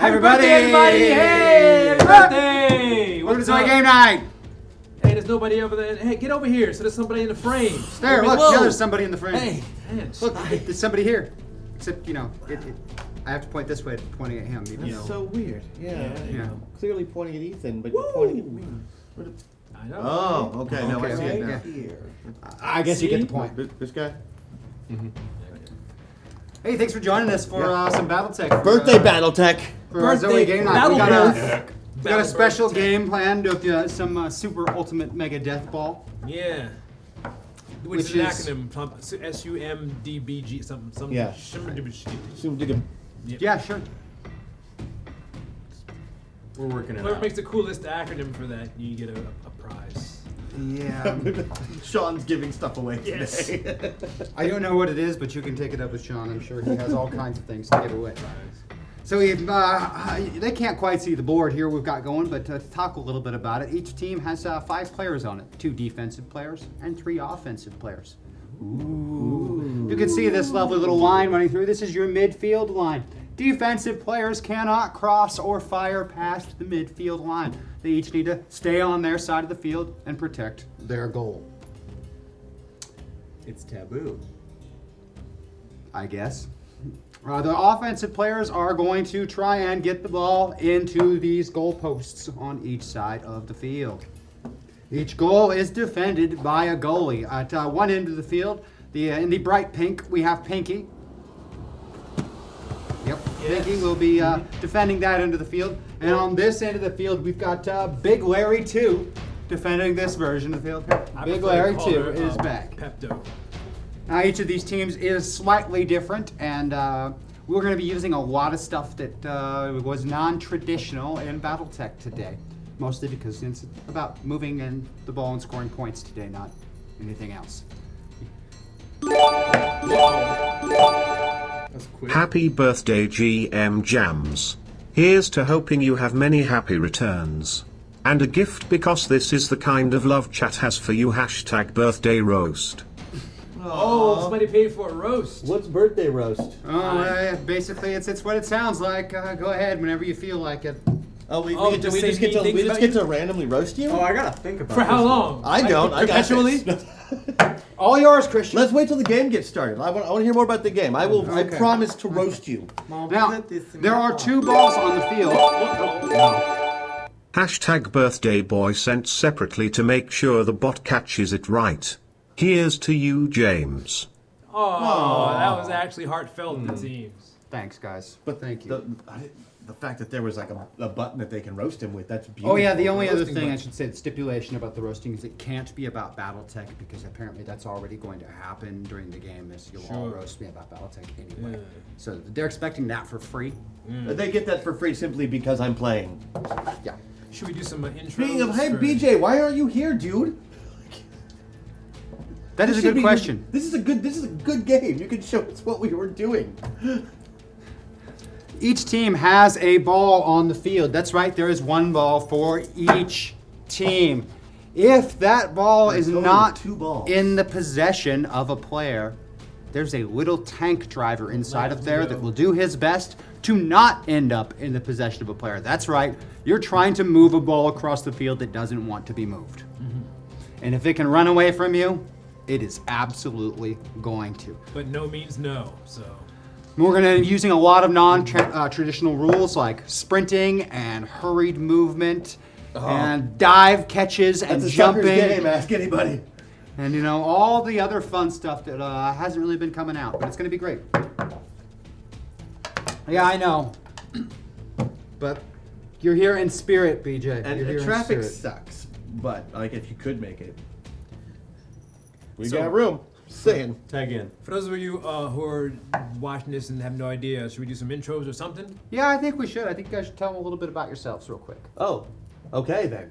Hi, everybody! Hey, happy birthday! Welcome to ZOE Game Night! Hey, there's nobody over there. Hey, get over here. So there's somebody in the frame. There, look, yeah, there's somebody in the frame. Hey, man, Look, stop. there's somebody here. Except, you know, I have to point this way, pointing at him. Even That's though, so weird. Yeah. yeah. Clearly pointing at Ethan, but you're pointing at me. I know. Oh, okay. Now I see it now. Yeah. Here. I guess you get the point. This guy? Hey, thanks for joining us for some Battletech. Birthday Battletech. For our ZOE Game Night. We got a special Battletech. game planned with some super ultimate mega death ball. Yeah. Which is an acronym, SUMDBG, something. Yeah. Yeah, sure. We're working it Whoever out. makes the coolest acronym for that, you get a prize. Yeah. Sean's giving stuff away Yes. today. I don't know what it is, but you can take it up with Shawn. I'm sure he has all kinds of things to give away. So they can't quite see the board here we've got going, but to talk a little bit about it, each team has 5 players on it. 2 defensive players and 3 offensive players. Ooh. You can see this lovely little line running through. This is your midfield line. Defensive players cannot cross or fire past the midfield line. They each need to stay on their side of the field and protect their goal. It's taboo. I guess. The offensive players are going to try and get the ball into these goal posts on each side of the field. Each goal is defended by a goalie. At one end of the field, in the bright pink, we have Pinky. Yep, Yes. Pinky will be defending that end of the field. And on this end of the field, we've got Big Larry 2 defending this version of the field. I Big prefer to Larry call 2 her, is back. Pepto. Now, each of these teams is slightly different, and we're going to be using a lot of stuff that was non-traditional in Battletech today. Mostly because it's about moving and the ball and scoring points today, not anything else. That's quick. Happy birthday GM Jams. Here's to hoping you have many happy returns. And a gift because this is the kind of love chat has for you #birthday roast. Oh, somebody paid for a roast. What's birthday roast? Basically, it's what it sounds like. Go ahead whenever you feel like it. Oh, we just just say mean get things about to you? randomly roast you? Oh, I gotta think about For how this long? I don't. I got Perpetually? this. All yours, Christian. Let's wait till the game gets started. I want to hear more about the game. I will. I Okay. promise to roast you. Now, there are 2 balls on the field. #birthday boy sent separately to make sure the bot catches it right. Here's to you, James. Oh, that was actually heartfelt, it seems. Thanks, guys. But thank you. The fact that there was like a button that they can roast him with, that's beautiful. Oh yeah, the only other roasting thing I button. should say, the stipulation about the roasting is it can't be about Battletech because apparently that's already going to happen during the game. Is you'll all Sure. roast me about Battletech anyway. Yeah. So they're expecting that for free. They get that for free simply because I'm playing. Yeah. Should we do some intros? Speaking of, hey for- BJ, why aren't you here, dude? That is a This should good be- question. This is a good game. You can show us what we were doing. Each team has a ball on the field. That's right, there is 1 ball for each team. If that ball is totally not 2 balls. in the possession of a player, there's a little tank driver inside of there that will do his best to not end up in the possession of a player. That's right, you're trying to move a ball across the field that doesn't want to be moved. And if it can run away from you, it is absolutely going to. But no means no, so. We're going to be using a lot of non-traditional rules like sprinting and hurried movement and dive catches and That's a jumping. sucker's game. Ask anybody. And, you know, all the other fun stuff that hasn't really been coming out, but it's going to be great. Yeah, I know. But you're here in spirit, BJ. You're And here in traffic spirit. sucks, but like if you could make it, we So- got room. Saying. Tag in. For those of you who are watching this and have no idea, should we do some intros or something? Yeah, I think we should. I think you guys should tell them a little bit about yourselves real quick. Oh, okay then.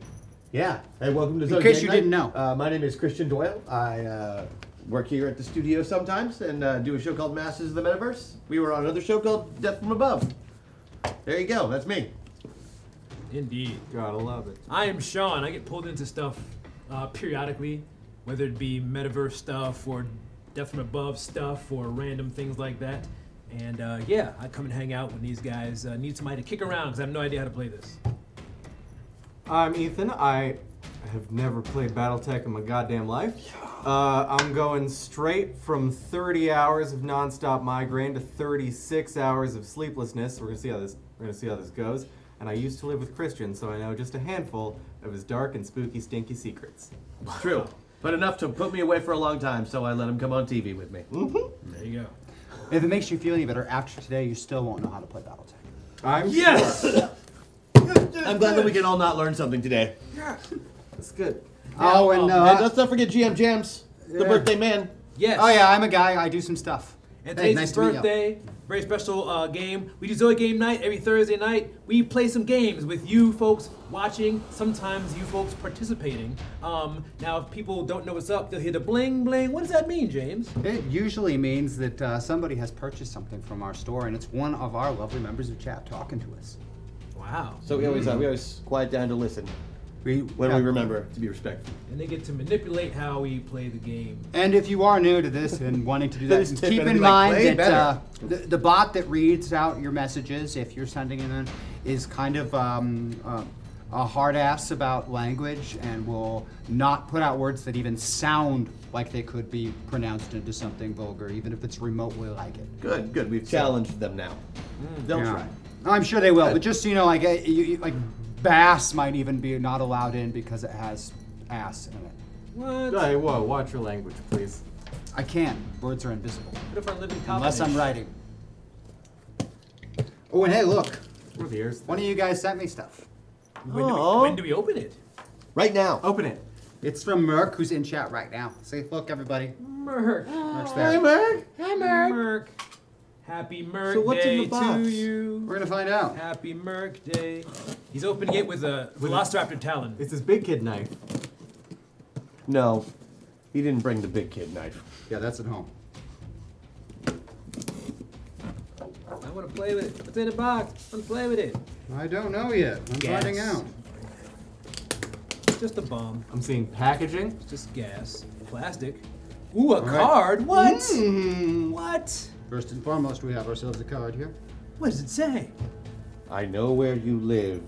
Yeah. Hey, welcome to In ZOE case Game you Night. didn't know. My name is Christian Doyle. I work here at the studio sometimes and do a show called Masters of the Metaverse. We were on another show called Death from Above. There you go. That's me. Indeed. Gotta love it. I am Shawn. I get pulled into stuff periodically, whether it be metaverse stuff or Death from Above stuff or random things like that. And yeah, I come and hang out when these guys need somebody to kick around because I have no idea how to play this. I'm Ethan. I have never played Battletech in my goddamn life. I'm going straight from 30 hours of nonstop migraine to 36 hours of sleeplessness. We're gonna see how this goes. And I used to live with Christian, so I know just a handful of his dark and spooky, stinky secrets. True. But enough to put me away for a long time, so I let him come on TV with me. There you go. If it makes you feel any better, after today, you still won't know how to play Battletech. I'm Yes! I'm glad that we can all not learn something today. That's good. Oh, and And let's not forget GM Jams, the Yeah. birthday man. Yes. oh yeah, I'm a guy. I do some stuff. And Hey, today's nice his to meet you. birthday. Very special game. We do ZOE game night every Thursday night. We play some games with you folks watching, sometimes you folks participating. Now, if people don't know what's up, they'll hear the bling bling. What does that mean, James? It usually means that somebody has purchased something from our store, and it's one of our lovely members of chat talking to us. Wow. So we always quiet down to listen when we remember to be respectful. And they get to manipulate how we play the game. And if you are new to this and wanting to do that, Just keep better in be like, mind "Play that the bot that reads out your messages, if you're sending it in, is kind of a hard ass about language and will not put out words that even sound like they could be pronounced into something vulgar, even if it's remotely like it. Good. We've challenged them now. They'll Yeah. try. I'm sure they will, Good. but just so you know, like like bass might even be not allowed in because it has ass in it. What? Hey, whoa, watch your language, please. I can't. Words are invisible What if I live in unless I'm combination? writing. Oh, and hey, look. What are the ears? One of you guys sent me stuff. When do we open it? Right now. Open it. It's from Merc, who's in chat right now. Say, look, everybody. Merc. Merc's Hey, there. Merc. Merc. Happy Merc So what's in Day the box? to you. We're gonna find out. Happy Merc Day. He's opening it with a Velociraptor talon. It's his big kid knife. No, he didn't bring the big kid knife. Yeah, that's at home. I want to play with it. What's in the box? I want to play with it. I don't know yet. I'm Gas. finding out. It's just a bomb. I'm seeing packaging. It's just gas. Plastic. Ooh, a right. card. What? Mm. What? First and foremost, we have ourselves a card here. What does it say? I know where you live.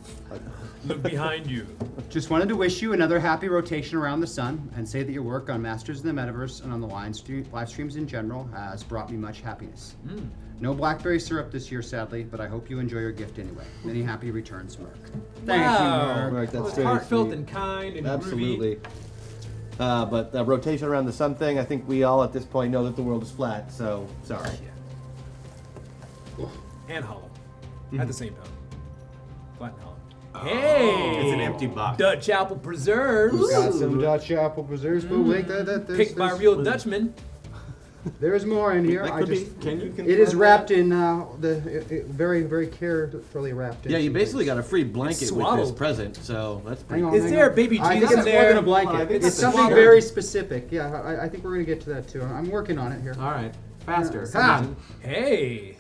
Look behind you. Just wanted to wish you another happy rotation around the sun and say that your work on Masters of the Metaverse and on the live streams in general has brought me much happiness. No blackberry syrup this year, sadly, but I hope you enjoy your gift anyway. Many happy returns, Merc. Thank you, Wow. Merc. Merc, that's That was very heartfelt sweet. and kind and Absolutely. But the rotation around the sun thing, I think we all at this point know that the world is flat, so sorry. groovy. Yeah. And hollow. At the same time. Flat and hollow. Hey! It's an empty box. Dutch apple preserves. We've got some Dutch apple preserves. But wait, Picked by real Dutchmen. There's more in here. That I could just, be. Can you confirm it is wrapped that? in very, very carefully wrapped. Yeah, you into basically things. got a free blanket with this swaddled. present, so that's pretty Hang on, cool. Is hang there on. a baby I Jesus think in it's more than there? a blanket. Well, I think it's it's something swaddled. very specific. Yeah, I think we're gonna get to that too. I'm working on it here. All right, faster. Ah. Hey!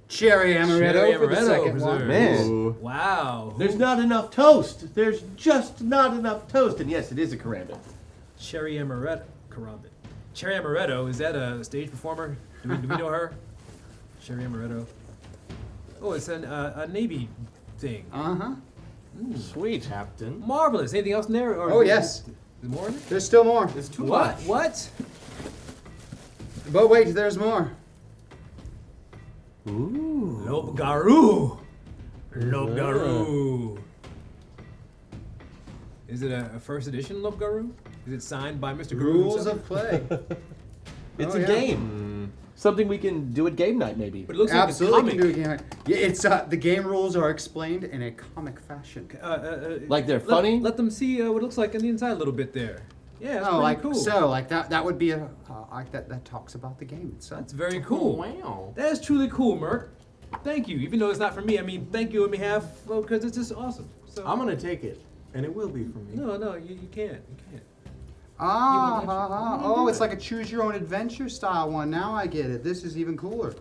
Cherry amaretto Cherry for the amaretto second one. preserve. Man. Ooh. Wow. There's not enough toast. There's just not enough toast. And yes, it is a karambit. Cherry amaretto. Karambit. Cherry amaretto, is that a stage performer? Do we know her? Cherry amaretto. Oh, it's a Navy thing. Uh-huh. Sweet. Captain. Marvelous. Anything else in there? Or Oh, yes. Is there more in it? There's still more. It's too What? much. What? But wait, there's more. Ooh. Lobgaroo. Lobgaroo. Is it a first edition Lobgaroo? Is it signed by Mr. Guru Rules himself? of play. It's Oh, a yeah. game. Something we can do at game night, maybe. But it looks Absolutely like can a do comic. it again. Yeah, it's the game rules are explained in a comic fashion. Like they're funny? Let them see what it looks like on the inside a little bit there. Yeah, it's Oh, pretty like cool. so, like that would be a like that talks about the game itself. That's very cool. Wow. That is truly cool, Merc. Thank you. Even though it's not for me, I mean, thank you on behalf, well, because it's just awesome. So I'm gonna take it, and it will be for me. no, you can't. You can't. Oh, it's like a choose your own adventure style one. Now I get it. This is even cooler.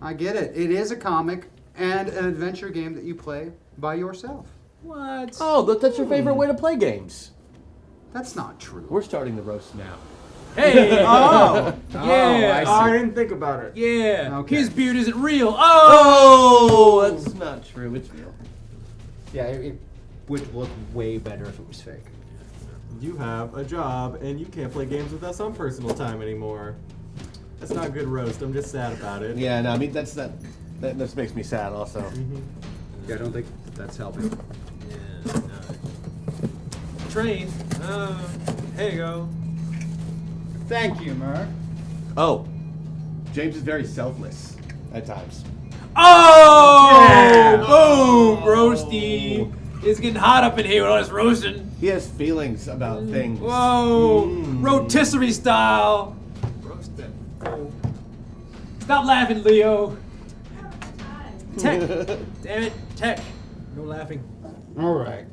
I get it. It is a comic and an adventure game that you play by yourself. What? Oh, that's your favorite way to play games. That's not true. We're starting the roast now. Hey! Oh! Yeah! Oh, I didn't think about it. Yeah! Okay. His beard isn't real! Oh! Oh, that's not true. It's real. Yeah, it would look way better if it was fake. You have a job, and you can't play games with us on personal time anymore. That's not a good roast. I'm just sad about it. Yeah, no, I mean, that just makes me sad also. Yeah, I don't think that's helping. Yeah, no. Train. Here you go. Thank you, Merc. Oh, James is very selfless at times. Oh! Yeah. Boom! Roasty. It's getting hot up in here with all this roasting. He has feelings about things. Whoa! Rotisserie style. Roast that. Oh. Stop laughing, Leo. Tech. Damn it, Tech. No laughing. All right.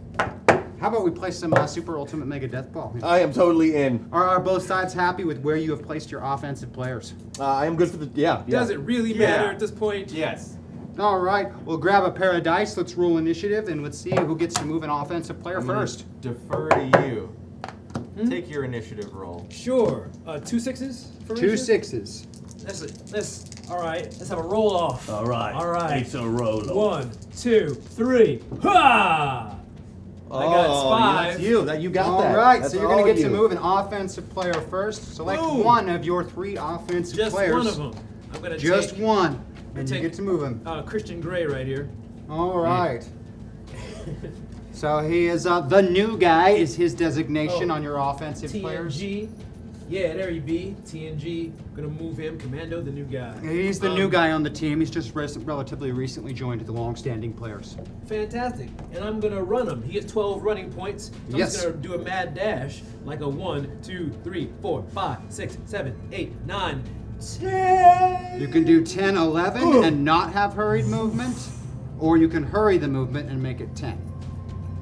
How about we play some Super Ultimate Mega Death Ball? I am totally in. Are both sides happy with where you have placed your offensive players? I am good for the yeah. Does it really Yeah. matter at this point? Yes. All right, we'll grab a pair of dice. Let's roll initiative, and let's see who gets to move an offensive player I'm gonna first. Defer to you. Take your initiative roll. Sure. 2 6s for 2 initiative? 6s. All right. Let's have a roll off. All right. All right. It's a roll. 1, 2, 3. Ha! I got 5. That's you. You got All that. right, That's so you're going all to get you. to move an offensive player first. Select Boom. one of your 3 offensive Just players. one of them. I'm gonna Just take one. And you take- get to move him. Christian Grey right here. All right. So he is the new guy is his designation Oh. on your offensive players. TNG. Yeah, there you be. TNG. Gonna move him. Commando, the new guy. He's the new guy on the team. He's just relatively recently joined the long-standing players. Fantastic. And I'm gonna run him. He gets 12 running points. So Yes. I'm just gonna do a mad dash. Like a 1, 2, 3, 4, 5, 6, 7, 8, 9, 10. You can do 10, 11 and not have hurried movement, or you can hurry the movement and make it 10.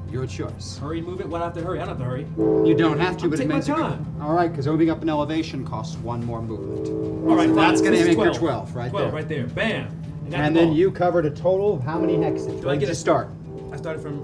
Your choice. Hurry, move it. Why do I have to hurry? I don't have to hurry. You don't have to, but it Take my means you can. time. All right, because moving up an elevation costs 1 more movement. All right, So fine. that's going This to is make your 12 right 12 there. right there. Bam. Got And the then ball. you covered a total of how many hexes? Do Where I did get you a start? I started from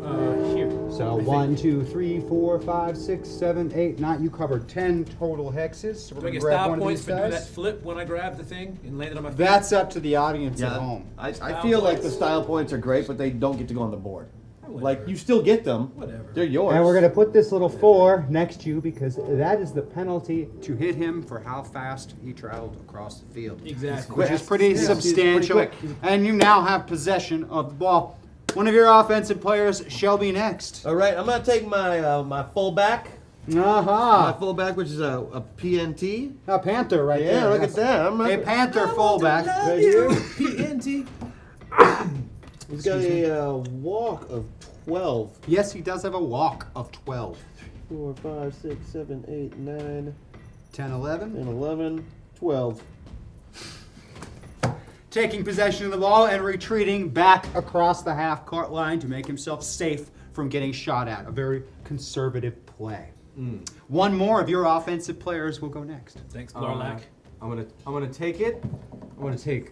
here. So I think. 1, 2, 3, 4, 5, 6, 7, 8, 9. You covered 10 total hexes. So we're Do I going get to grab style one of points these for doing that guys. flip when I grab the thing and land it on my feet? That's up to the audience at Yeah, home. I Style feel like points. the style points are great, but they don't get to go on the board. Whatever. Like you still get them. Whatever. They're yours. And we're going to put this little 4 next to you because that is the penalty to hit him for how fast he traveled across the field. Exactly. Which is pretty Yeah, he's pretty substantial. quick. And you now have possession of the ball. One of your offensive players shall be next. All right, I'm gonna take my my fullback. My Aha! fullback, which is a PNT. A panther right there. Yeah, look Yes. at that. I'm A not, panther fullback. right here. PNT. He's got a walk of 12. Yes, he does have a walk of 12. 4, 5, 6, 7, 8, 9, 10, 11. and 11, 12. Taking possession of the ball and retreating back across the half-court line to make himself safe from getting shot at. A very conservative play. One more of your offensive players will go next. Thanks, Blarlac. I'm gonna take it. I'm gonna take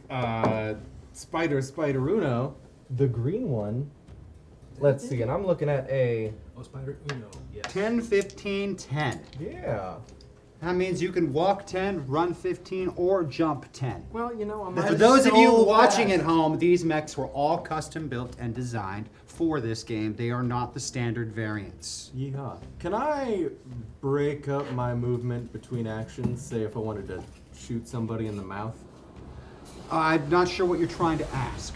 Spideruno, the green one. Let's see, and I'm looking at a Oh, Spider Uno. Yes. 10, 15, 10. yeah. That means you can walk 10, run 15, or jump 10. Well, you know, I'm For those of you watching at home, these mechs were all custom built and designed for this game. They are not the standard variants. Yeehaw. Can I break up my movement between actions? Say if I wanted to shoot somebody in the mouth. I'm not sure what you're trying to ask.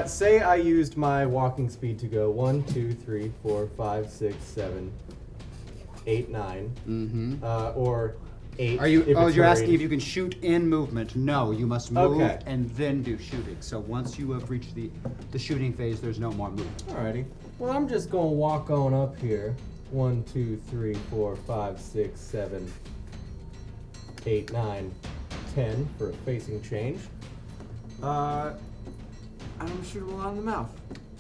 Say I used my walking speed to go 1, 2, 3, 4, 5, 6, 7, 8, 9. Mm-hmm. Or 8. Are you? if Oh, it's you're hurried. asking if you can shoot in movement. No, you must move Okay. and then do shooting. So once you have reached the shooting phase, there's no more movement. Alrighty. Well, I'm just gonna walk on up here. 1, 2, 3, 4, 5, 6, 7, 8, 9, 10 for a facing change. I'm gonna shoot him in the mouth.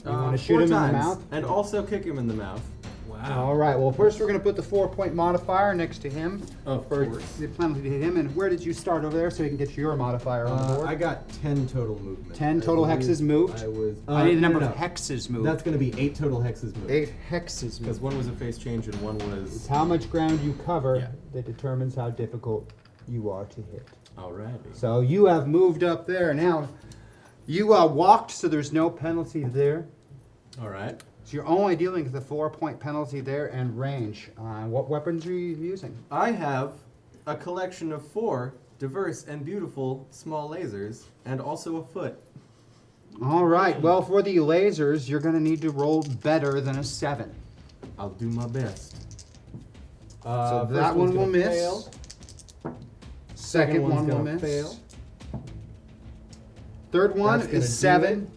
You wanna shoot him in the mouth? And also kick him in the mouth. Wow. All right. Well, first we're going to put the 4-point modifier next to him. Of For course. the penalty to hit him. And where did you start over there so you can get your modifier on the board? I got 10 total movement. 10 I total believe hexes moved? I was. I need a no, number no, of no. hexes moved. That's gonna be 8 total hexes moved. 8 hexes Because moved. one was a face change and one It's was. how much ground you cover Yeah. that determines how difficult you are to hit. Alrighty. So you have moved up there. Now, you walked, so there's no penalty there. Alright. So you're only dealing with the 4-point penalty there and range. What weapons are you using? I have a collection of 4 diverse and beautiful small lasers, and also a foot. All right. Well, for the lasers, you're going to need to roll better than a 7. I'll do my best. So First that one's one will gonna miss. fail. Second one's one will gonna miss. fail. Third one That's gonna is do 7.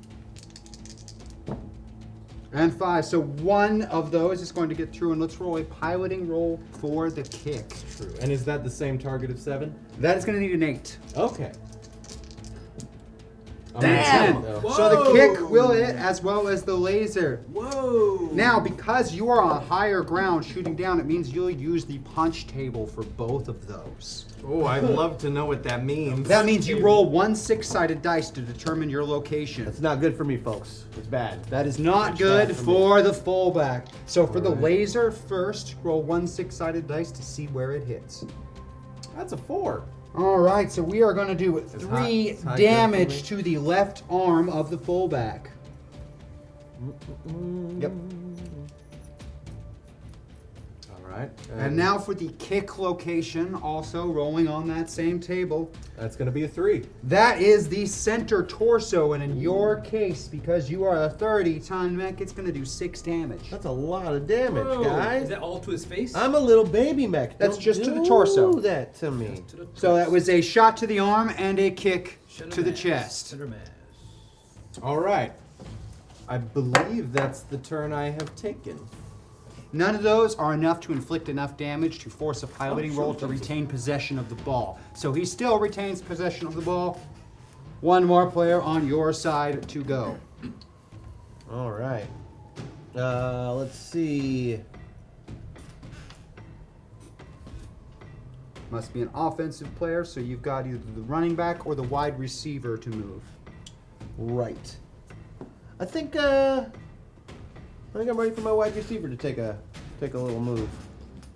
And 5. So one of those is going to get through, and let's roll a piloting roll for the kick. True. And is that the same target of 7? That is going to need an 8. Okay. Damn! Though. So the kick will hit as well as the laser. Whoa! Now, because you are on higher ground shooting down, it means you'll use the punch table for both of those. Oh, I'd love to know what that means. That means you roll 1 6-sided dice to determine your location. That's not good for me, folks. It's bad. That is not It's good bad for for the fullback. So for the Alright. laser first, roll 1 6-sided dice to see where it hits. That's a 4. All right, so we are going to do 3 it's hot damage good to the left arm of the fullback. Yep. Alright. And now for the kick location, also rolling on that same table. That's going to be a 3. That is the center torso, and in your case, because you are a 30-ton mech, it's going to do 6 damage. That's a lot of damage, Whoa. guys. Is that all to his face? I'm a little baby mech. That's Don't just to the do torso. that to me. To the So that was a shot to the arm and a kick Center to the mass. chest. Center mass. Alright. I believe that's the turn I have taken. None of those are enough to inflict enough damage to force a piloting sure. roll to retain possession of the ball. So he still retains possession of the ball. One more player on your side to go. All right. Let's see. Must be an offensive player, so you've got either the running back or the wide receiver to move. Right. I think I'm ready for my wide receiver to take a little move.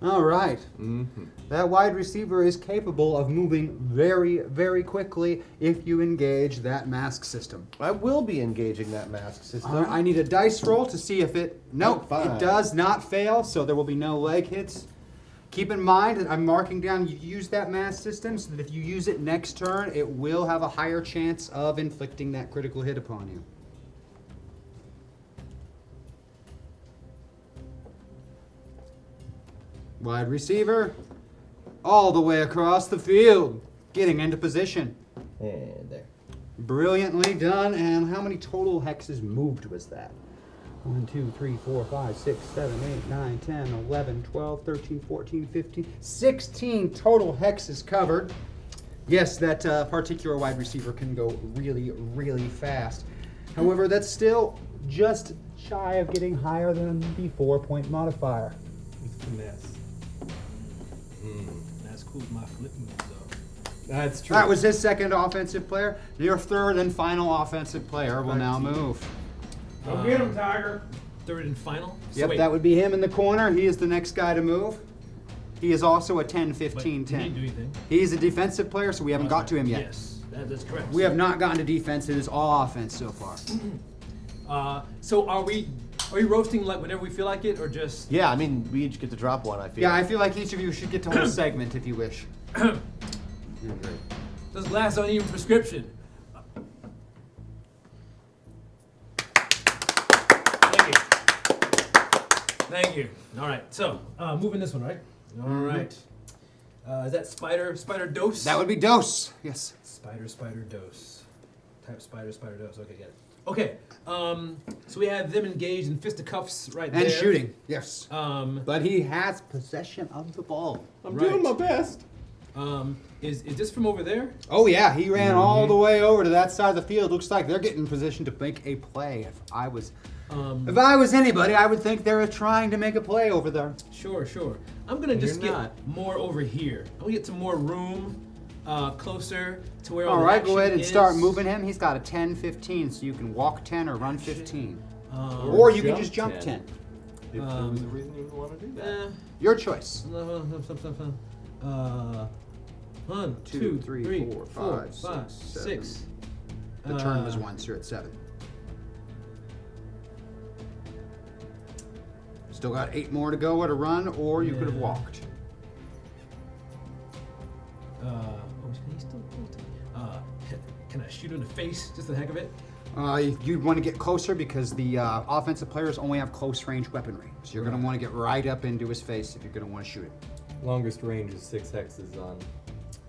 All right. Mm-hmm. That wide receiver is capable of moving very, very quickly if you engage that mask system. I will be engaging that mask system. I need a dice roll to see if it... Nope, Fine. it does not fail, so there will be no leg hits. Keep in mind that I'm marking down you use that mask system so that if you use it next turn, it will have a higher chance of inflicting that critical hit upon you. Wide receiver, all the way across the field, getting into position. And there. Brilliantly done. And how many total hexes moved was that? 1, 2, 3, 4, 5, 6, 7, 8, 9, 10, 11, 12, 13, 14, 15, 16 total hexes covered. Yes, that particular wide receiver can go really, really fast. However, that's still just shy of getting higher than the 4-point modifier. With finesse. That's cool. My flip move though. That's true. That was his second offensive player. Your third and final offensive player will now move. Go get him, Tiger. Third and final. So Yep, wait, that would be him in the corner. He is the next guy to move. He is also a 10, but 15, he didn't do 10. anything. He's a defensive player, so we haven't got to him yet. Yes, that's correct. We have not gotten to defense. It is all offense so far. So are we roasting like whenever we feel like it, or just? Yeah, I mean, we each get to drop one, I feel. Yeah, I feel like each of you should get to hold a segment if you wish. Those glasses aren't even prescription. Thank you. Thank you. All right. So moving this one, right? All right. Is that spider dose? That would be dose. Yes. Spider dose. Type spider dose. Okay, get it. Okay. So we have them engaged in fisticuffs right there. And shooting. Yes. Um, But he has possession of the ball. I'm Right. doing my best. is this from over there? Oh yeah, he ran all the way over to that side of the field. Looks like they're getting in position to make a play. If I was anybody, I would think they're trying to make a play over there. Sure. I'm gonna just You're get not. more over here. I'm gonna get some more room, closer to where all All the right, go ahead action and start is. moving him. He's got a 10, 15, so you can walk 10 or run 15. Or Or you can just jump 10. If there was a reason you would want to do that. Your choice. 1, 2, 3, 4, 5, 6. The turn was once. You're at 7. Still got 8 more to go at a run, or you could have walked. Can I shoot him in the face just for the heck of it? You'd want to get closer because the offensive players only have close range weaponry. So you're going to want to get right up into his face if you're going to want to shoot him. Longest range is 6 hexes on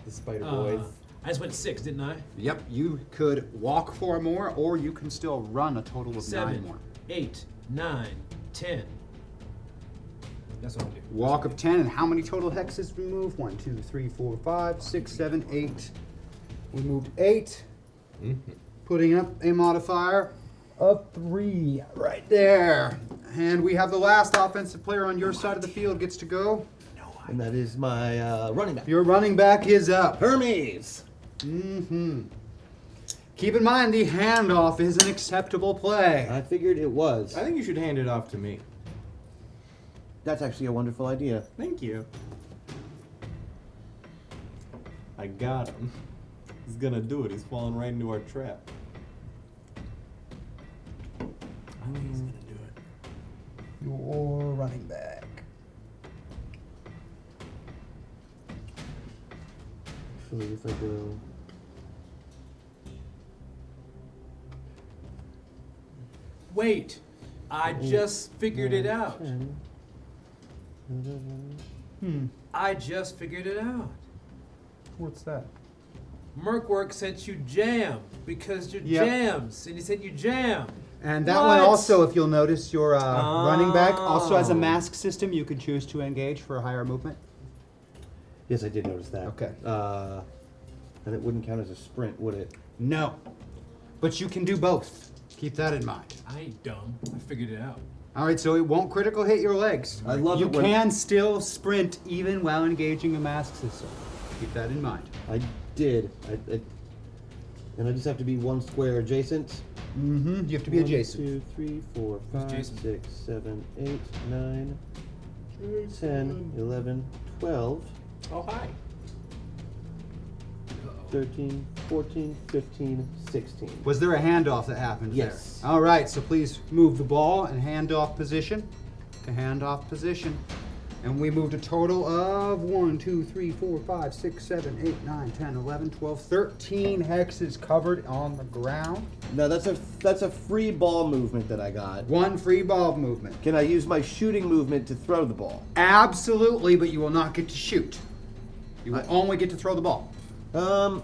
the Spider Boys. I just went 6, didn't I? Yep, you could walk 4 more, or you can still run a total of 9 7, more. 8, 9, 10. That's what I'm doing. Walk of 10, and how many total hexes we move? 1, 2, 3, 4, 5, 6, 7, 8. We moved 8. Putting up a modifier of 3 right there. And we have the last offensive player on your side of the field gets to go. And that is my running back. Your running back is up. Hermes. Keep in mind the handoff is an acceptable play. I figured it was. I think you should hand it off to me. That's actually a wonderful idea. Thank you. I got him. He's gonna do it. He's falling right into our trap. I think he's gonna do it. Your running back. Actually, if I go... Wait, I just figured it out. I just figured it out. What's that? Merkwork sent you jam because you're Yep. jams, and he sent you jam. And that What? one also, if you'll notice, your running back also has a mask system you can choose to engage for a higher movement. Yes, I did notice that. Okay. And it wouldn't count as a sprint, would it? No. But you can do both. Keep that in mind. I ain't dumb. I figured it out. All right, so it won't critical hit your legs. I love you it when- can still sprint even while engaging a mask system. Keep that in mind. I did. And I just have to be 1 square adjacent. You have to be adjacent. 1, 2, 3, 4, 5, Jason? 6, 7, 8, 9, 10, 11, 12, Oh, hi. 13, 14, 15, 16. Was there a handoff that happened Yes. there? All right, so please move the ball in handoff position to handoff position. And we moved a total of 1, 2, 3, 4, 5, 6, 7, 8, 9, 10, 11, 12, 13 hexes covered on the ground. No, that's a free ball movement that I got. 1 free ball movement. Can I use my shooting movement to throw the ball? Absolutely, but you will not get to shoot. You will only get to throw the ball. I'm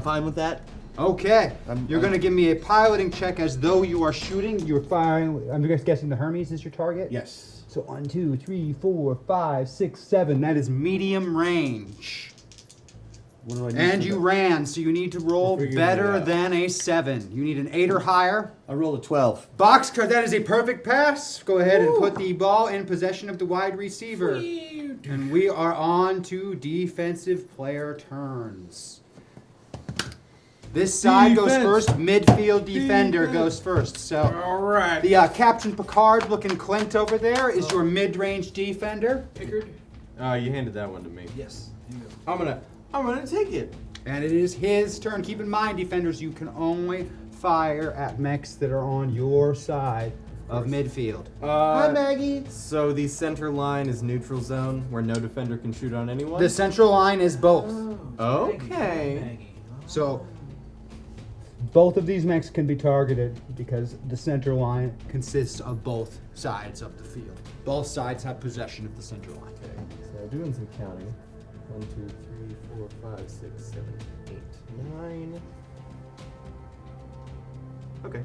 fine with that. Okay. You're I'm- going to give me a piloting check as though you are shooting. You're firing. I'm just guessing the Hermes is your target? Yes. So 1, 2, 3, 4, 5, 6, 7. That is medium range. What do I need And for you that? ran, so you need to roll figured it better out. than a 7. You need an 8 or higher. I rolled a 12. Boxcar, that is a perfect pass. Go ahead and put the ball in possession of the wide receiver. And we are on to defensive player turns. This side goes Defense. first. Midfield defender goes first. So All right. the Captain Picard looking Clint over there is your mid-range defender. Pickard? You handed that one to me. Yes. Here you go. I'm gonna take it. And it is his turn. Keep in mind, defenders, you can only fire at mechs that are on your side of midfield. Hi, Maggie. So the center line is neutral zone where no defender can shoot on anyone? The central line is both. Okay. Maggie. So both of these mechs can be targeted because the center line consists of both sides of the field. Both sides have possession of the center line. So doing some counting. 1, 2, 3, 4, 5, 6, 7, 8, 9. Okay.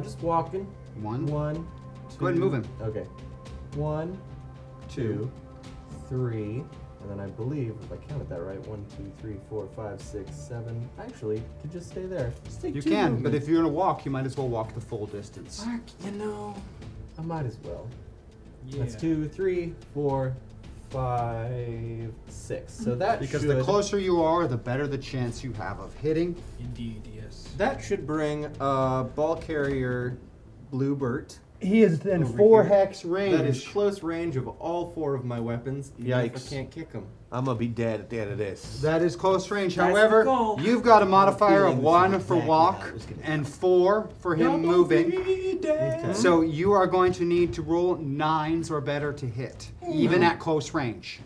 Just walking. 1. 1, 2. Go ahead and move him. Okay. 1, 2, 3. And then I believe, if I counted that right, 1, 2, 3, 4, 5, 6, 7. Actually, could just stay there. Just take You 2 can, but movements. if you're gonna walk, you might as well walk the full distance. Fuck, I might as well. Yeah. That's 2, 3, 4, 5, 6. So that Because should, the closer you are, the better the chance you have of hitting. Indeed, yes. that should bring ball carrier Bluebert. He is in Over 4 here. hex range. That is close range of all 4 of my weapons, even if Yikes. I can't kick them. I'm gonna be dead at the end of this. That is close range. That's However, the goal. you've got a modifier of feeling 1 this is for exactly walk how it was gonna and 4 for him moving. Okay. So you are going to need to roll 9s or better to hit, even at close range.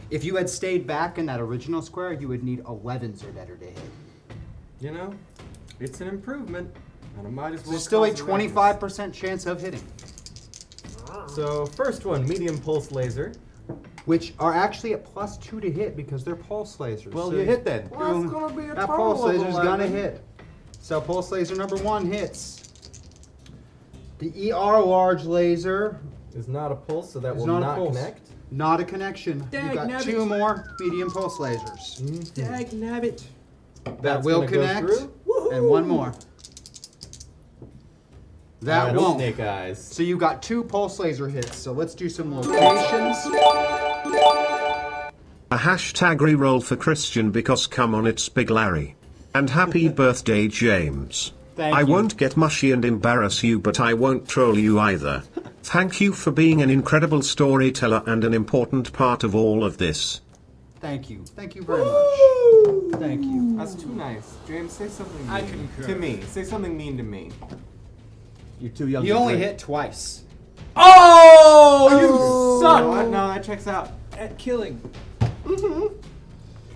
If you had stayed back in that original square, you would need 11s or better to hit. You know, it's an improvement. And I might as well. There's still a cause a ruckus. 25% chance of hitting, So first one, medium pulse laser. which are actually at +2 to hit because they're pulse lasers. Well, So you hit then. Well, that's gonna be a that total pulse of laser's gonna 11. hit. So pulse laser number 1 hits. The ER large laser Is not a pulse, so that is will not not a pulse. connect. Not a connection. You've Dag got nabbit. 2 more medium pulse lasers. Dag nabbit. That That's will gonna go connect. through. And 1 more. That Alright, no won't. Snake eyes. So you got 2 pulse laser hits. So let's do some locations. A hashtag reroll for Christian because come on, it's Big Larry. And happy birthday, James. Thank I you. won't get mushy and embarrass you, but I won't troll you either. Thank you for being an incredible storyteller and an important part of all of this. Thank you. Thank you very much. Thank you. That's too nice. James, say something mean I concur. to me. Say something mean to me. You're too young. You to only drink. hit twice. Oh, you suck No, no, that checks out. at killing.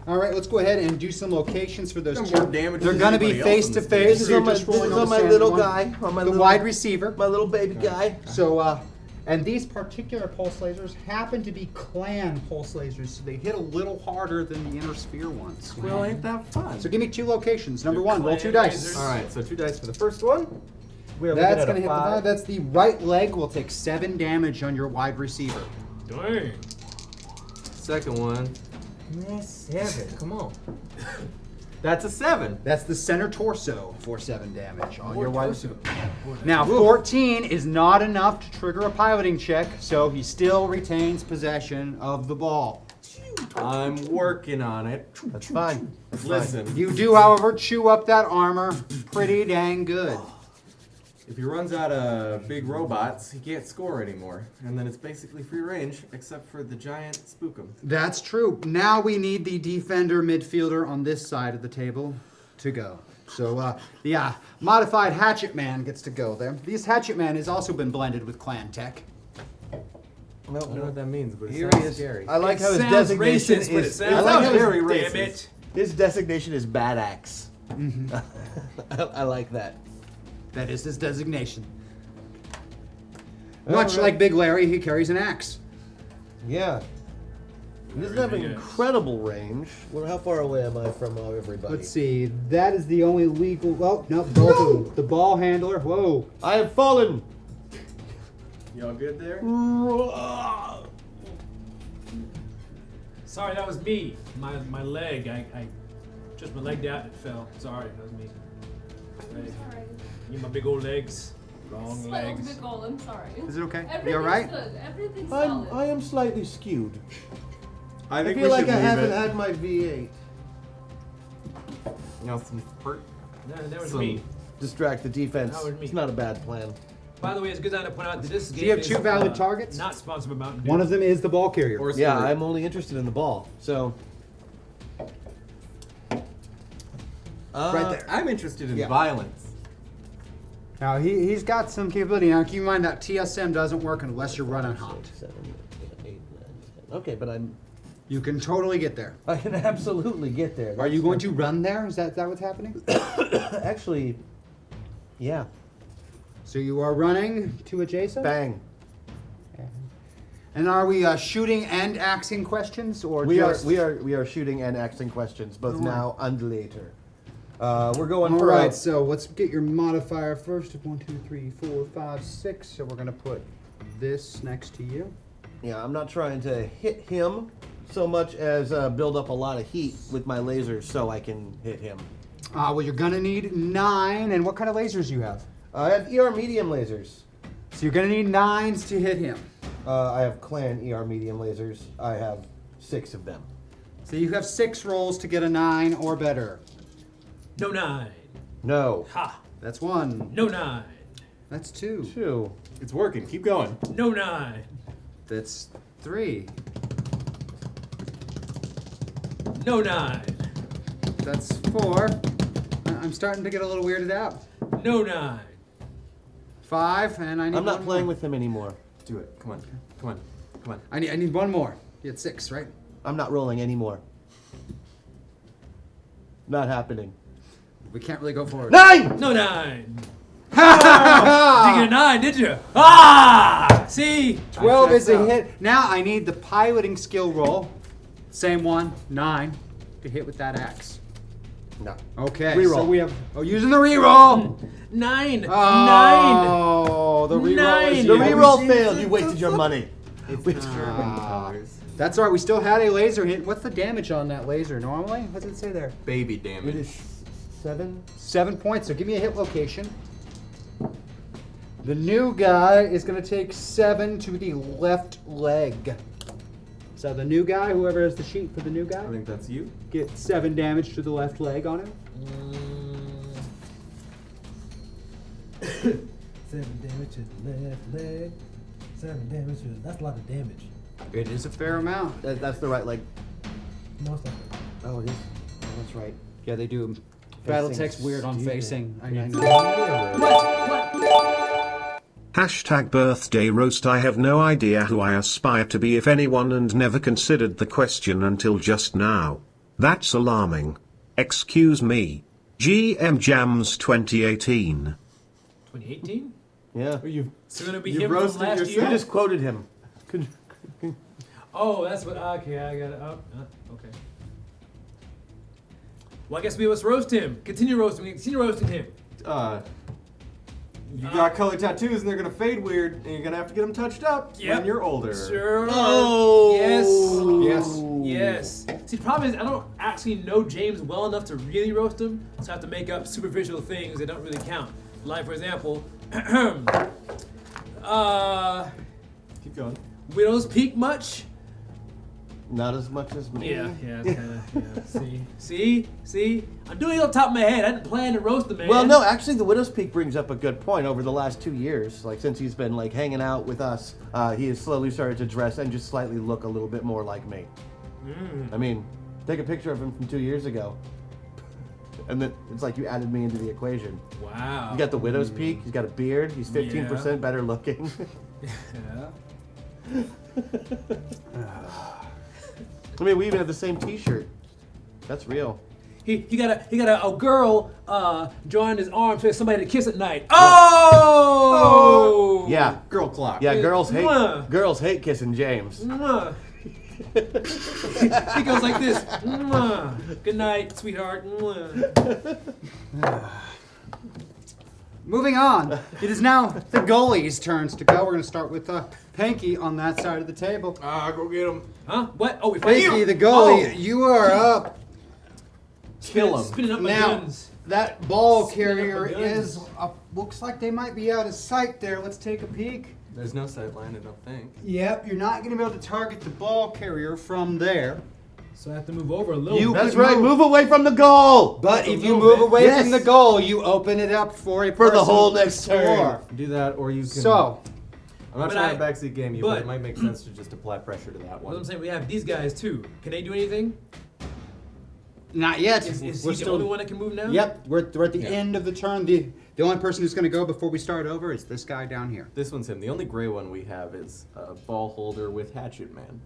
All right, let's go ahead and do some locations for those Done 2. more damage They're than going to be anybody else face in to this face. This is so you're on my, just this is rolling on the my standard little one. guy. On my The little, wide receiver. My little baby guy. So, and these particular pulse lasers happen to be clan pulse lasers, so they hit a little harder than the inner sphere ones. Well, ain't that fun? So give me 2 locations. Number Your 1, roll 2 clan dice. lasers. All right, so 2 dice for the first one. We are That's looking going to at hit a the 5. That's the right leg will take 7 damage on your wide receiver. Dang. Second one. 7. Come on. That's a 7. That's the center torso for 7 damage on your wide receiver. Now, 14 is not enough to trigger a piloting check, so he still retains possession of the ball. I'm working on it. That's fine. That's fine. Listen, You do, however, chew up that armor pretty dang good. if he runs out of big robots, he can't score anymore. And then it's basically free range, except for the giant spookum. That's true. Now we need the defender midfielder on this side of the table to go. So, modified Hatchet Man gets to go there. This Hatchet Man has also been blended with Clan Tech. I don't know what that means, but it Here sounds he is. scary. I like It how his sounds designation racist, but it is. sounds I like how very his, damn racist. it. his designation is bad axe. I like that. That is his designation. Much Alright. like Big Larry, he carries an axe. Yeah. He doesn't have an Yes. incredible range. Well, how far away am I from everybody? Let's see. That is the only legal. Oh, no, both of them. The ball handler. Whoa. I have fallen. Y'all good there? Sorry, that was me. My leg. I just my leg out and it fell. Sorry, that was me. Leg. Sorry. You my big old legs. Long Slightly legs. big goal, I'm sorry. Is it okay? Everything's You all right? good. Everything's I solid. am slightly skewed. I I think feel we like should I leave haven't it. had my V8. Now some spurt. No, that was Some- me. Distract the defense. That was me. It's not a bad plan. By the way, it's a good time to point out that this game you have is, 2 valid targets? Not sponsored by Mountain Dew. One of them is the ball carrier. Or Yeah, spurt. I'm only interested in the ball. So. Right there. I'm interested in Yeah. violence. Now, he's got some capability. Now, keep in mind that TSM doesn't work unless you're running hot. 7, 8, 9, 10. Okay, but You can totally get there. I can absolutely get there. Are you going to run there? Is that what's happening? Actually, yeah. So you are running to adjacent? Bang. And are we shooting and axing questions, or We just... are shooting and asking questions both Alright. now and later. We're going All for right, a- so let's get your modifier first. 1, 2, 3, 4, 5, 6. So we're gonna put this next to you. Yeah, I'm not trying to hit him so much as build up a lot of heat with my lasers so I can hit him. Well, you're gonna need 9. And what kind of lasers do you have? I have ER medium lasers. So you're gonna need 9s to hit him. I have clan ER medium lasers. I have 6 of them. So you have 6 rolls to get a 9 or better. No 9. No. Ha. That's 1. No 9. That's 2. 2. It's working. Keep going. No 9. That's 3. No 9. That's 4. I'm starting to get a little weirded out. No 9. 5, and I need. I'm not one playing more. with him anymore. Do it. Come on. Come on. Come on. I need one more. You had 6, right? I'm not rolling anymore. Not happening. We can't really go forward. 9! No 9. Didn't get a 9, did you? Ah! See? 12 is a out. hit. Now I need the piloting skill roll. Same one, 9, to hit with that axe. No. Okay. Reroll. So we have. Oh, using the reroll. 9. 9. Oh, the reroll. Nine. Is The Yeah. reroll failed. You wasted your money. It's German colors. That's all right. We still had a laser hit. What's the damage on that laser normally? What does it say there? Baby It damage. is 7. 7 points. So give me a hit location. The new guy is going to take 7 to the left leg. So the new guy, whoever has the sheet for the new guy, I think that's you. get 7 damage to the left leg on him. 7 damage to the left leg. 7 damage to that's a lot of damage. It is a fair amount. That's the right leg. No, it's not. Oh, it is. Oh, that's right. Yeah, they do. Facing Battletech's weird on stupid. facing. I know. Hashtag birthday roast. I have no idea who I aspire to be, if anyone, and never considered the question until just now. That's alarming. Excuse me. GM Jams 2018. 2018? Yeah. So gonna be You him from roasted last yourself. You year? just quoted him. Oh, that's what. Okay, I got it. Oh, okay. Well, I guess we must roast him. Continue roasting him. You got color tattoos and they're gonna fade weird, and you're gonna have to get them touched up Yep. when you're older. Sure. Oh. Yes. Yes. See, the problem is I don't actually know James well enough to really roast him, so I have to make up superficial things that don't really count. Like, for example, Keep going. Widow's Peak much? Not as much as me. Yeah, it's kinda, yeah. See? I'm doing it off the top of my head. I didn't plan to roast the man. Well, no, actually, the Widow's Peak brings up a good point. Over the last 2 years, like since he's been like hanging out with us, he has slowly started to dress and just slightly look a little bit more like me. I mean, take a picture of him from 2 years ago, and then it's like you added me into the equation. Wow. You got the Widow's Peak. He's got a beard. He's 15% better looking. Yeah. I mean, we even have the same T-shirt. That's real. He got a girl drawing his arm so somebody to kiss at night. Oh! Yeah, Girl clock. yeah. Mwah. Girls hate kissing James. Mwah. He goes like this. Mwah. Good night, sweetheart. Mwah. Moving on. It is now the goalie's turns to go. We're going to start with Panky on that side of the table. Go get him. Huh? What? Oh, we fight Panky, you. the goalie, you are up. Kill him. Spinning up my Now, guns. that ball Spin up carrier the guns. is looks like they might be out of sight there. Let's take a peek. There's no sight line, I don't think. Yep, you're not going to be able to target the ball carrier from there. So I have to move over a little. You- bit. That's right. Move away from the goal. But A if you little move bit. away Yes. from the goal, you open it up for a For the person whole to next score. turn. Do that, or you can. So, I'm not But trying to I- backseat game you, but- but it might make sense to just apply pressure to that What I'm one. saying, we have these guys too. Can they do anything? not yet. Is We're he the only one that can move now? Yep, we're at the Yeah. end of the turn. The only person who's going to go before we start over is this guy down here. This one's him. The only gray one we have is a ball holder with Hatchet Man.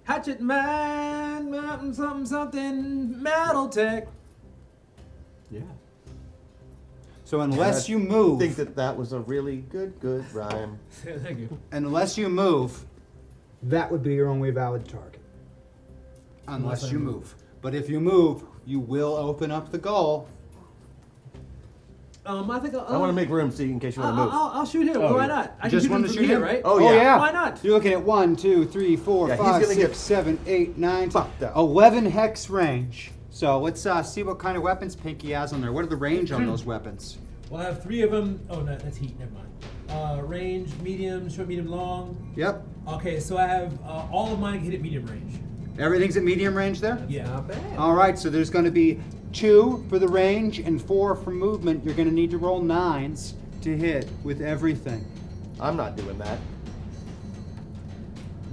Hatchet Man, something, Battletech. Yeah. So unless I you move, I think that was a really good rhyme. Thank you. unless you move, that would be your only valid target. Unless you move. But if you move, you will open up the goal. I think I want to make room, see, in case you want to move. I'll shoot him. Oh, Why yeah. not? I Just can wanna shoot him shoot from here, him? right? Oh, yeah. Why not? You're looking at 1, 2, 3, 4, Yeah, he's 5, gonna 6, get 7, 8, 9, fucked up. 11 hex range. So let's see what kind of weapons Pinky has on there. What are the range on those weapons? Well, I have 3 of them. Oh, no, that's heat. Never mind. Range, medium, short, medium, long. Yep. Okay, so I have all of mine hit at medium range. Everything's at medium range there? Yeah. Not bad. All right, so there's going to be 2 for the range and 4 for movement. You're going to need to roll 9s to hit with everything. I'm not doing that.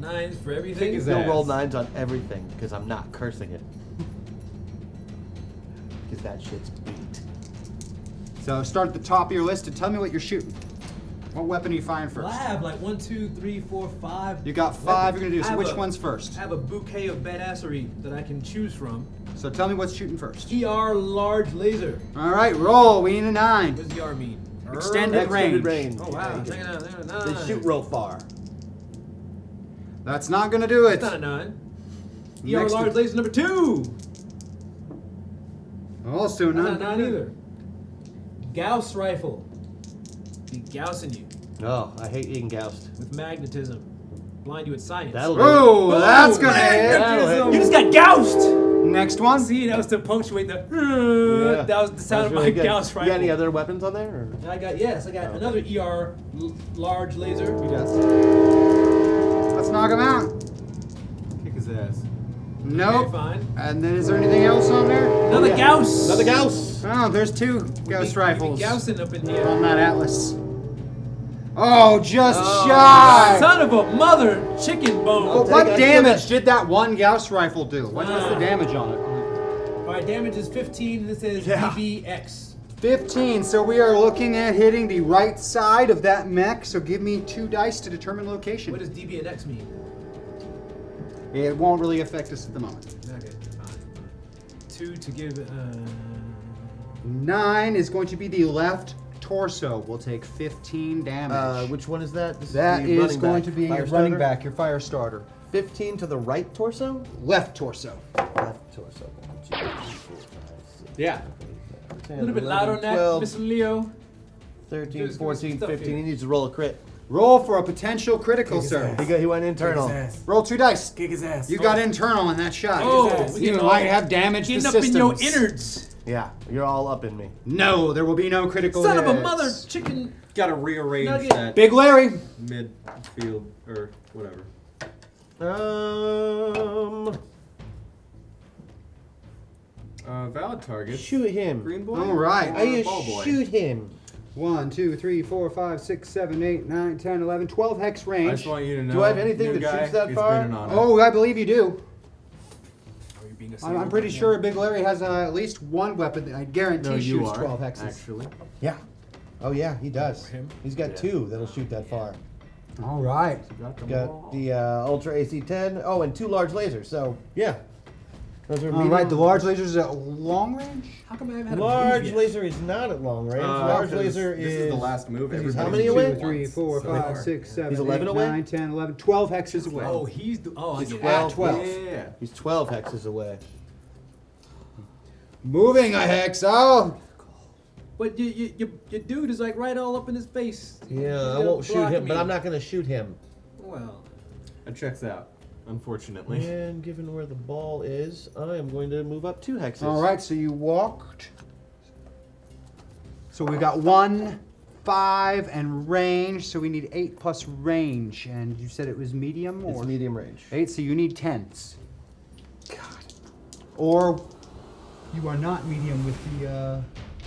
9s for Kick everything. his He'll ass. roll 9s on everything because I'm not cursing it. Because that shit's beat. So start at the top of your list and tell me what you're shooting. What weapon are you firing Well, I first? have like 1, 2, 3, 4, 5. You got 5 you're gonna do. I So have which a- one's first? I have a bouquet of badassery that I can choose from. So tell me what's shooting first. ER large laser. All right, roll. We need a 9. What does ER mean? Extended Extended range. range. Oh wow, check it out. No, They shoot real far. That's not gonna do it. It's not a 9. ER Next large to- laser number 2. Also That's not. not 9 either. Gauss rifle. Be gousing you Oh, I hate eating gouged. with magnetism. Blind you with science. That'll Oh, Boom! that's gonna hit. That'll hit. You just got goused! Next one. See, that was to punctuate the. Yeah. That was the sound That's of my really good. Gauss You rifle. got any other weapons on there? Or? And I got another ER large laser. He does. Let's knock him out. Kick his ass. Nope. Okay, fine. And then is there anything else on there? Another Yeah. Gauss. Another Gauss. Oh, there's 2 Ghost rifles Gaussing up in here. on that Atlas. Oh, just Oh, shy. Son of a mother chicken bone. Oh, what I damage feel did that one Gauss rifle do? What's the damage on it? Alright, damage is 15 and it says Yeah. DBX. 15. So we are looking at hitting the right side of that mech. So give me 2 dice to determine location. What does DB and X mean? It won't really affect us at the moment. Okay, fine. 2 to give 9 is going to be the left torso. We'll take 15 damage. Which one is that? This That the is running going back. to be Fire your running starter? back, your fire starter. 15 to the right torso? Left torso. Left torso. 1, 2, 3, 4, 5, 6, Yeah. 10, a little bit 11, louder on that, 12, Mr. Leo. 13, Just 14, stuff 15. here. He needs to roll a crit. Roll for a potential critical, his sir. ass. He went internal. Kick his ass. Roll 2 dice. Kick his ass. You got internal in that shot. Oh, ass. we You getting might all- have damaged the Getting up systems. in your innards. Yeah, you're all up in me. No, there will be no critical Son of a hits. mother chicken. Got to rearrange Nugget. that Big Larry. midfield or whatever. Valid target. Shoot him. Green boy. All right. Or I ball boy. shoot him. 1, 2, 3, 4, 5, 6, 7, 8, 9, 10, 11, 12 hex I range. just want you to know. Do I have anything new that guy, shoots that it's far? been an honor. Oh, I believe you do. Are you being a I'm pretty sure Big Larry has at least one weapon that I guarantee no, you shoots are 12 hexes. actually. Yeah. Oh yeah, he does. him? He's got 2 that'll shoot that far. All right. Got them Got all. the Ultra AC-10. Oh, and 2 large lasers. So yeah, those are All medium. right. The large laser is at long range. How come I haven't had a Large move yet? laser is not at long range. Large laser this is the last move. Is he's Everybody how many shoots away? once, 3, 4, so 5, far. 6, 7, He's 8, 11 away? 9, 10, 11, 12 hexes away. Oh, he's I He's get it. 12. 12. Yeah. He's 12 hexes away. Moving a hex. Oh. But your dude is like right all up in his face. Yeah, I He's won't shoot blocking him, me. but I'm not going to shoot him. Well, That checks out, unfortunately. And given where the ball is, I am going to move up 2 hexes. All right. So you walked. So we've got 1, 5, and range. So we need 8 plus range. And you said it was medium or It's medium range. 8. So you need 10s. God. Or you are not medium with the.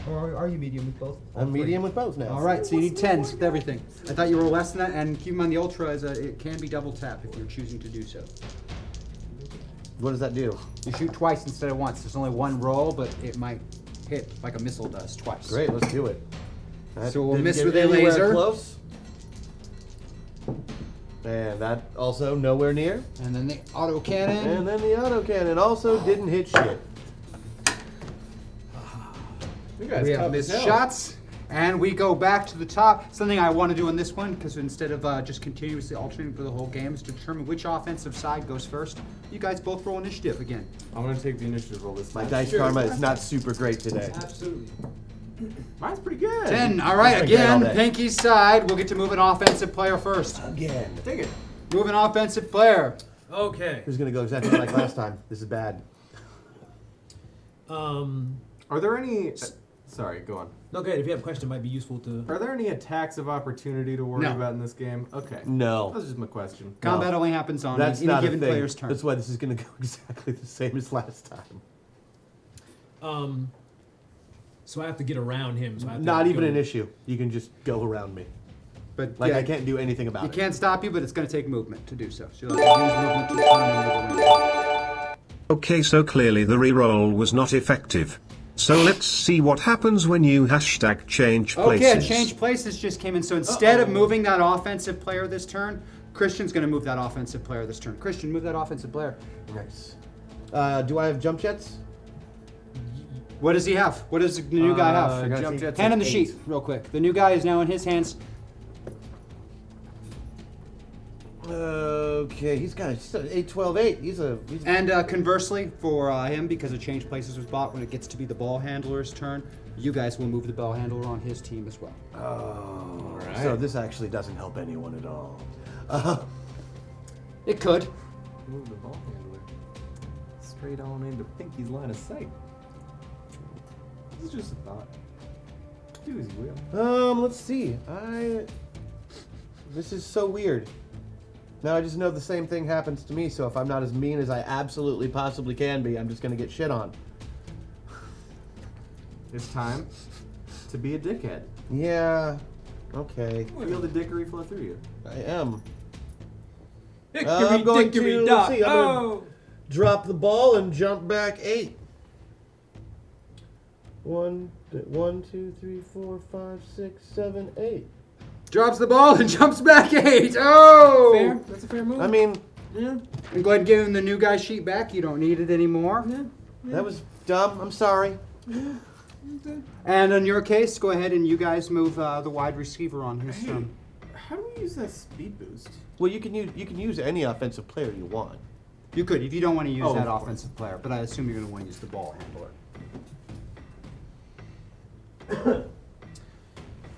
Or are you medium with both? All I'm three? medium with both now. All right, so you need 10s with everything. I thought you were less than that, and keep in mind the Ultra it can be double tap if you're choosing to do so. What does that do? You shoot twice instead of once. There's only one roll, but it might hit like a missile does twice. Great, let's do it. So we'll didn't miss get with a anywhere laser. Close. And that also nowhere near. And then the auto cannon. And then the autocannon also didn't hit shit. You guys We have tough as missed hell. shots, and we go back to the top. Something I want to do in this one, because instead of just continuously alternating for the whole game, is to determine which offensive side goes first. You guys both roll initiative again. I'm gonna take the initiative roll this My time. dice karma is not super great today. absolutely. Mine's pretty good. 10. All right, That's been great all again, day. Pinky's side. We'll get to move an offensive player first. Again. Take it. Move an offensive player. Okay. Who's gonna go exactly like last time? This is bad. Are there any? Sorry, go on. No, good. If you have a question, it might be useful to. Are there any attacks of opportunity to worry No. about in this game? Okay. No. That was just my question. Combat only happens on That's any not given a thing. player's turn. That's why this is gonna go exactly the same as last time. So I have to get around him. So I have to Not even go- an issue. You can just go around me. But Like yeah, I can't do anything about It it. can't stop you, but it's going to take movement to do so. So you'll have to use movement to turn into the range. Okay, so clearly the reroll was not effective. So let's see what happens when you hashtag change places. Okay, a change places just came in. So instead of moving that offensive player this turn, Christian's going to move that offensive player this turn. Christian, move that offensive player. Nice. Do I have jump jets? What does he have? What does the new guy have? I gotta Jump see. Jets Hand at him the 8. sheet real quick. The new guy is now in his hands. Okay, he's got 8, 12, 8. He's And conversely, for him, because a change places was bought, when it gets to be the ball handler's turn, you guys will move the ball handler on his team as well. Oh, Alright. so this actually doesn't help anyone at all. It could. Move the ball handler straight on into Pinky's line of sight. This is just a thought. Do as you will. Let's see. This is so weird. Now I just know the same thing happens to me, so if I'm not as mean as I absolutely possibly can be, I'm just gonna get shit on. It's time to be a dickhead. Yeah. Okay. Feel the dickery flow through you. I am. Hickory I'm going dickory to- dock. let's see, I'm gonna- Oh! Drop the ball and jump back 8. 1, 2, 3, 4, 5, 6, 7, 8. Drops the ball and jumps back 8. Oh! Fair. That's a fair move. I mean, Yeah. And go ahead and give him the new guy sheet back. You don't need it anymore. that was dumb. I'm sorry. And in your case, go ahead and you guys move the wide receiver on his turn. How do we use that speed boost? Well, you can use any offensive player you want. You could, if you don't want to use Oh, that of course. offensive player, but I assume you're going to want to use the ball handler.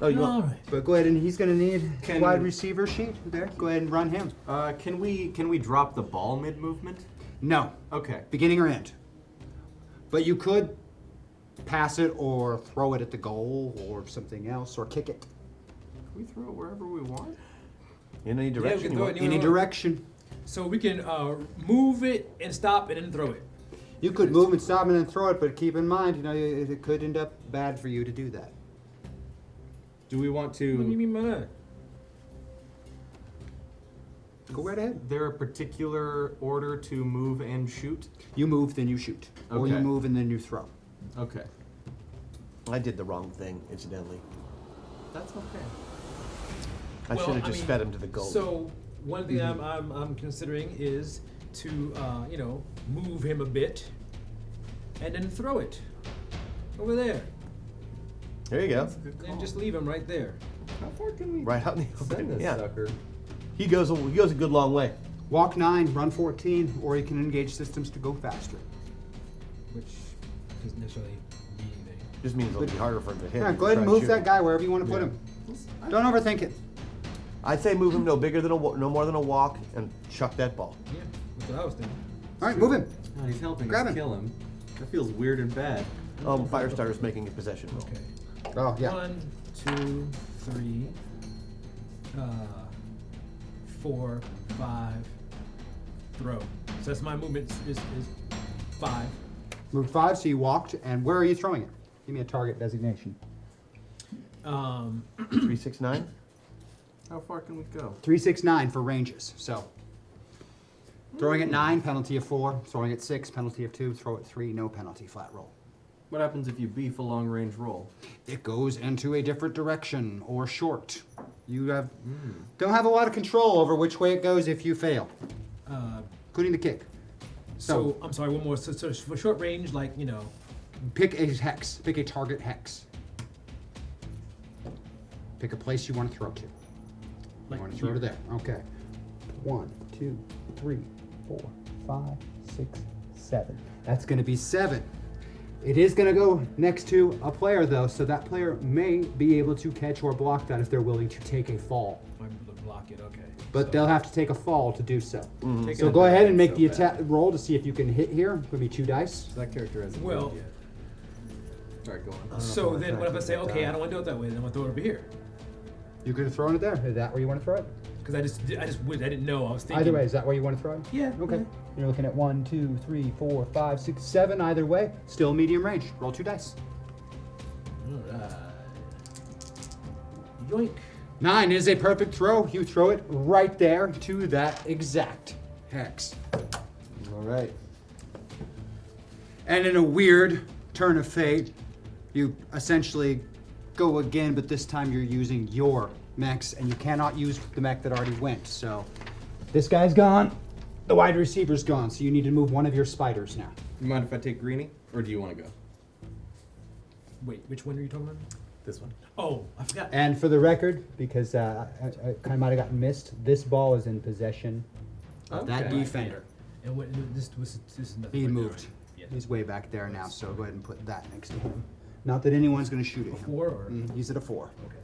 Oh, you All want? right. But go ahead and he's going to need Can- wide receiver sheet there. Go ahead and run him. Can we drop the ball mid movement? No, Okay. beginning or end. But you could pass it or throw it at the goal or something else or kick it. Can we throw it wherever we want? In any we direction can you throw want. it Any direction. So we can move it and stop and then throw it. You could move and stop and then throw it, but keep in mind, you know, it could end up bad for you to do that. Do we want What do you to? mean by that? Go right ahead. Is there a particular order to move and shoot? You move, then you shoot. Or you Okay. move and then you throw. Okay. I did the wrong thing, incidentally. That's okay. I Well, should have I just mean, fed him to the goal. So one thing I'm considering is to move him a bit and then throw it over there There you go. That's a good call. and just leave him right there. How far can we Right out in the send open. this Yeah. sucker? He goes a good long way. Walk 9, run 14, or you can engage systems to go faster. Which doesn't necessarily mean anything. Just means it'll be harder for him to hit. Yeah, if go you ahead and try move shoot that him. guy wherever you want to put him. Don't overthink it. I'd say move him no bigger than no more than a walk and chuck that ball. Yeah, that's what I was thinking. All right, move him. Oh, he's helping Grab us him. kill him. That feels weird and bad. Firestarter's making a possession roll. Okay. Oh, yeah. 1, 2, 3, 4, 5, throw. So that's my movement is 5. Move 5, so you walked, and where are you throwing it? Give me a target designation. 3, 6, 9. How far can we go? 3, 6, 9 for ranges. So throwing at 9, penalty of 4. Throwing at 6, penalty of 2. Throw at 3, no penalty, flat roll. What happens if you beef a long range roll? It goes into a different direction or short. You don't have a lot of control over which way it goes if you fail, including the kick. So I'm sorry, one more. So for short range, like Pick a hex. Pick a target hex. Pick a place you want to throw to. You Like want to throw here. to there. Okay. 1, 2, 3, 4, 5, 6, 7. That's going to be 7. It is going to go next to a player, though, so that player may be able to catch or block that if they're willing to take a fall. I'm able to block it. Okay. But So they'll have to take a fall to do so. take So it go up ahead and there. make the attack roll to see if you can hit here. It's going to be 2 dice. So that character hasn't Well- moved yet. Sorry, go on. So then, what if I say, okay, I don't want to do it that way? Then I'm gonna throw it over here You could have thrown it there. Is that where you want to throw it? because I didn't know. I was thinking. Either way, is that where you want to throw it? Yeah. Okay. yeah. You're looking at 1, 2, 3, 4, 5, 6, 7. Either way, still medium range. Roll 2 dice. Alright. Yoink. 9 is a perfect throw. You throw it right there to that exact hex. All right. And in a weird turn of fate, you essentially go again, but this time you're using your mechs, and you cannot use the mech that already went. So this guy's gone. The wide receiver's gone. So you need to move one of your spiders now. You mind if I take Greenie? Or do you want to go? Wait, which one are you talking about? This one. Oh, I forgot. And for the record, because I might have gotten missed, this ball is in possession of that Okay. defender. And what, this is nothing. He right there, moved. right? Yeah. He's way back there now, so go ahead and put that next to him. Not that anyone's going to shoot at A him. 4 or? He's at a 4. Okay.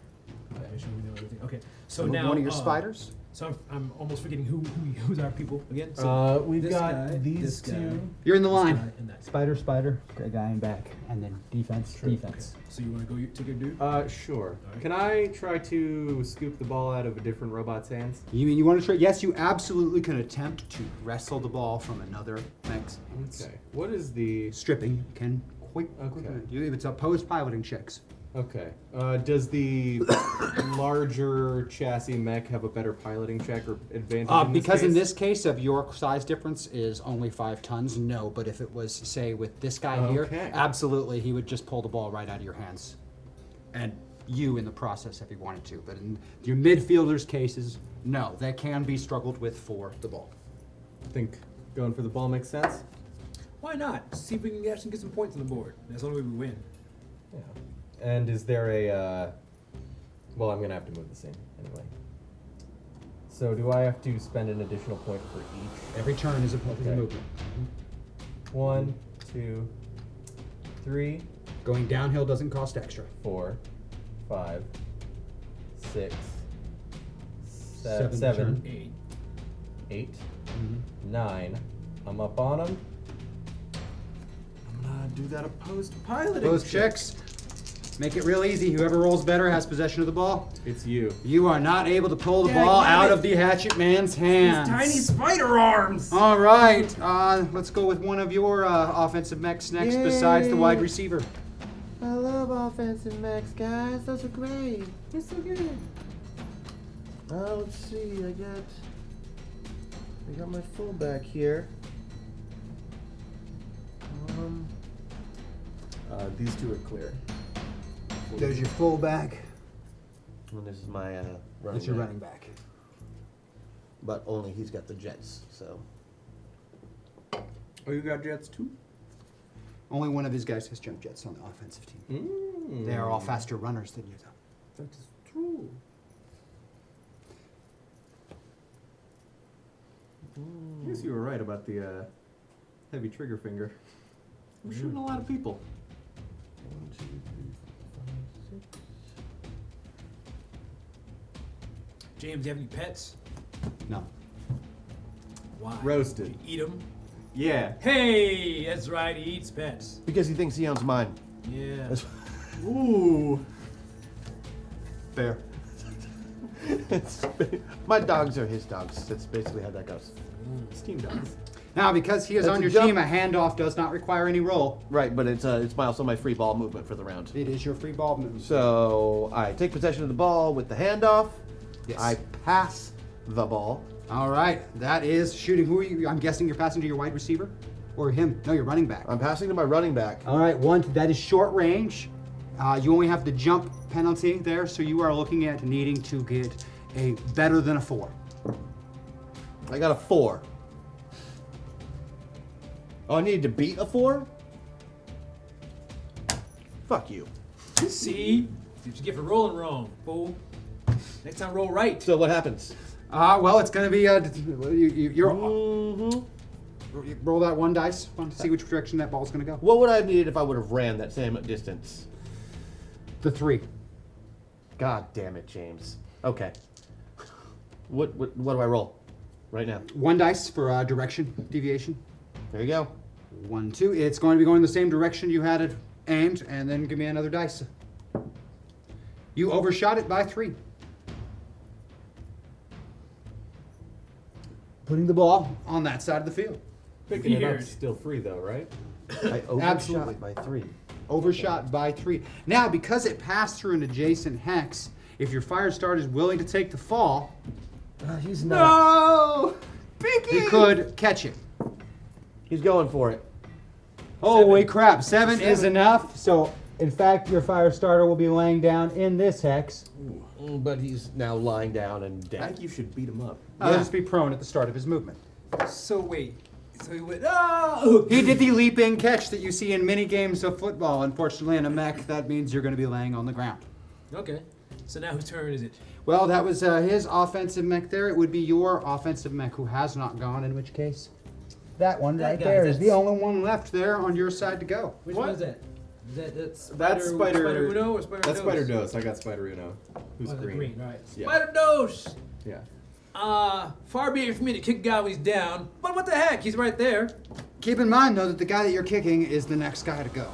Okay, make sure we know everything. Okay, so Move now one of your spiders. So I'm almost forgetting who's our people again. So We've this got guy, these this guy, two. You're in the this line. guy, and that guy. Spider, a guy in back, and then defense. Okay. So you want to go take your dude? Sure. Alright. Can I try to scoop the ball out of a different robot's hands? You mean you want to try? Yes, you absolutely can attempt to wrestle the ball from another mech's hands. Okay. What is the... Stripping can quite. Okay. It's opposed piloting checks. Okay. Does the larger chassis mech have a better piloting check or advantage Because in case? this case of your size difference is only 5 tons, no. But if it was, say, with this guy here, Okay. absolutely, he would just pull the ball right out of your hands. And you in the process if he wanted to. But in your midfielders' cases, no. That can be struggled with for the ball. I think going for the ball makes sense. Why not? See if we can actually get some points on the board. That's the only way we win. Yeah. And is there a... Well, I'm going to have to move this in anyway. So do I have to spend an additional point for each? Every turn is a Okay. movement. 1, 2, 3, Going downhill doesn't cost extra. 4, 5, 6, Seventh 7, turn. 8. 8, 9. I'm up on them. I'm gonna do that opposed piloting. Those check. checks make it real easy. Whoever rolls better has possession of the ball. It's you. You are not able to pull the Yeah, ball damn out it. of the hatchet man's hands. Tiny spider arms! All right, let's go with one of your offensive mechs next, besides the wide Yay. receiver. I love offensive mechs, guys. Those are great. They're so good. Let's see. I got my fullback here. These two are clear. There's your fullback. And this is my running That's your back. running back. But only he's got the Jets, so. Oh, you got Jets too? Only one of his guys has jump jets on the offensive team. Mm. They are all faster runners than you, though. That is true. I guess you were right about the heavy trigger finger. We're shooting a lot of people. 1, 2, 3, 4, 5, 6. James, do you have any pets? No. Why? Roasted. Do you eat them? Yeah. Hey, that's right. He eats pets. Because he thinks he owns mine. Yeah. That's Ooh. fair. My dogs are his dogs. That's basically how that goes. Steam dogs. Now, because he is That's on a your jump. team, a handoff does not require any roll. Right, but it's also my free ball movement for the round. It is your free ball movement. So I take possession of the ball with the handoff. Yes. I pass the ball. All right, that is shooting. Who are you? I'm guessing you're passing to your wide receiver, or him? No, you're running back. I'm passing to my running back. All right, that is short range. You only have the jump penalty there, so you are looking at needing to get a better than a 4. I got a 4. Oh, I needed to beat a 4? Fuck you. See? Did you get for rolling wrong, fool? Next time, roll right. So what happens? Well, it's going to be you're Mm-hmm. roll that one dice. Want to see which direction that ball's going to go? What would I have needed if I would have ran that same distance? The 3. God damn it, James. Okay. What do I roll right now? One dice for direction deviation. There you go. 1, 2. It's going to be going the same direction you had it aimed, and then give me another dice. You overshot it by 3. Putting the ball on that side of the field. Picking it Weird. up still free though, right? I overshot Absolutely. it by 3. Overshot by 3. Now, because it passed through an adjacent hex, If your fire starter is willing to take the fall, He's not. No! Pinky! he could catch it. He's going for it. Holy crap, 7 is enough. So, in fact, your fire starter will be laying down in this hex. But he's now lying down and I dead. think you should beat him up. He'll just be prone at the start of his movement. So wait. So he went. Oh! He did the leaping catch that you see in many games of football. Unfortunately, in a mech, that means you're going to be laying on the ground. Okay. So now whose turn is it? Well, that was his offensive mech there. It would be your offensive mech who has not gone, in which case, that one That right guy, there is the that's- only one left there on your side to go. Which What? one is that? That's That's Spider Uno or Spider That's Dose? Spider Dose. I got Spider Uno. Who's Oh, the green? green, right. Yeah. Spider Dose! Yeah. Far be it for me to kick a guy when he's down, but what the heck? He's right there. Keep in mind, though, that the guy that you're kicking is the next guy to go.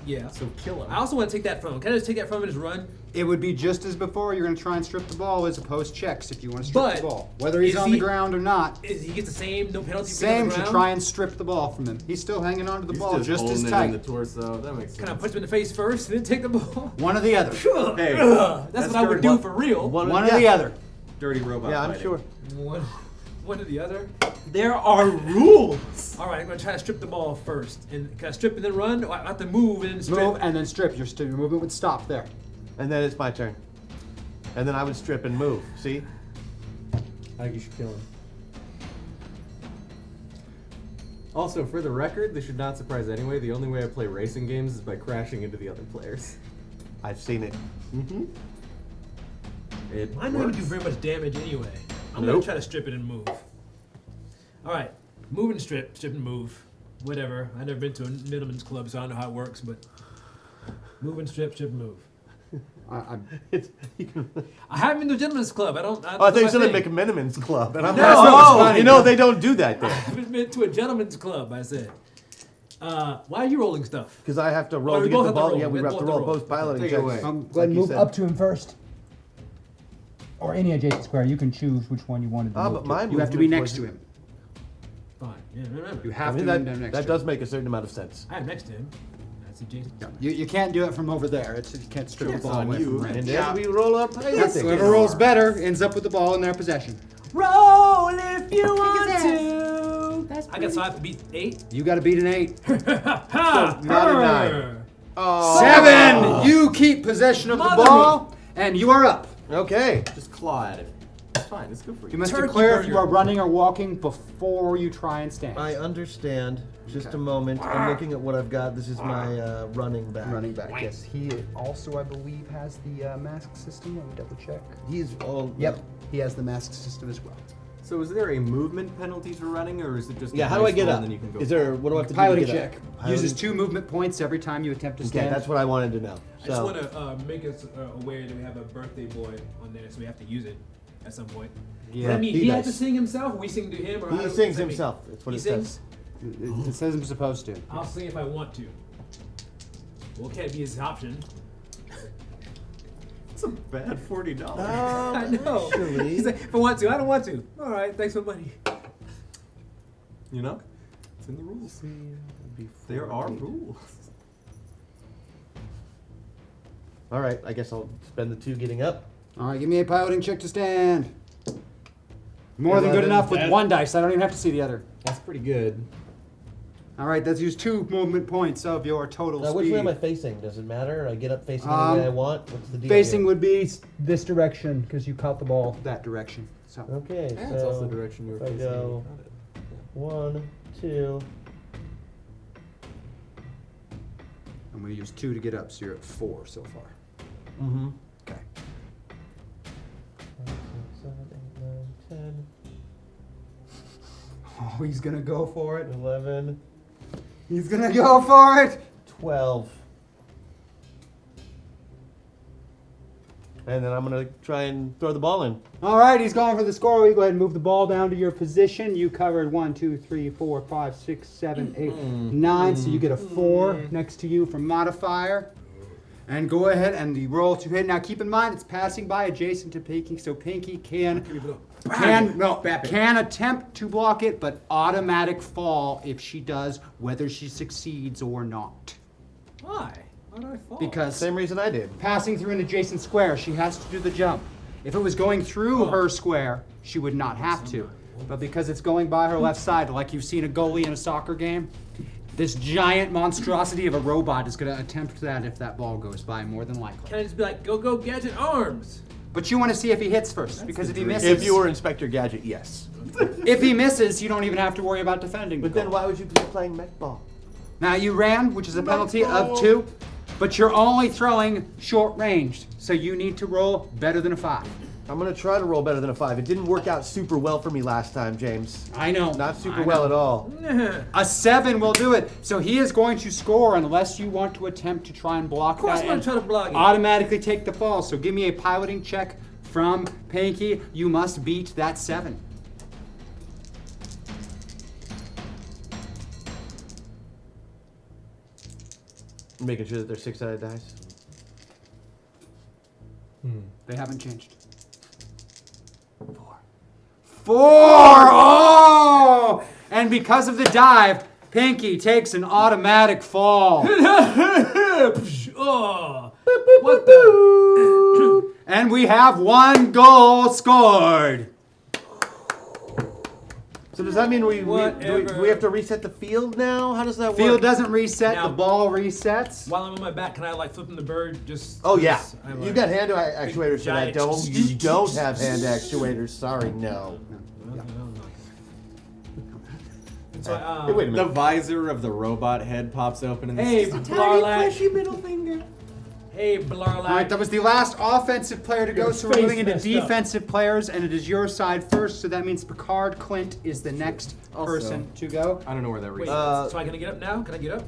Yeah. So kill him. I also want to take that from him. Can I just take that from him and just run? It would be just as before. You're going to try and strip the ball as opposed checks if you want to strip But the ball. Whether he's is on the he- ground or not, Is he gets the same, no penalty? for same being on to the ground? try and strip the ball from him. He's still hanging on to the He's ball just as holding it tight. in the torso. That makes sense. Can I punch him in the face first and then take the ball? One or the other. Hey, That's what I would dirty. do for real. One or the other. Dirty robot. Yeah, I'm fighting. sure. One or the other. There are rules. All right, I'm gonna try to strip the ball first. And can I strip and then run? Or I have to move and then strip. Move and then strip. Your movement would stop there. And then it's my turn. And then I would strip and move. See? I think you should kill him. Also, for the record, this should not surprise anyway. The only way I play racing games is by crashing into the other players. I've seen it. Mm-hmm. It I'm not gonna do works. very much damage anyway. I'm Nope. gonna try to strip it and move. All right, move and strip, strip and move, whatever. I've never been to a middleman's club, so I don't know how it works. But move and strip, strip and move. I haven't been to a gentleman's club. I don't. Oh, I thought you that's said my a thing. McMiniman's club. And I'm No. like, That's not funny. you know, they don't do that I there. haven't been to a gentleman's club. I said. Why are you rolling stuff? Because I have to roll Oh, we to get both the have to ball. roll. Yeah, we We have to both roll have to roll. both piloting Take it checks. away. Go like ahead and you move said. up to him first. Or any adjacent square. You can choose which one you wanted to Ah, move but to. my You have to be movement next to was- him. Fine. Yeah, remember. You I have mean, to be that, next that to does him. make a certain amount of sense. I am next to him. That's adjacent. You can't do it from over there. You can't strip It's the ball on away you. from range. And then we roll up That's piloting. whoever rolls better ends up with the ball in their possession. Roll if you want to. So I have to beat 8. You got to beat an 8. Ha! not a 9. Oh. 7. You keep possession of the Mother ball, and you are up. Okay. Just claw at it. It's fine. It's good for you. You must Turkey declare if you burger. are running or walking before you try and stand. I understand. Just Okay. a moment. I'm looking at what I've got. This is my running back. Running back, yes. He also, I believe, has the mask system. Let me double check. He's all. Yep, he has the mask system as well. So is there a movement penalty for running, or is it just Yeah. a How do I dice get roll up? and then you can go Is there? What do I have to Piloting do to get check. up? Uses Piloting- 2 movement points every time you attempt to Okay, stand. that's what I wanted to know. I just So, want to make us aware that we have a birthday boy on there, so we have to use it at some point. Yeah, I mean, he he had to does. sing himself. We sing to him, or he how- sings does that mean- himself. That's what He it sings. says. It says I'm supposed to. I'll sing if I want to. Well, it can't be his option. It's a bad $40. I know. Actually, He's like, if I want to, I don't want to. All right, thanks for money. You know, it's in the rules. There are rules. all right. I guess I'll spend the 2 getting up. All right, give me a piloting check to stand. More than good 11. enough with 1 dice. I don't even have to see the other. That's pretty good. All right, let's use 2 movement points of your total Now, speed. which way am I facing? Does it matter? I get up facing any way I want. What's the deal? Facing here? would be this direction because you caught the ball that direction. So Okay. Yeah, so it's also the direction you were if I facing. go Got it. 1, 2. I'm going to use 2 to get up, so you're at 4 so far. Mm-hmm. Okay. 5, 6, 7, 8, 9, 10, Oh, he's going to go for it. 11, He's going to go for it. 12. And then I'm going to try and throw the ball in. All right, he's going for the score. We go ahead and move the ball down to your position. You covered 1, 2, 3, 4, 5, 6, 7, 8, 9. So you get a 4 next to you for modifier. And go ahead and the roll to hit. Now keep in mind it's passing by adjacent to Pinky, so Pinky can attempt to block it, but automatic fall if she does, whether she succeeds or not. Why? How did I fall? Because Same reason I did. passing through an adjacent square, she has to do the jump. If it was going through her square, she would not have to. But because it's going by her left side, like you've seen a goalie in a soccer game, this giant monstrosity of a robot is going to attempt that if that ball goes by, more than likely. Can I just be like, go, Gadget Arms? But you want to see if he hits first, because if he misses, If you were Inspector Gadget, yes. if he misses, you don't even have to worry about defending. But the then goal. why would you be playing mech ball? Now you ran, which is a penalty of 2, but you're only throwing short ranged, so you need to roll better than a 5. I'm gonna try to roll better than a 5. It didn't work out super well for me last time, James. I know. Not super I well know. at all. A 7 will do it. So he is going to score unless you want to attempt to try and block Of course that I'm gonna and try to block it. automatically take the fall. So give me a piloting check from Pinky. You must beat that 7. Making sure that they're 6-sided dice. They haven't changed. 4. Oh! And because of the dive, Pinky takes an automatic fall. Oh, what the? And we have 1 goal scored. So does that mean do we Whatever. have to reset the field now? How does that Field work? doesn't reset, Now- the ball resets. While I'm on my back, can I like flip him the bird? Just. Oh yeah, just- I'm you like- got hand actuators for that. giant- Don't you don't have hand actuators? Sorry, no. So, Hey, wait a The minute. visor of the robot head pops open and Hey, it's just a Blarlac. tiny fleshy middle finger. Hey, All right, Blarlac. that was the last offensive player to go, Your so we're face moving into messed up. defensive players, and it is your side first, so that means Picard Clint is the next person to go. I don't know where that Wait, resets. so I can get up now? Can I get up?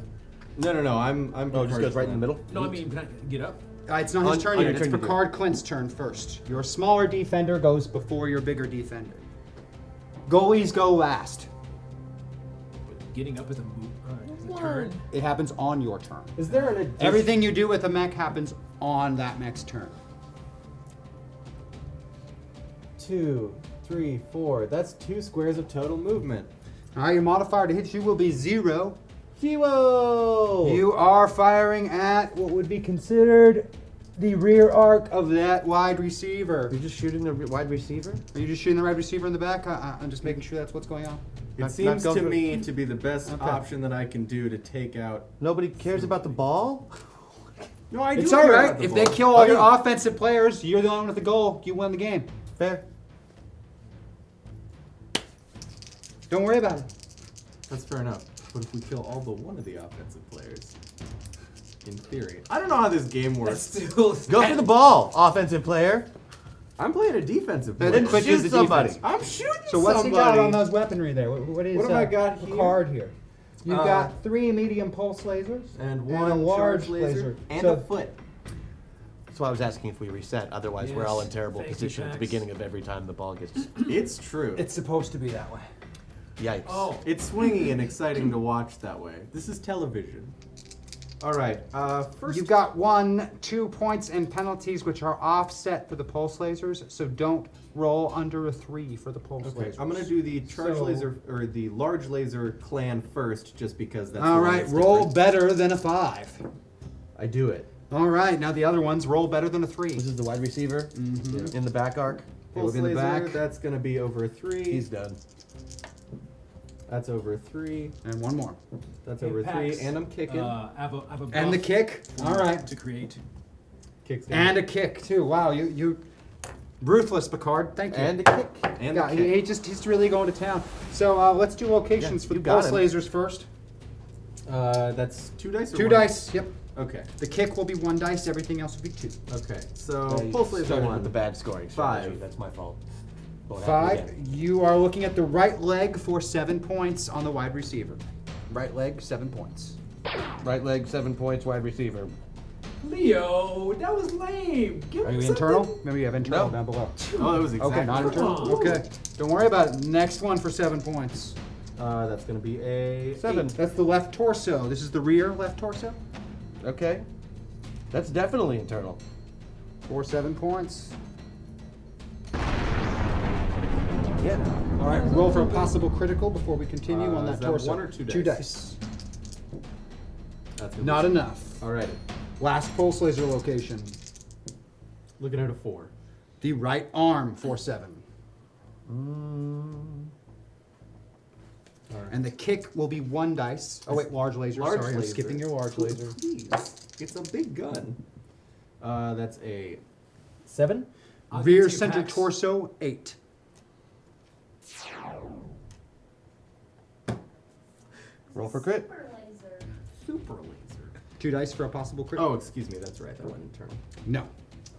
No. I'm. Oh, it just goes right in the middle. No, I mean, can I get up? It's not his On- turn on yet, your it's turn you do. Picard Clint's turn first. Your smaller defender goes before your bigger defender. Goalies go last. But getting up is a move. Is a turn. It happens on your turn. Is there an addition? Everything you do with a mech happens on that mech's turn. 2, 3, 4. That's 2 squares of total movement. All right, your modifier to hit you will be 0. Kiwo! You are firing at what would be considered the rear arc of that wide receiver. You're just shooting the wide receiver? Are you just shooting the wide receiver in the back? I'm just making sure that's what's going on. It Not seems go to for- me to be the best Okay. option that I can do to take out. Nobody cares about the ball? No, I It's do all care right. about the If they ball. kill all your Okay. offensive players, you're the one with the goal. You won the game. Fair. Don't worry about it. That's fair enough. But if we kill all but one of the offensive players, in theory, I don't know how this game That's works. still. Go for the ball, offensive player. I'm playing a defensive Then player. quit shoot is the somebody. defense. I'm shooting So what's somebody. he got on those weaponry there? What is What have I got here? Picard here? You've Uh, got 3 medium pulse lasers And one a large charge laser and So a foot. That's why I was asking if we reset. Otherwise, we're all in Yes. terrible Thank you, position at the Pax. beginning of every time the ball gets. It's true. it's supposed to be that way. Yikes. Oh. It's swingy and exciting to watch that way. This is television. All right. First, You've got 1, 2 points and penalties, which are offset for the pulse lasers. So don't roll under a 3 for the pulse okay, lasers. I'm gonna do the charge So- laser or the large laser clan first, just because that's. All the one right, that's roll different. better than a 5. I do it. All right, now the other ones roll better than a 3. This is the wide receiver in the back arc. Okay, Pulse look in the laser. back. That's gonna be over a 3. He's done. That's over a 3. And one more. That's Hey, over Pax, 3, and I'm kicking. I have a And the buff kick. All right. to create. Kicks down. And a kick too. Wow, you ruthless, Picard. Thank you. And a kick. And yeah, a kick. he's really going to town. So let's do locations Yeah, for the you got pulse him. lasers first. That's 2 dice. Or 2 one? dice. Yep. Okay. The kick will be 1 dice. Everything else will be 2. Okay. So Yeah, you pulse laser started 1. with the bad scoring strategy. 5. That's my fault. Won't happen 5. again. You are looking at the right leg for 7 points on the wide receiver. Right leg, 7 points. Right leg, 7 points. Wide receiver. Leo, that was lame. Give Are me you something. internal? Maybe you have internal No. down below. Oh, that was exactly. Okay, not internal. on. Okay, don't worry about it. Next one for 7 points. That's gonna be a 7. 8. That's the left torso. This is the rear left torso Okay. That's definitely internal. for 7 points. Yeah. All right, roll for a possible critical before we continue on that is that torso. 1 or 2 2 dice? dice. That's gonna Not be enough. Alrighty. Last pulse laser location. Looking at a 4. The right arm for 7. And the kick will be 1 dice. Oh wait, large laser. Large Sorry, I'm laser. skipping your large laser. Please. It's a big gun. That's a 7. I'll Rear give it to you, center Pax. torso 8. Roll for crit. Super laser. 2 dice for a possible crit. Oh, excuse me. That's right. That went in turn. No.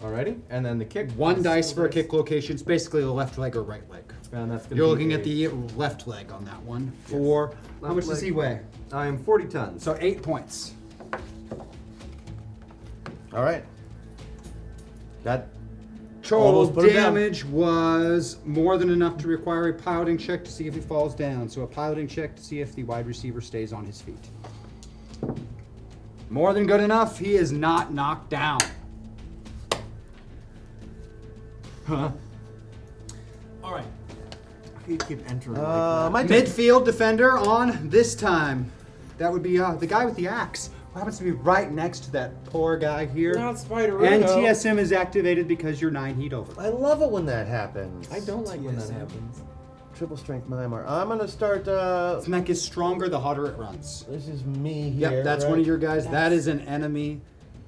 Alrighty. And then the kick. 1 dice for a Dice. kick location. It's basically the left leg or right leg. And that's gonna You're be looking a- at the left leg on that one. For how Left much does leg. he weigh? I am 40 tons. So 8 points. All right. That Total Almost put him down. damage was more than enough to require a piloting check to see if he falls down. So a piloting check to see if the wide receiver stays on his feet. More than good enough. He is not knocked down. Huh? All right. He keep entering my turn. Midfield defender on this time. That would be the guy with the axe. Who happens to be right next to that poor guy here. Not Spider-Uno. And TSM is activated because you're 9 heat over. I love it when that happens. I don't like when that TSM. happens. Triple strength mimar. I'm gonna start. His mech is stronger the hotter it runs. This is me here. Yep, that's right? one of your guys. That is an enemy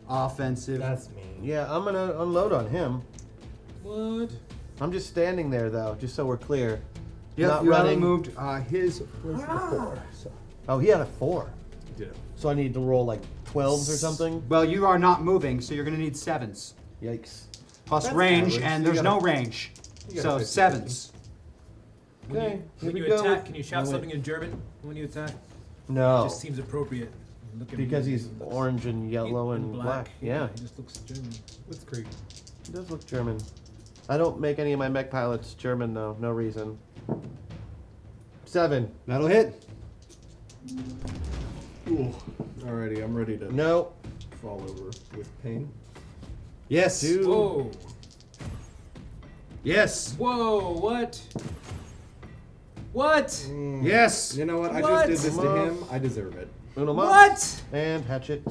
offensive. That's me. Yeah, I'm gonna unload on him. What? I'm just standing there though, just so we're clear. Yep, Not you haven't running. moved. His was the 4. So. Oh, he had a 4. Did it. So I need to roll like 12s or something. Well, you are not moving, so you're going to need 7s. Yikes. Plus That's range, average. and You there's gotta- no range. you So gotta 7s. When Okay, you, here when we you go. attack, can you shout No, wait. something in German when you attack? No, Just seems appropriate. Look at because me. he's orange and yellow and black. Yeah, He just looks German. What's Krieg? he does look German. I don't make any of my mech pilots German though, no reason. 7. That'll hit. Alrighty, I'm ready to No. fall over with pain. Yes. Two. Whoa. Yes. Whoa. What? What? Yes. You know what? I What? just did this to Come on. him. I deserve it. Uno mas. What? And hatchet.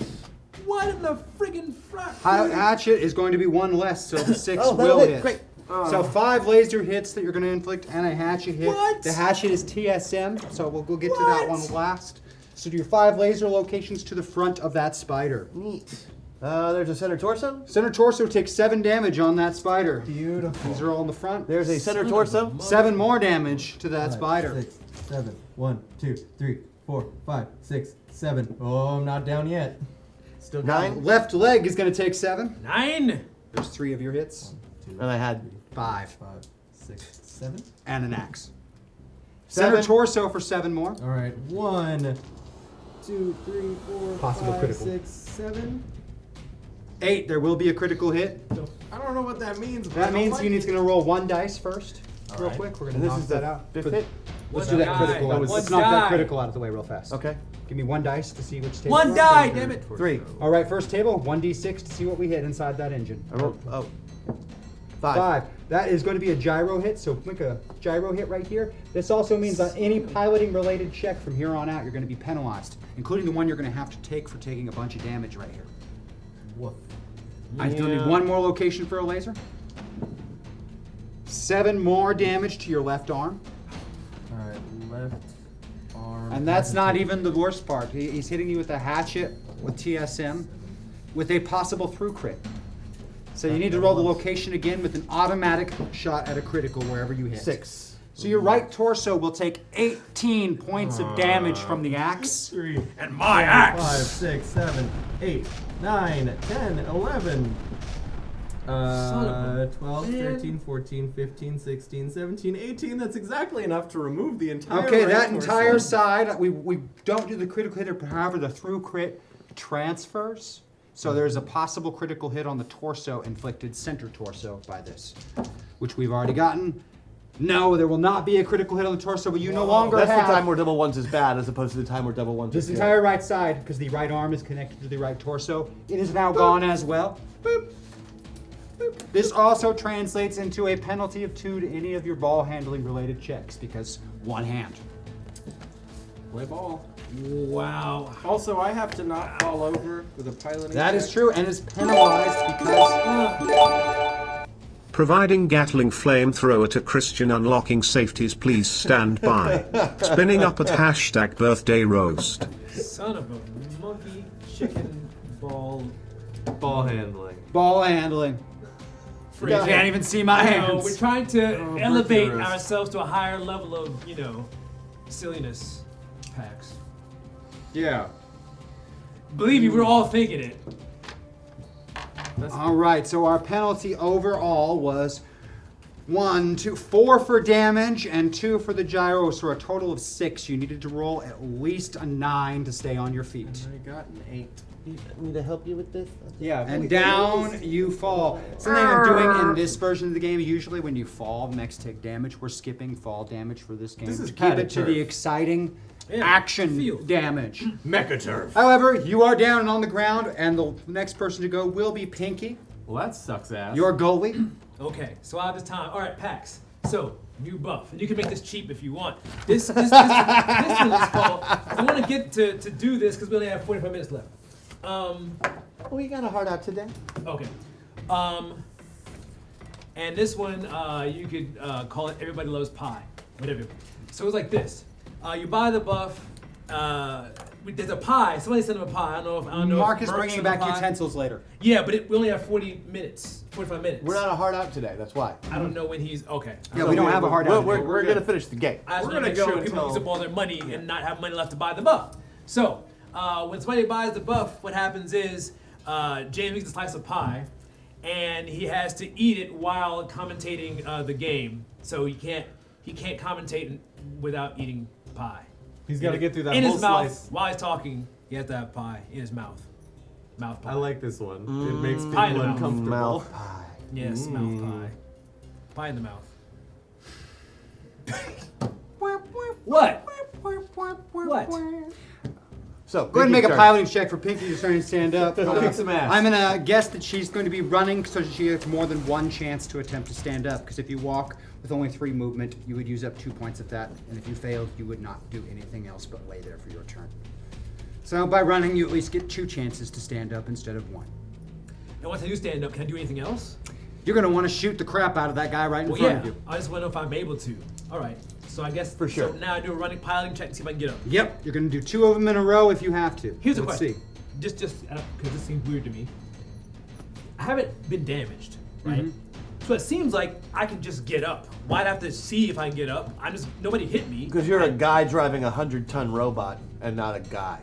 What in the friggin' front? Hatchet is going to be 1 less, so the 6 Oh, will that'll hit. Great. So 5 laser hits that you're going to inflict and a hatchet hit. What? The hatchet is TSM, so we'll get to that What? one last. So do your 5 laser locations to the front of that spider. Neat. There's a center torso. Center torso takes 7 damage on that spider. Beautiful. These are all in the front. There's a center Son of a torso. mother- 7 more damage to that spider. 6, 7. 1, 2, 3, 4, 5, 6, 7. Oh, I'm not down yet. Still got 9. it. Left leg is going to take 7. 9. There's 3 of your hits. 2, And I had 5. 5, 6, 7. And an axe. Center 7. torso for 7 more. All right. 1, 2, 3, 4, Possible 5, critical. 6, 7. 8. There will be a critical hit. I don't know what that means. But I That don't means like you need it. to roll 1 dice first, All real right. quick. We're going And to this knock is that the out. 5th But hit. Let's One do that die. critical. One Let's knock that die. critical out of the way real fast. Okay. Give me 1 dice to see which table. 1 die, damn it. 3. All right, first table, 1d6 to see what we hit inside that engine. I rolled. Oh. 5. 5. That is going to be a gyro hit, so make a gyro hit right here. This also means on any piloting related check from here on out, you're going to be penalized, including the one you're going to have to take for taking a bunch of damage right here. Woof. I still need Yeah. 1 more location for a laser. 7 more damage to your left arm. All right. Left arm. And that's not even the worst part. He's hitting you with a hatchet with TSM with a possible through crit. So you need to roll the location again with an automatic shot at a critical wherever you hit. 6. So your right torso will take 18 points of damage from the axe. 3, And my 5, axe. 6, 7, 8, 9, 10, 11. Son of a 12, man. 13, 14, 15, 16, 17, 18. That's exactly enough to remove the entire Okay, right that torso. entire side, we don't do the critical hit, however the through crit transfers. So there's a possible critical hit on the torso inflicted center torso by this, which we've already gotten. No, there will not be a critical hit on the torso, but you no longer That's have the time where double ones is bad, as opposed to the time where double ones this is good. entire right side, because the right arm is connected to the right torso. It is now gone as well. Boop. Boop. This also translates into a penalty of 2 to any of your ball handling related checks, because 1 hand. Play ball. Wow. Also, I have to not fall over with a piloting That is check. true, and is penalized because Providing Gatling flamethrower to Christian unlocking safeties, please stand by. Spinning up at hashtag birthday roast. Son of a monkey chicken ball. Ball handling. ball handling. You can't even see my hands. We're trying to Oh, elevate virtuous. ourselves to a higher level of, silliness, Pax. Yeah. Believe me, we're all thinking it. All right, so our penalty overall was 1, 2, 4 for damage and 2 for the gyro, so a total of 6. You needed to roll at least a 9 to stay on your feet. I got an 8. Need me to help you with this? Yeah. And down you fall. Something I'm doing in this version of the game, usually when you fall, mechs take damage. We're skipping fall damage for this game This is to keep it to padded the turf. exciting Yeah, action field. damage. Mechaturf. However, you are down and on the ground, and the next person to go will be Pinky, Well, that sucks ass. your goalie. Okay, so I have this time. All right, Pax. So, new buff. And you can make this cheap if you want. This one is called, I want to get to do this because we only have 45 minutes left. Oh, you got a heart out today? Okay. And this one, you could call it Everybody Loves Pie. Whatever. So it's like this. You buy the buff. There's a pie. Somebody sent him a pie. I don't know. Mark if is Merc bringing sent back a pie. utensils later. Yeah, but we only have 40 minutes. 45 minutes. We're not a heart out today, that's why. I don't know when he's okay. Yeah, we don't have a hard out. We're gonna finish the game. I just We're want to gonna make go sure people until- use up all their money and not have money left to buy the buff. So, when somebody buys the buff, what happens is James eats a slice of pie, and he has to eat it while commentating the game. So he can't commentate without eating pie. He's got to get through that in whole his mouth slice. while he's talking. He has to have pie in his mouth. Mouth pie. I like this one. It makes people Pie in the mouth. uncomfortable. Mouth pie. Yes, mouth pie. Pie in the mouth. What? What? So, Go ahead and make a turn. piloting check for Pinky who's trying to stand up. Kick some ass. I'm gonna guess that she's going to be running so she has more than one chance to attempt to stand up. Because if you walk with only 3 movement, you would use up 2 points of that. And if you failed, you would not do anything else but lay there for your turn. So by running, you at least get 2 chances to stand up instead of 1. And once I do stand up, can I do anything else? You're gonna want to shoot the crap out of that guy right in Well, front yeah. of you. I just want to know if I'm able to. All right. So I guess For sure. So now I do a running piloting check to see if I can get up. Yep, you're gonna do 2 of them in a row if you have to. Here's a Let's question. see. Just because this seems weird to me. I haven't been damaged, right? So it seems like I can just get up. Why'd I have to see if I can get up? Nobody hit me. Because you're a guy driving a 100-ton robot and not a guy.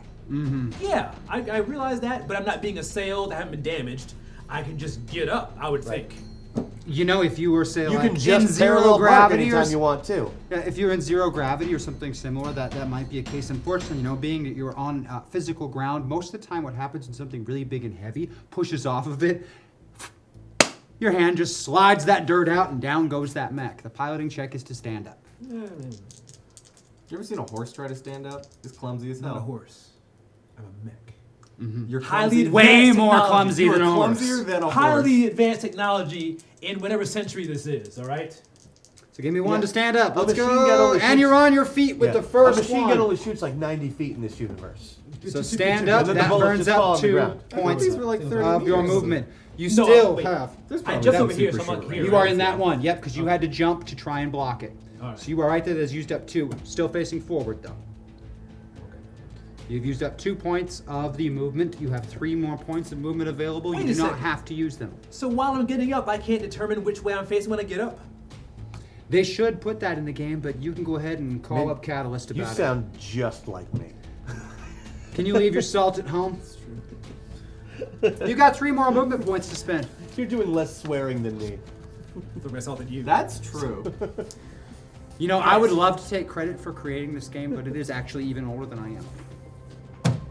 Yeah, I realize that, but I'm not being assailed. I haven't been damaged. I can just get up. I would think. You know, if you were say You like can in just zero parallel park gravity or anytime you want to. yeah, if you're in 0 gravity or something similar, that might be a case. Unfortunately, being that you're on physical ground, most of the time what happens when something really big and heavy pushes off of it, your hand just slides that dirt out and down goes that mech. The piloting check is to stand up. You ever seen a horse try to stand up? It's clumsy as hell. Not a horse. I'm a mech. You're Highly clumsy. Way advanced more technology. clumsy You are than a horse. clumsier than a horse. Highly advanced technology in whatever century this is. All right. So give me 1 Yeah. to stand up. A Let's machine gun go. only And shoots- you're on your feet with Yeah. the first A machine one. gun only shoots like 90 feet in this universe. So stand up. And then the That bullets burns just fall up on the 2 ground. I thought points these were like 30 of your meters. movement. You No, still wait. have. There's I probably jumped some over here, so super I'm up short here. You are in that one, yep, because you had to jump to try and block it. Alright. So you are right there. That's used up 2. Still facing forward though. You've used up 2 points of the movement. You have 3 more points of movement available. Wait You a do not second. have to use them. So while I'm getting up, I can't determine which way I'm facing when I get up. They should put that in the game, but you can go ahead and call Man, up Catalyst about You it. sound just like me. Can you leave your salt at home? You got 3 more movement points to spend. You're doing less swearing than me. The rest of you. That's true. You know, I would love to take credit for creating this game, but it is actually even older than I am.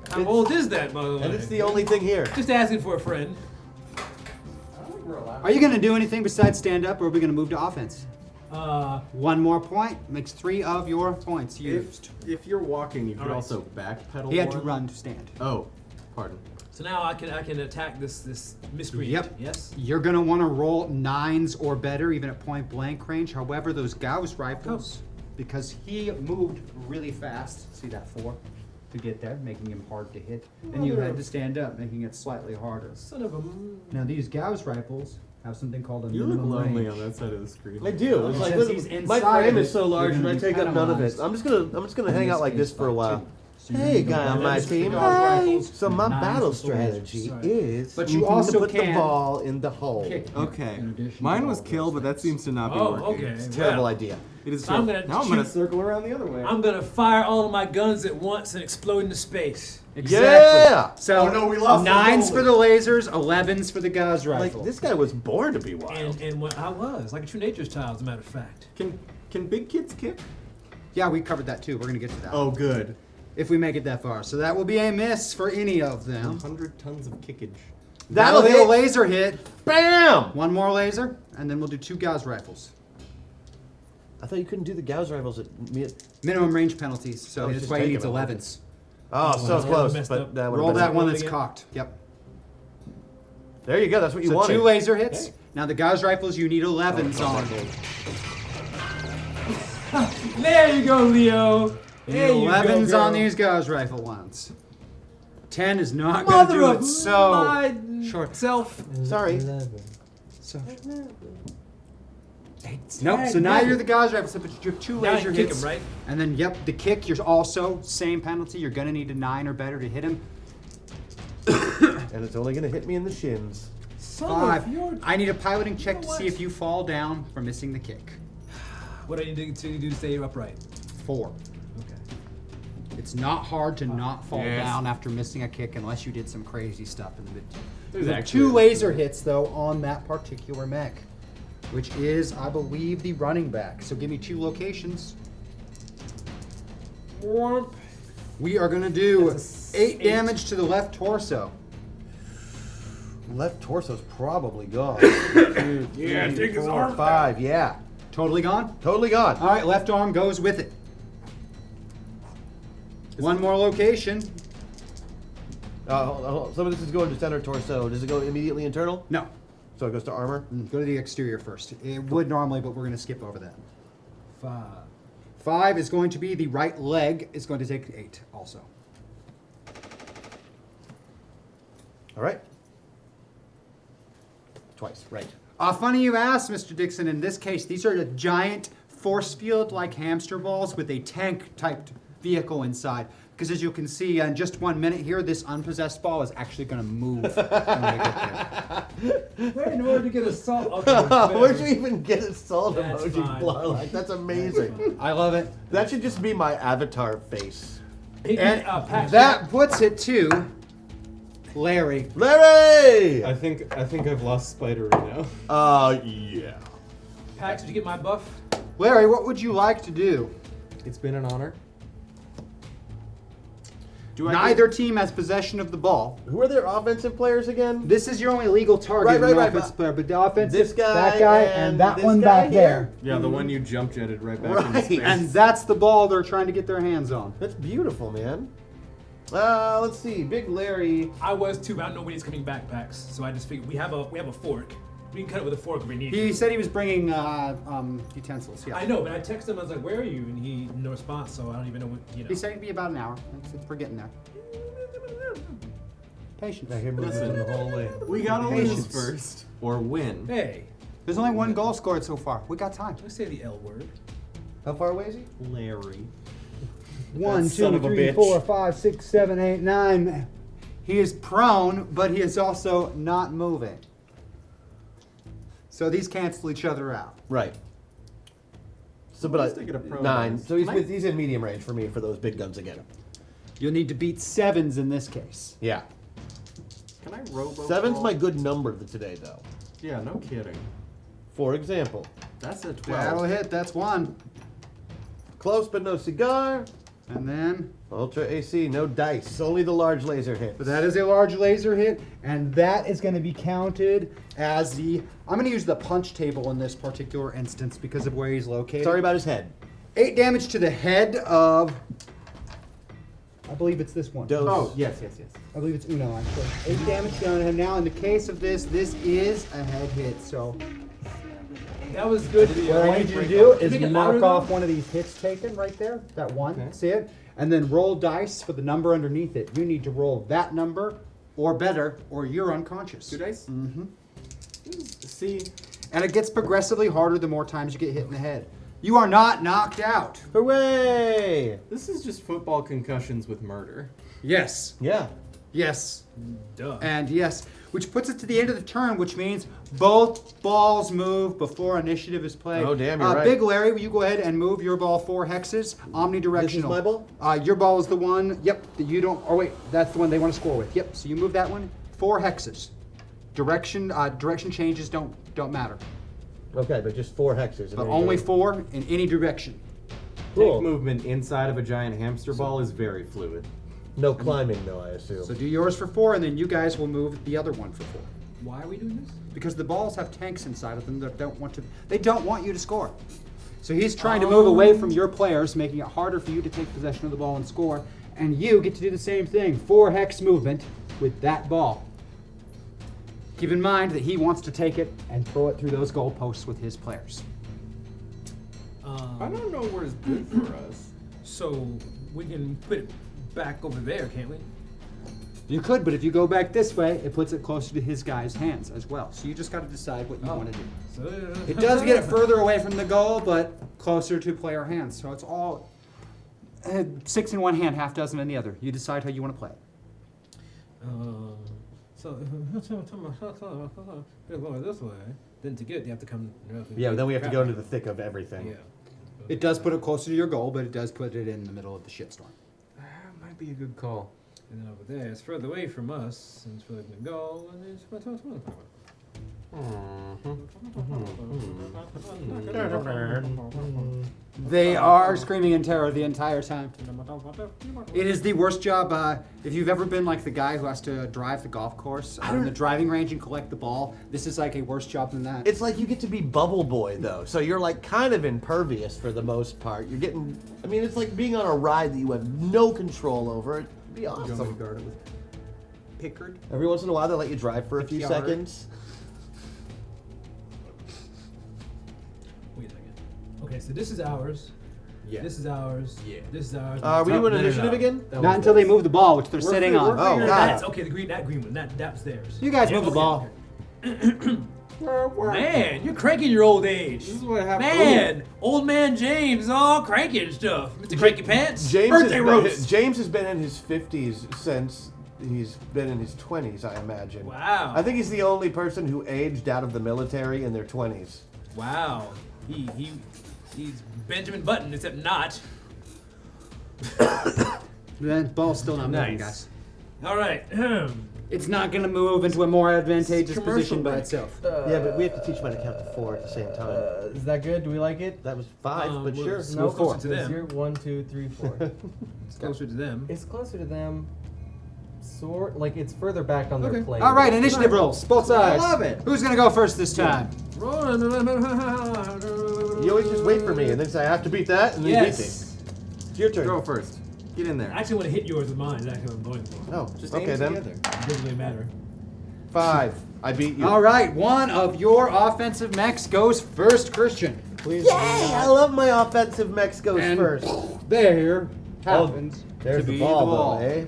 How old is that, by the way? And it's the only thing here. Just asking for a friend. Are you going to do anything besides stand up, or are we going to move to offense? 1 more point makes 3 of your points used. If you're walking, you could Alright. also backpedal. He had to one. run to stand. Oh, pardon. So now I can attack this miscreant. Yep. Yes. You're going to want to roll 9s or better, even at point blank range. However, those Gauss rifles, because he moved really fast, see that 4? to get there, making him hard to hit. And you had to stand up, making it slightly harder. Son of a. Now these Gauss rifles have something called a You look minimum lonely range. on that side of the screen. I do. It's And like since look, he's my inside frame of is it, so large you're and I gonna take be up none of it. penalized I'm just gonna in hang this out like this case for a by while. two. So you Hey, need to guy on go my against the team. Gauss Hey. rifles So and my 9s battle with the lasers. strategy Sorry. is But you to also put the can ball in the hole. kick. Okay. In addition to Mine all was of kill, those but that things. seems to not be Oh, working. okay. Terrible Well, idea. It is So I'm terrible. gonna Now I'm gonna shoot- circle around the other way. I'm gonna fire all of my guns at once and explode into space. Exactly. Yeah. So Oh, no, we lost the 9s goalie. for the lasers, 11s for the Gauss rifle. Like this guy was born to be wild. And what I was, like a true nature's child, as a matter of fact. Can big kids kick? Yeah, we covered that too. We're gonna get to that. Oh, good. If we make it that far. So that will be a miss for any of them. 100 tons of kickage. That'll That'll be a hit. laser hit. Bam! One more laser, and then we'll do 2 Gauss rifles. I thought you couldn't do the Gauss rifles at me. Minimum range penalties, so Oh, that's just why he take needs them. 11s. Oh, so Wow. close, Messed but up. that would've Roll been that it. one Roll it that's again. cocked. Yep. There you go. That's what you So wanted. 2 laser hits. Now the Gauss rifles, you need 11s on. There you go, Leo. You There need you 11s go, on girl. these Gauss rifle ones. 10 is not going to Mother do of it. So my short. self. Sorry. 11. So nope. So now you're the Gauss rifle, but you have 2 Now I laser can kick hits. him, right? And then yep, the kick. You're also same penalty. You're gonna need a 9 or better to hit him. And it's only gonna hit me in the shins. Son 5. of your. I need a piloting check know to see what? if you fall down for missing the kick. What do I need to do to stay upright? 4. Okay. It's not hard to not fall Yes. down after missing a kick unless you did some crazy stuff in the mid. There's There's actually 2 laser hits though on that particular mech, which is, I believe, the running back. So give me 2 locations. We are gonna do That's a 8 8. damage to the left torso. Left torso's probably gone. 2, 3, take his 4, arm 5. Yeah, Totally gone. totally gone. All right, left arm goes with it. One more location. Hold on. Some of this is going to center torso. Does it go immediately internal? No, So it goes to armor. go to the exterior first. It would normally, but we're gonna skip over that. 5. 5 is going to be the right leg. Is going to take 8 also. All right. Twice. Right. Funny you asked, Mr. Dixon. In this case, these are a giant force field like hamster balls with a tank typed vehicle inside. Because as you can see, in just 1 minute here, this unpossessed ball is actually going to move when we get there. Wait, in order to get a salt. Okay, Where'd whatever. you even get a salt That's emoji, fine. Blarlock? That's amazing. I love it. That should just be my avatar face. And Pax, that puts it to Larry. Larry! I think I've lost Spider right now. Yeah. Pax, did you get my buff? Larry, what would you like to do? It's been an honor. Neither team has possession of the ball. Who are their offensive players again? This is your only legal target, Right, an right, offensive but player, but the offensive, this guy that guy, and and that this one guy back here? there. Yeah, the one you jump jetted right back into Right. space. And that's the ball they're trying to get their hands on. That's beautiful, man. Let's see. Big Larry. I was too, but I don't know when he's coming back, Pax. So I just figured we have a fork. We can cut it with a fork if we need. He to. said he was bringing utensils. Yeah. I know, but I texted him. I was like, "Where are you?" And he no response. So I don't even know what you know. He said it'd be about an hour. We're getting there. Patience. I hear movement Listen. in the hallway. We gotta lose Patience. first or win. Hey, There's only 1 goal scored so far. We got time. let's say the L word. How far away is he? Larry. 1, son 2, of a 3, bitch. 4, 5, 6, 7, 8, 9. He is prone, but he is also not moving. So these cancel each other out. Right. So, Let's but take it a pro 9. dice. So he's in medium range for me for those big guns again. You'll need to beat 7s in this case. Yeah. Can I robo? 7's roll? my good number today, though. Yeah, no kidding. For example, That's a 12. That'll hit. That's 1. close but no cigar. And then, Ultra AC, no dice. Only the large laser hits. but that is a large laser hit, and that is going to be counted as the. I'm going to use the punch table in this particular instance because of where he's located. Sorry about his head. 8 damage to the head of. I believe it's this one. Dose. Oh, yes. I believe it's Uno, actually. 8 damage down to him now. In the case of this is a head hit, so. That was good. What I need you to do is Make it mark louder, off though? one of these hits taken right there, that one, Okay. see it? And then roll dice for the number underneath it. You need to roll that number or better, or you're unconscious. 2 dice? Mm-hmm. See, And it gets progressively harder the more times you get hit in the head. You are not knocked out. Hooray! this is just football concussions with murder. Yes. Yeah. Yes. Duh. And yes. Which puts it to the end of the turn, which means both balls move before initiative is played. Oh, damn, you're right. Big Larry, will you go ahead and move your ball 4 hexes, omnidirectional. This is my ball? Your ball is the one, yep, that you don't, oh wait, that's the one they want to score with. Yep, so you move that one, 4 hexes. Direction changes don't matter. Okay, but just 4 hexes. But only 4 in any direction. Cool. Tank movement inside of a giant hamster ball is very fluid. No climbing, though, I assume. So do yours for 4, and then you guys will move the other one for 4. Why are we doing this? Because the balls have tanks inside of them that don't want you to score. So he's trying to move away from your players, making it harder for you to take possession of the ball and score. And you get to do the same thing, 4 hex movement with that ball. Keep in mind that he wants to take it and throw it through those goalposts with his players. I don't know where's good for us. So we can put it back over there, can't we? You could, but if you go back this way, it puts it closer to his guy's hands as well. So you just got to decide what you want to do. So, It does get it further away from the goal, but closer to player hands. So it's all 6 in one hand, half dozen in the other. You decide how you want to play it. So go this way. Then to get it, you have to come. Yeah, then we have to go into the thick of everything. Yeah. It does put it closer to your goal, but it does put it in the middle of the shitstorm. Might be a good call. And then over there, it's further away from us, and it's further to go, and it's They are screaming in terror the entire time. It is the worst job. If you've ever been like the guy who has to drive the golf course in the driving range and collect the ball, this is like a worse job than that. It's like you get to be Bubble Boy, though. So you're like kind of impervious for the most part. You're getting, I mean, it's like being on a ride that you have no control over. It'd be awesome. guard it with Pickard. Every once in a while, they let you drive for a few Yard. seconds. Wait a second. Okay, so this is ours. Yeah. This is ours. Yeah. This is ours. Are we No, doing no, no, initiative no. again? That Not was until they theirs. move the ball, which they're sitting on. Oh, God. That's okay. That green one. That's theirs. You guys move the ball. Man, you're cranking your old age. This is what happened. Man, old man James, all cranky and stuff. Mr. Cranky Pants. James Birthday has been in his 50s since he's been in his 20s, I imagine. Wow. I think he's the only person who aged out of the military in their 20s. Wow. He's Benjamin Button, except not. The ball's still not moving, Nice. guys. All right. It's not going to move into a more advantageous Commercial position by break. itself. Yeah, but we have to teach him how to count to 4 at the same time. Is that good? Do we like it? That was 5, but we'll sure. s- No, Move closer to because them. you're 1, 2, 3, 4. It's closer to them. It's closer to them. Sort like it's further back on their plane. All right, initiative rolls, both sides. love it. Who's going to go first this time? You always just wait for me and then say, I have to beat that, and then you beat me. Yes. It's your turn. Go first. Get in there. I actually want to hit yours with mine. That's what I'm going for. Oh, Just okay aim then. together. It doesn't really matter. 5. I beat you. All right, one of your offensive mechs goes first, Christian. Please. Yay! I love my offensive mechs goes And first. there happens There's to the be ball, the ball. though, eh?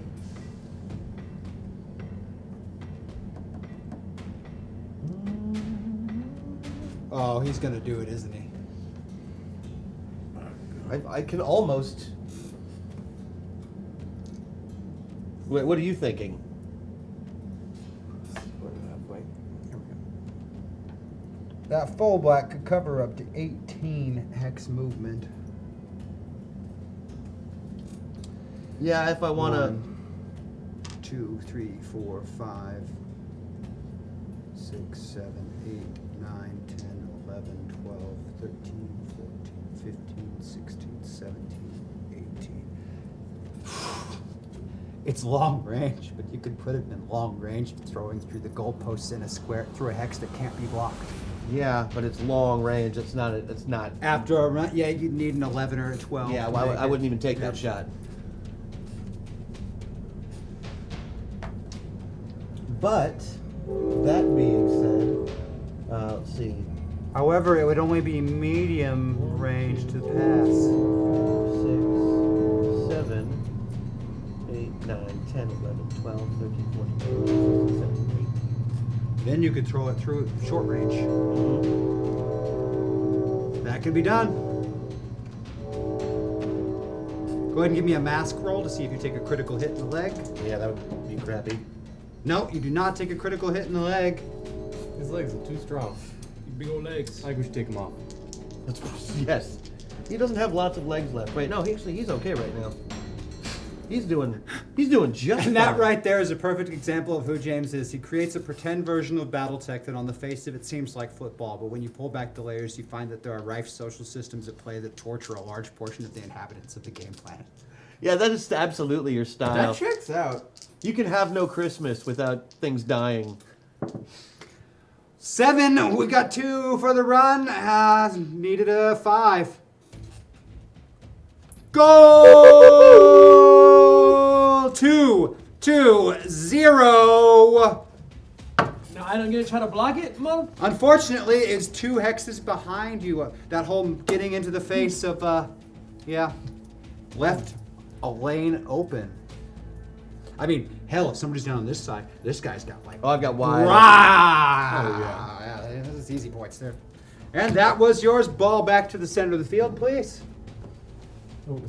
Oh, he's going to do it, isn't he? I can almost. Wait, what are you thinking? That full black could cover up to 18 hex movement. Yeah, if I want to. 2, 3, 4, 5, 6, 7, 8, 9, 10, 11, 12, 13, 14, 15, 16, 17, 18. It's long range, but you could put it in long range, throwing through the goalposts in a square, through a hex that can't be blocked. Yeah, but it's long range. It's not. It's not. After a run, yeah, you'd need an 11 or a 12. Yeah, to well, make I it. wouldn't even take that shot. But that being said, let's see. However, it would only be medium range to pass. 6, 7, 8, 9, 10, 11, 12, 13, 14, 15, 16, 17, 18. Then you could throw it through short range. That could be done. Go ahead and give me a mask roll to see if you take a critical hit in the leg. Yeah, that would be crappy. No, you do not take a critical hit in the leg. His legs are too strong. Big old legs. I think we should take him off. Yes. He doesn't have lots of legs left. Wait, no, he's okay right now. He's doing just And that fine. right there is a perfect example of who James is. He creates a pretend version of Battletech that on the face of it seems like football, but when you pull back the layers, you find that there are rife social systems at play that torture a large portion of the inhabitants of the game planet. Yeah, that is absolutely your style. That checks out. You can have no Christmas without things dying. 7, we got 2 for the run. Needed a 5. Goal! 2, 2, 0. Now I don't get to try to block it, mother. Unfortunately, it's 2 hexes behind you. That whole getting into the face of, left a lane open. I mean, hell, if somebody's down on this side, this guy's got like. Oh, I've got wide. Oh yeah, this is easy points there. And that was yours. Ball back to the center of the field, please. Oh,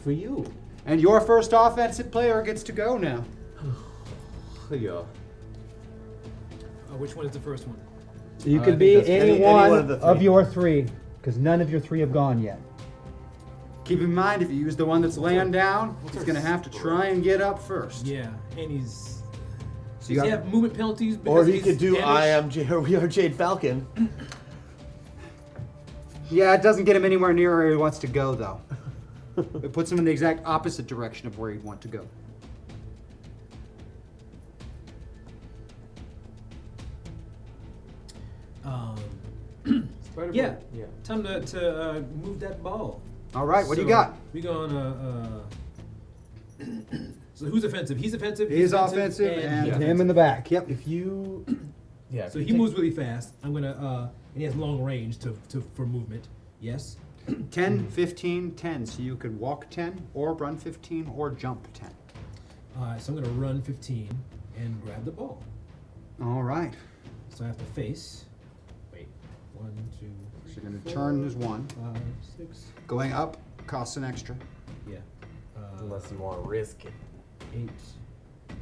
for you. And your first offensive player gets to go now. Yeah. Which one is the first one? You I could think be that's any any one one of the of three. your 3, because none of your 3 have gone yet. Keep in mind, if you use the one that's laying down, he's going to have to try and get up first. Yeah, and he's. So Does you he got, have movement penalties? Or because he he's could do damaged? we are Jade Falcon. yeah, it doesn't get him anywhere near where he wants to go, though. It puts him in the exact opposite direction of where he'd want to go. Spider-Man. Yeah. Yeah. Time to move that ball. All right, what do you So, got? We gonna. So who's offensive? He's offensive. He's offensive, and he's him in the back. Yep. If you, yeah. So he moves really fast. I'm gonna. And he has long range for movement. Yes. 10, 15, 10. So you could walk 10, or run 15, or jump 10. All right. So I'm gonna run 15 and grab the ball. All right. So I have to face. Wait. 1, 2, 3. So you're going to turn as 1. 5, 6. Going up costs an extra, Yeah. Unless you want to risk it. 8.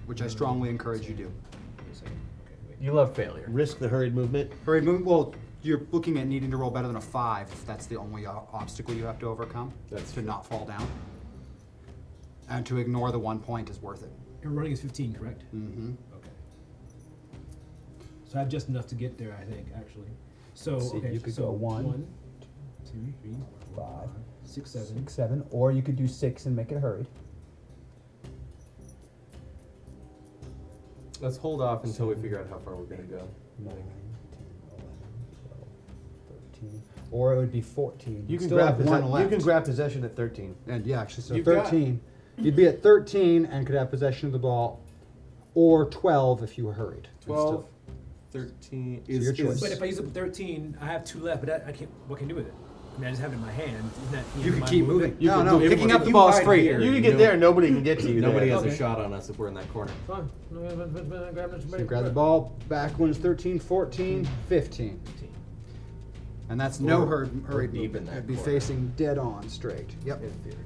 which I strongly encourage you do. Wait a second. Okay. Wait. You love failure. Risk the hurried movement. Hurried movement. Well, you're looking at needing to roll better than a 5 if that's the only obstacle you have to overcome. That's to true. not fall down. And to ignore the 1 point is worth it. And running is 15, correct? Mm-hmm. Okay. So I have just enough to get there, I think, actually. So, So okay, you could so go 1, 1, 2, 3, 4, 5, 6, 7. 6, 7, or you could do 6 and make it hurried. Let's hold off until we figure out how far we're going to go. 9, 10, 11, 12, 13. Or it would be 14. You can Still grab have 1 you left. can grab possession at 13. And yeah, actually, so You've got- 13. You'd be at 13 and could have possession of the ball, or 12 if you were hurried. 12, 13 is your choice. But if I use up 13, I have 2 left, but I can't. What can I do with it? I mean, I just have it in my hand. Isn't that You can my keep movement? moving. You No, can no, do it. picking If up the you ball is hide free. here- You can No. get there, nobody can get to you. Nobody there. has Okay. a shot on us if we're in that corner. Fine. So you grab the ball back when it's 13, 14, 15. 15. And that's no Or- hurried or deep movement. in that It'd be corner. facing dead on straight. Yep. In theory.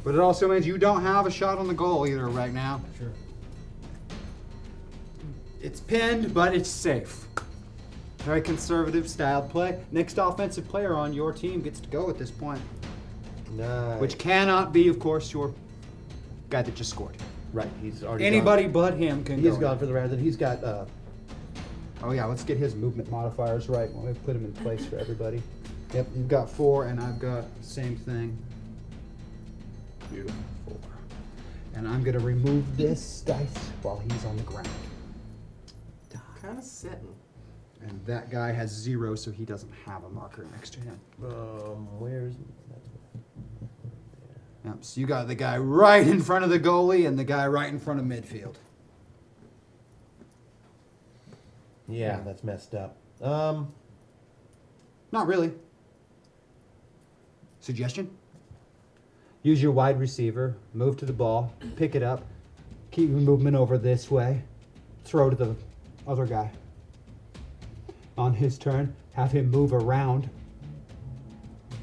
But it also means you don't have a shot on the goal either right now. Sure. It's pinned, but it's safe. Very conservative styled play. Next offensive player on your team gets to go at this point. Nice. Which cannot be, of course, your guy that just scored. Right, he's already Anybody gone. but him can He's go. gone for the round, and he's got Oh yeah, let's get his movement modifiers right. We'll put them in place for everybody. Yep, you've got 4, and I've got same thing. Beautiful. 4. And I'm gonna remove this dice while he's on the ground. Kind of setting. And that guy has 0, so he doesn't have a marker next to him. where's Yep, so you got the guy right in front of the goalie and the guy right in front of midfield. yeah, that's messed up. Not really. Suggestion? Use your wide receiver, move to the ball, pick it up, keep your movement over this way, throw to the other guy. On his turn, have him move around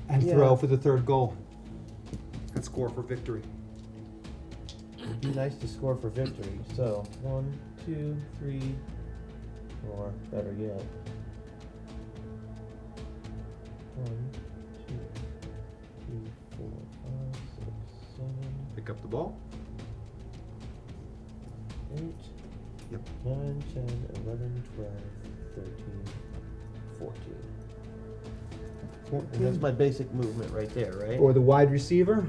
and throw for the third goal. And score for victory. It'd be nice to score for victory. So 1, 2, 3, or better yet. 1, 2, 3, 4, 5, 6, 7, Pick up the ball. 8, Yep. 9, 10, 11, 12, 13, 14. And that's my basic movement right there, right? Or the wide receiver.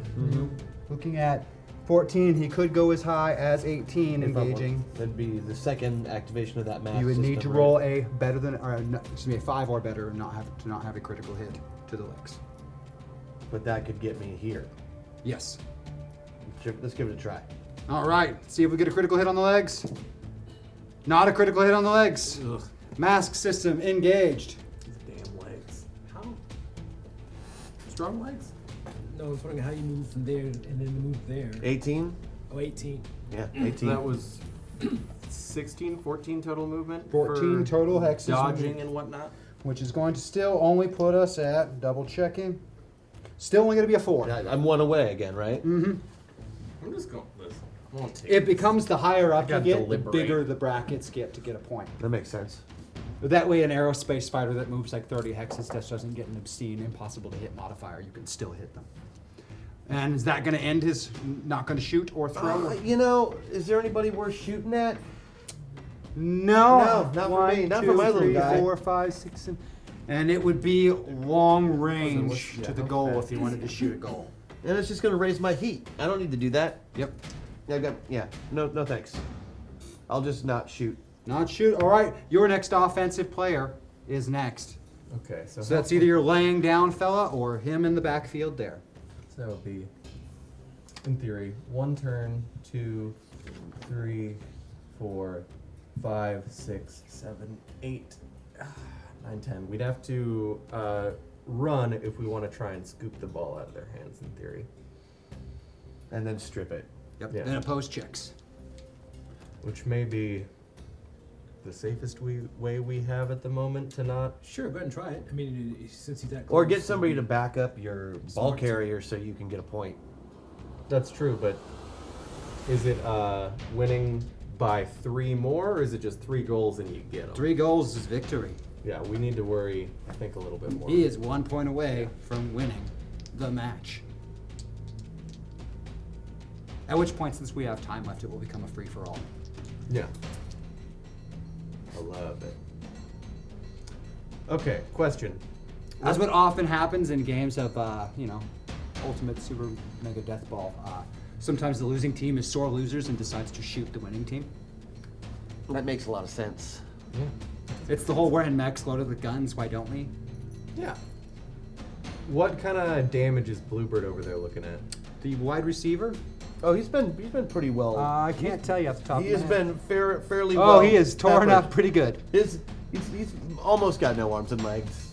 Looking at 14, he could go as high as 18 If I'm- engaging. That'd be the second activation of that math. You would need to system, roll right? a better than, or excuse me, a 5 or better, and not have a critical hit to the legs. But that could get me here. Yes. Let's give it a try. All right. See if we get a critical hit on the legs. Not a critical hit on the legs. Ugh. Mask system engaged. These damn legs. How? Strong legs? No, I was wondering how you move from there and then move there. 18? Oh, 18. Yeah, So 18. that was 16, 14 total movement? 14 for total hexes. Dodging and whatnot? Which is going to still only put us at, double checking, still only going to be a 4. I'm one away again, right? I'm just going with this. I won't take It becomes the higher up you gotta get, the deliberate. bigger the brackets get to get a point. That makes sense. That way, an aerospace fighter that moves like 30 hexes just doesn't get an obscene, impossible to hit modifier. You can still hit them. And is that going to end his not going to shoot or throw? You know, is there anybody worth shooting at? No, No, not for me, not for my little guy. 4, 5, 6, 7. And it would be long range to the goal if you wanted to shoot a goal. And it's just going to raise my heat. I don't need to do that. Yep. No thanks. I'll just not shoot. Not shoot. All right, your next offensive player is next. Okay, so, So that's either your laying down fella or him in the backfield there. So that would be, in theory, 1 turn, 2, 3, 4, 5, 6, 7, 8, 9, 10. We'd have to run if we want to try and scoop the ball out of their hands, in theory. And then strip it. Yep. Yeah. Then opposed checks. Which may be the safest way we have at the moment to not. Sure, go ahead and try it. I mean, since he's that Or close, get somebody to back up your ball Smart. carrier so you can get a point. That's true, but is it winning by 3 more, or is it just 3 goals and you get them? 3 goals is victory. Yeah, we need to worry, I think, a little bit more. He is 1 point away from winning the match. At which point, since we have time left, it will become a free-for-all. Yeah. I love it. Okay, question. That's what often happens in games of, Ultimate Super Mega Death Ball. Sometimes the losing team is sore losers and decides to shoot the winning team. That makes a lot of sense. Yeah. It's the whole we're in mechs loaded with guns, why don't we? Yeah. What kind of damage is Bluebird over there looking at? The wide receiver? Oh, he's been pretty well. I can't tell you off the top he of has my head. been fairly well. Oh, he is torn peppered. up pretty good. He's almost got no arms and legs.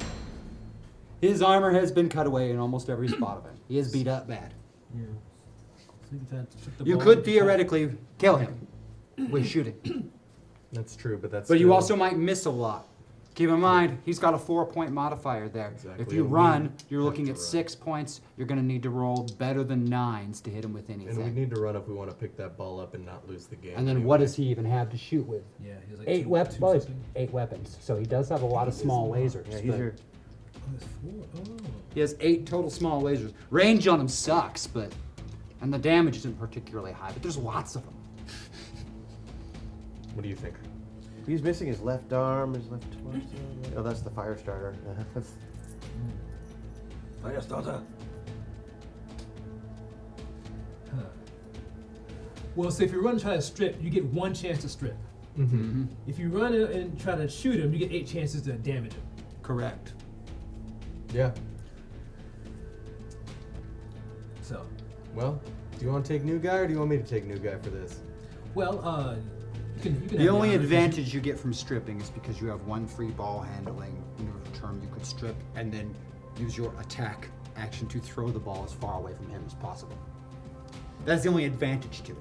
His armor has been cut away in almost every spot of him. He is beat up bad. Yeah. So you can shoot the You ball could with the theoretically kill him with shooting. That's true, but that's. But you still- also might miss a lot. Keep in mind, he's got a 4-point modifier there. Exactly, If you and we run, you're have looking to at run. 6 points. You're going to need to roll better than 9s to hit him with And we anything. need to run if we want to pick that ball up and not lose the game. And then what does he even have to shoot with? Yeah, he has like 8 two- weapons. two Well, he's something. 8 weapons. So he does have a lot of small lasers. Yeah, he's but your. Oh, there's 4. Oh. He has 8 total small lasers. Range on him sucks, and the damage isn't particularly high, but there's lots of them. What do you think? He's missing his left arm, his left torso. Oh, that's the fire starter. Fire starter. Well, so if you run and try to strip, you get 1 chance to strip. Mm-hmm. If you run and try to shoot him, you get 8 chances to damage him. Correct. Yeah. So, Well, do you want to take new guy or do you want me to take new guy for this? well, You can The have only honor, advantage you get from stripping is because you have one free ball handling. In your turn, you could strip and then use your attack action to throw the ball as far away from him as possible. That's the only advantage to it.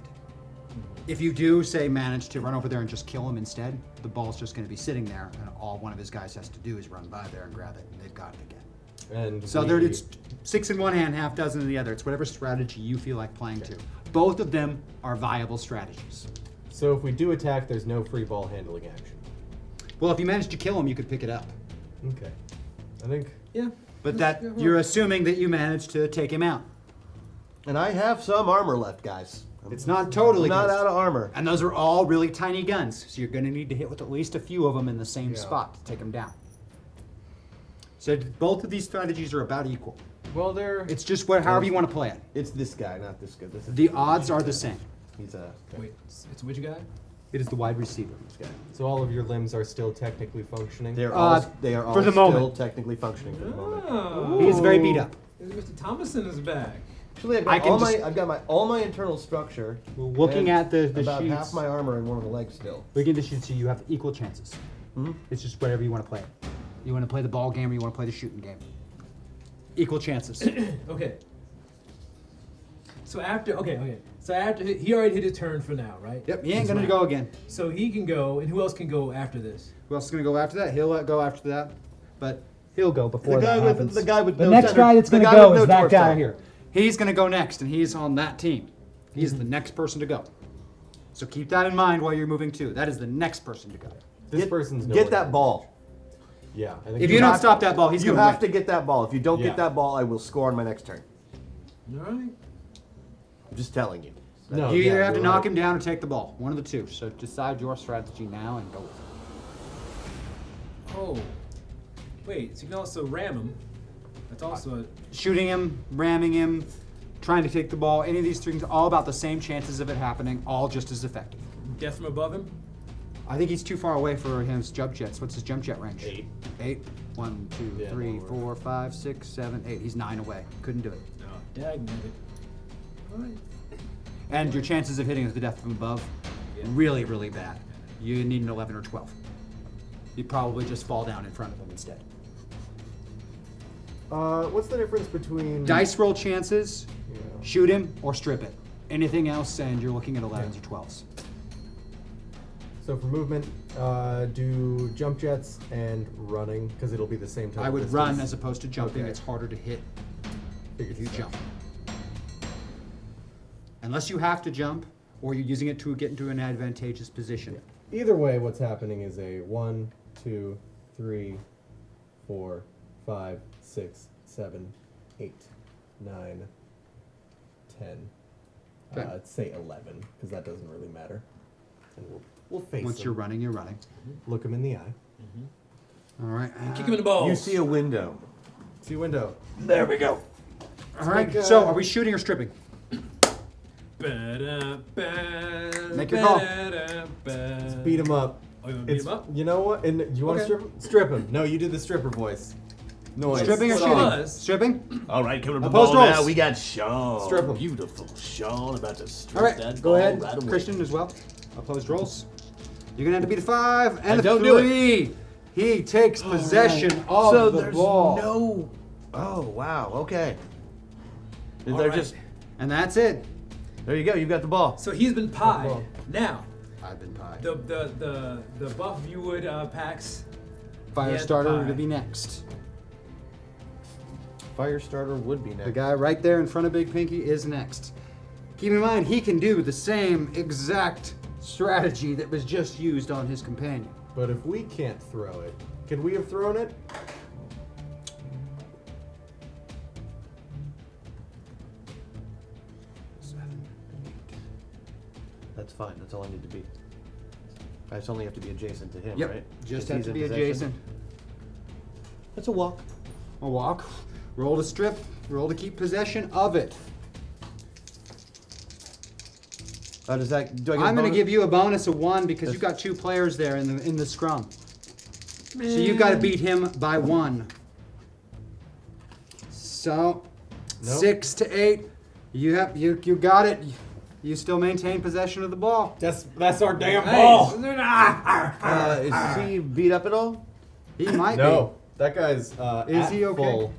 If you do, say, manage to run over there and just kill him instead, the ball's just going to be sitting there, and all one of his guys has to do is run by there and grab it, and they've got it again. And So there, it's 6 in one hand, half dozen in the other. It's whatever strategy you feel like playing to. Both of them are viable strategies. So if we do attack, there's no free ball handling action. Well, if you manage to kill him, you could pick it up. Okay. I think Yeah. But that you're assuming that you managed to take him out. And I have some armor left, guys. It's not totally not close. out of armor. And those are all really tiny guns, so you're going to need to hit with at least a few of them in the same spot to take them down. So both of these strategies are about equal. well, they're It's just however you want to play it. It's this guy, not this guy. This is The odds are the same. He's a. Wait, it's which guy? It is the wide receiver. This guy. so all of your limbs are still technically functioning. They are Uh, all for the still moment. technically functioning for the moment. Oh. He is very beat up. Mr. Thomason is back. Actually, I can I've got all my internal structure. Looking and at the about sheets, half my armor and one of the legs still. looking at the sheets, so you have equal chances. Mhm. It's just whatever you want to play it. You want to play the ball game or you want to play the shooting game. Equal chances. Okay. So after he already hit his turn for now, right? Yep, he ain't His going to round. go again. So he can go, and who else can go after this? Who else is going to go after that? He'll go after that, but he'll go before The guy that with happens. the guy with The no next center- guy that's the going to guy go with is no that guy torso. here. He's going to go next, and he's on that team. He's the next person to go. So keep that in mind while you're moving too. That is the next person to go. This person's Get nowhere that near. ball. Yeah, I think If you don't stop that ball, he's You going to have win. to get that ball. If you don't Yeah. get that ball, I will score on my next turn. All right. I'm just telling you. No, You either yeah, have to you're knock right. him down or take the ball. One of the two. So decide your strategy now and go with it. Oh. Wait, so you can also ram him. That's also a Shooting him, ramming him, trying to take the ball. Any of these things, all about the same chances of it happening, all just as effective. death from above him. I think he's too far away for his jump jets. What's his jump jet range? 8. 8. 1, 2, Yeah, 3, lower. 4, 5, 6, 7, 8. He's 9 away. Couldn't do it. No. Dagnabbit. All right. And your chances of hitting with the death from above, really, really bad. You need an 11 or 12. You'd probably just fall down in front of him instead. What's the difference between Dice roll chances, Yeah. shoot him, or strip it. Anything else, and you're looking at 11s or 12s. So for movement, do jump jets and running because it'll be the same total I would distance. run as opposed to jumping. Okay. It's harder to hit Figured if you so. jump. Unless you have to jump, or you're using it to get into an advantageous position. Either way, what's happening is a 1, 2, 3, 4, 5, 6, 7, 8, 9, 10. Okay. Let's say 11 because that doesn't really matter. And we'll face Once them. you're running, you're running. Look them in the eye. All right. Kick him in the balls. You see a window. See window. There we go. All right. make, So, are we shooting or stripping? Make your call. Beat him up. Oh, you want to beat It's, him up? You know what? And you want to Okay. strip him? Strip him. No, you did the stripper voice. Noise. Stripping or What shooting? was? Stripping. All right, coming to the Opposed ball rolls. now. We got Shawn. Strip him. Beautiful Shawn about to strip All right. that Go ball ahead, right away. Christian, as well. Opposed rolls. You're gonna have to beat a 5 and a don't do it. 3. He takes possession of So the there's ball. no. Oh wow. Okay. Is All there right. just? And that's it. There you go. You've got the ball. So he's been pied. Well. Now, I've been pied. the buff Viewwood packs. Firestarter pie. to be next. Firestarter would be next. The guy right there in front of Big Pinky is next. Keep in mind, he can do the same exact strategy that was just used on his companion. But if we can't throw it, could we have thrown it? That's fine. That's all I need to be. I just only have to be adjacent to him, Yep. right? Just If have he's to in be possession. adjacent. That's a walk. A walk. Roll to strip. Roll to keep possession of it. Does that? Do I get I'm going to bonus? give you a bonus of 1 because you've got 2 players there in the scrum. So you've got to beat him by 1. So Nope. 6 to 8. You got it. You still maintain possession of the ball. That's our damn Nice. ball. Is he beat up at all? He might No, that guy's Is at he okay? full.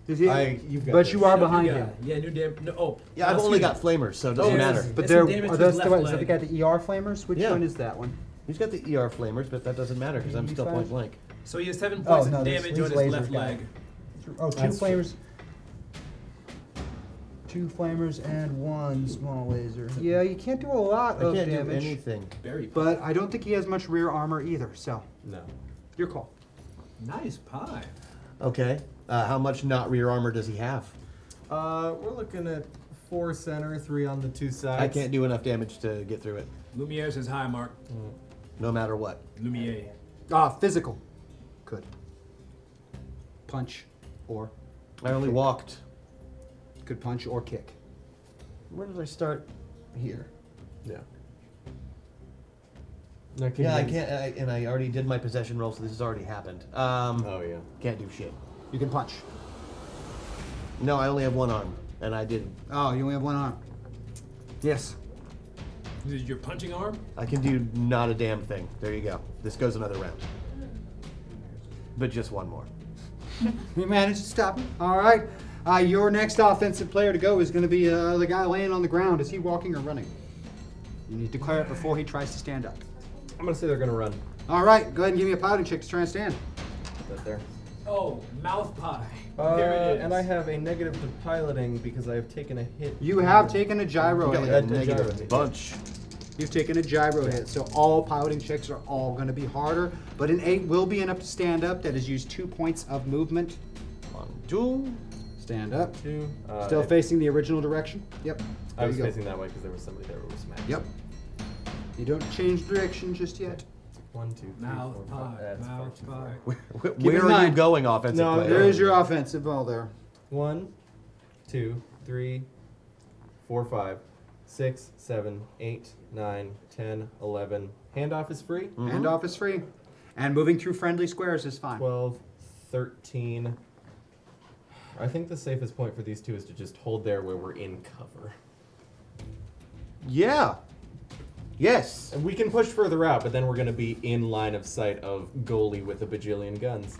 be. Is he? You've got But this. you are New behind guy. him. Yeah, new damn. No, oh. Yeah, I've only got flamers, so it doesn't yes. matter. But It's there some damage are to his those left the, is that the leg. guy the ER flamers? Which Yeah. one is that one? He's got the ER flamers, but that doesn't matter because I'm still point blank. So he has 7 Oh, points no, of this- damage these on his laser left guy. leg. Oh, two That's true. flamers. 2 flamers and 1 small laser. Yeah, you can't do a lot I of can't do damage. anything. Very But I don't think he has much rear armor either. So No. your call. nice pie. Okay. How much not rear armor does he have? We're looking at 4 center, 3 on the 2 sides. I can't do enough damage to get through it, Lumiere says hi, Mark. no matter what. Lumiere. Physical. Good. Punch or I only walked. could punch or kick. Where did I start? Here. Yeah. Yeah, I can't. And I already did my possession roll, so this has already happened. Oh yeah. Can't do shit. You can punch. No, I only have one arm, and I did. Oh, you only have one arm. Yes. This is your punching arm? I can do not a damn thing. There you go. This goes another round. But just one more. You managed to stop him. All right. Your next offensive player to go is going to be the guy laying on the ground. Is he walking or running? You need to declare it before he tries to stand up. I'm gonna say they're gonna run. All right. Go ahead and give me a piloting check to try and stand. That there. Oh, mouth pie. There it is. And I have a negative to piloting because I have taken a hit. You have taken a gyro You got hit. like a a negative gyro. bunch. You've taken a gyro hit, so all piloting checks are all going to be harder. But an 8 will be enough to stand up. That is used 2 points of movement. 1, 2. Stand up. 2. Still facing the original direction. Yep. I There was you go. facing that way because there was somebody there who was smacked. Yep. You don't change direction just yet. 1, 2, 3, Mouth 4, 5. pie, That's far mouth too pie. far. Where in are you mind- going, offensive No, player? There is your offensive ball there. 1, 2, 3, 4, 5, 6, 7, 8, 9, 10, 11. Handoff is free. Handoff is free. And moving through friendly squares is fine. 12, 13. I think the safest point for these two is to just hold there where we're in cover. Yeah. Yes. And we can push further out, but then we're going to be in line of sight of goalie with a bajillion guns.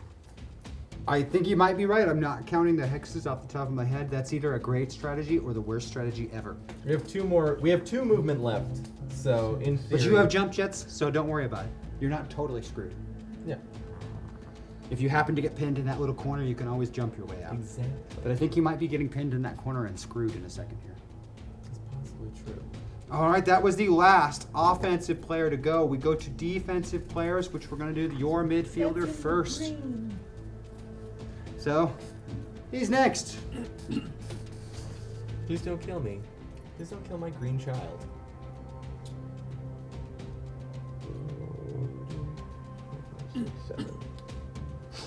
I think you might be right. I'm not counting the hexes off the top of my head. That's either a great strategy or the worst strategy ever. We have 2 more. We have 2 movement left. So in theory. But you have jump jets, so don't worry about it. You're not totally screwed. Yeah. If you happen to get pinned in that little corner, you can always jump your way out. Exactly. But I think you might be getting pinned in that corner and screwed in a second here. That's possibly true. All right, that was the last offensive player to go. We go to defensive players, which we're going to do your midfielder first. So, he's next. Please don't kill me. Please don't kill my green child. Seven.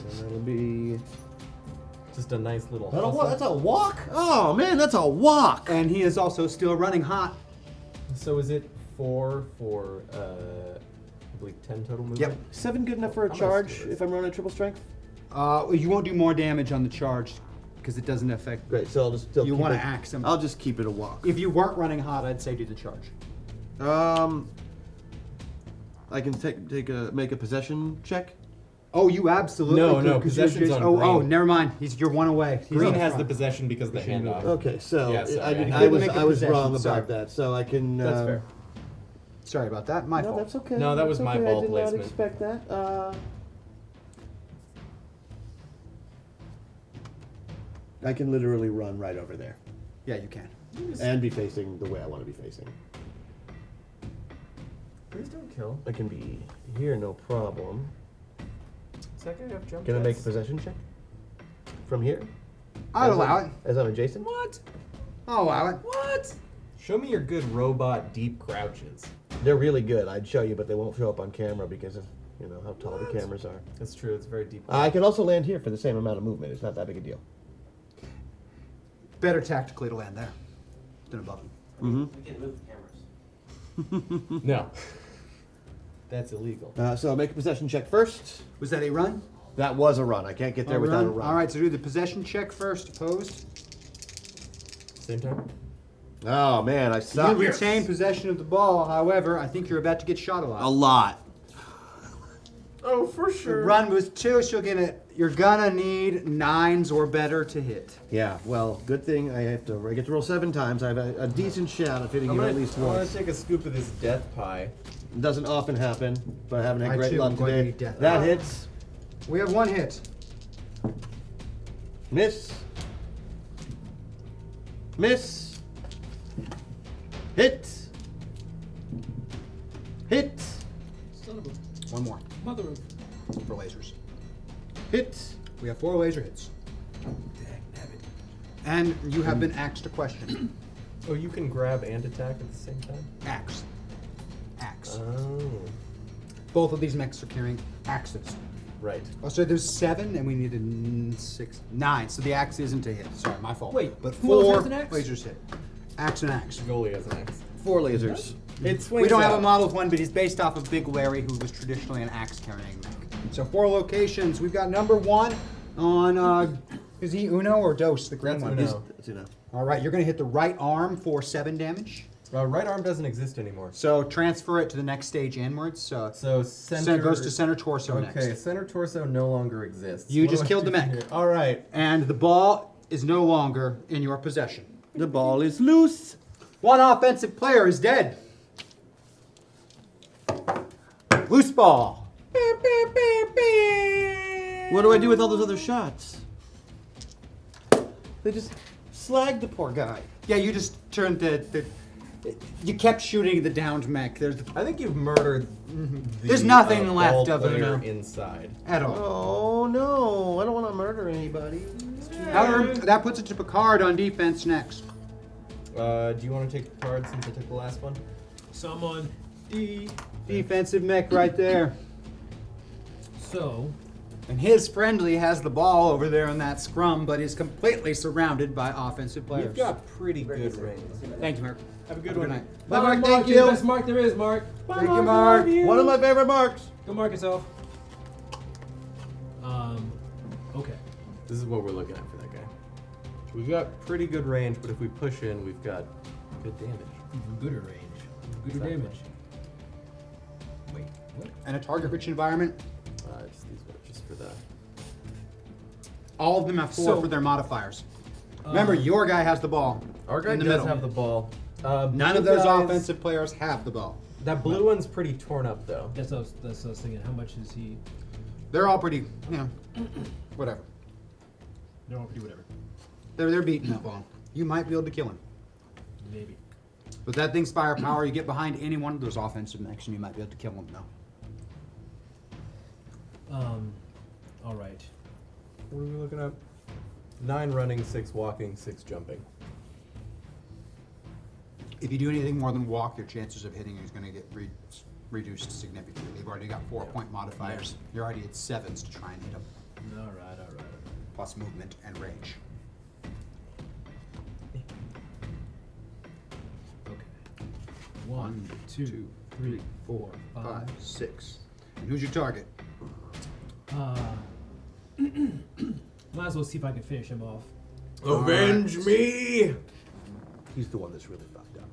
And that'll be. Just a nice little. That's a, hustle. that's a walk? Oh, man, that's a walk. And he is also still running hot. So is it 4 for I believe 10 total movement? Yep. 7 good enough for a I'm gonna charge do this. if I'm running triple strength? You won't do more damage on the charge because it doesn't affect. Great, so I'll just still You keep want it- to axe him. I'll just keep it a walk. If you weren't running hot, I'd say do the charge. I can make a possession check. Oh, you absolutely No, could, no, 'cause you're possession's just- on oh, green. never mind. You're 1 away. He's Green on has the front. possession because of the handoff. Okay, so Yeah, sorry, I I didn't. didn't make a I was possession, wrong sorry. about that. So I can. That's fair. Sorry about that. My No, fault. that's okay. No, that was that's my okay. ball I did placement. not expect that. I can literally run right over there Yeah, you can. and be facing the way I want to be facing. Please don't kill. I can be here, no problem. Does that guy have jump Can I make a jets? possession check from here? I'd As allow I'm- it. As I'm adjacent. What? I'll allow it. What? Show me your good robot deep crouches. They're really good. I'd show you, but they won't show up on camera because of how tall What? the cameras are. That's true. It's very deep. I can also land here for the same amount of movement. It's not that big a deal. Better tactically to land there than above him. Mm-hmm. We can move the cameras. No. That's illegal. So I'll make a possession check first. Was that a run? That was a run. I can't get there without a run. All right, so do the possession check first, opposed. Same time? Oh man, I You suck. retain possession of the ball. However, I think you're about to get shot a lot. A lot. Oh, for sure. Run was 2, so you're gonna need 9s or better to hit. Yeah. Well, good thing I get to roll 7 times. I have a decent shot of hitting I'm you gonna, at least I want once. to take a scoop of this death pie. It doesn't often happen, but I haven't had I great too luck am going to today. need death. That hits. We have 1 hit. Miss. Miss. Hit. Hit. Son of a 1 more mother of. for lasers. Hit. We have 4 laser hits. Dagnabbit. And you have been axed a question. Oh, you can grab and attack at the same time? Axe. Axe. Oh. Both of these mechs are carrying axes. Right. Oh, so there's 7, and we needed 9. So the axe isn't a hit. Sorry, my fault. Wait, but who else 4 has an axe? lasers hit. Axe and axe. Goalie has an axe. 4 lasers. It swings We don't have out. a model of one, but he's based off of Big Larry, who was traditionally an axe carrying mech. So 4 locations. We've got number 1 on. Is he Uno or Dos? The green That's one. Uno. That's enough. All right, you're going to hit the right arm for 7 damage. Right arm doesn't exist anymore. So transfer it to the next stage inwards. So So center goes to center torso Okay, next. center torso no longer exists. You What just do I killed do the mech. here? All right. And the ball is no longer in your possession. The ball is loose. 1 offensive player is dead. Loose ball. What do I do with all those other shots? They just slagged the poor guy. Yeah, you just turned you kept shooting the downed mech. I think you've murdered. There's nothing left ball of it player now. inside. At all. Oh no, I don't want to murder anybody. However, that puts it to Picard on defense next. Do you want to take the card since I took the last one? So I'm on D. Defensive mech right there. So And his friendly has the ball over there in that scrum, but is completely surrounded by offensive players. You've got pretty good range. Thank you, Mark. Have a good one. night. Bye, Mark. Mark, Thank you're the you. best mark there is, Mark. Thank you, Mark. One of my favorite marks. Go mark yourself. Okay. This is what we're looking at for that guy. We've got pretty good range, but if we push in, we've got good damage. Even gooder range. Gooder Exactly. damage. Wait, what? And a target-rich environment. These were just for the. All of them have 4 So- for their modifiers. Remember, your guy has the ball. Our guy in the does middle. have the ball. None of blue those guys- offensive players have the ball. That blue one's pretty torn up, though. That's what I was thinking. How much is he? They're all pretty, whatever. They're all pretty whatever. They're beating that ball. You might be able to kill him. Maybe. With that thing's firepower, you get behind any one of those offensive mechs and you might be able to kill him now. All right. What are we looking at? 9 running, 6 walking, 6 jumping. If you do anything more than walk, your chances of hitting is going to get reduced significantly. You've already got 4-point modifiers. You're already at 7s to try and hit them, All right. plus movement and range. Okay. 1, 2, 3, 4, 5. 5, 6. And who's your target? Might as well see if I can finish him off. Avenge me! He's the one that's really fucked up.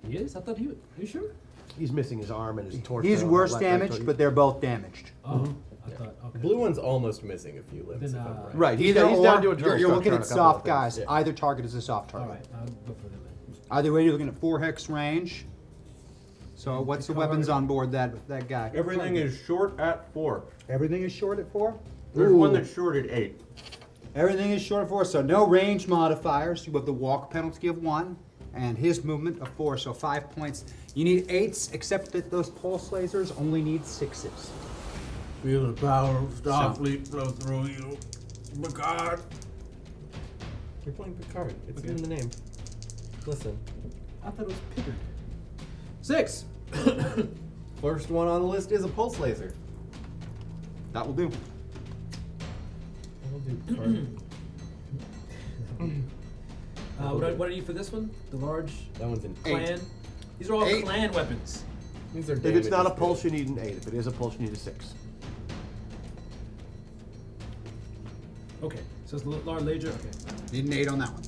He is? I thought he was. Are you sure? He's missing his arm and his torso. He's and worse left damaged, rectal. but they're both damaged. Oh, I thought. Okay. Blue one's almost missing a few limbs. Then, if I'm right. Right, he's, Either he's or, down to a you're looking at soft guys. Yeah. Either target is a soft All target. right. I'll go for them then. Either way, you're looking at 4 hex range. So what's the weapons on board that guy? Everything is short at 4. Everything is short at 4? There's Ooh. one that's short at 8. Everything is short of 4, so no range modifiers. You have the walk penalty of 1, and his movement of 4, so 5 points. You need 8s, except that those pulse lasers only need 6s. Feel the power of Starfleet flow through you. Picard. You're playing Picard. It's in the name. Listen. I thought it was Pickard. 6. First one on the list is a pulse laser. That will do. I'll do Picard. What are you for this one? The large That one's an 8. clan? These are all 8. clan weapons. These are If it's not a damages pulse, good. you need an 8. If it is a pulse, you need a 6. Okay. So it's the large laser. Okay. Need an 8 on that one.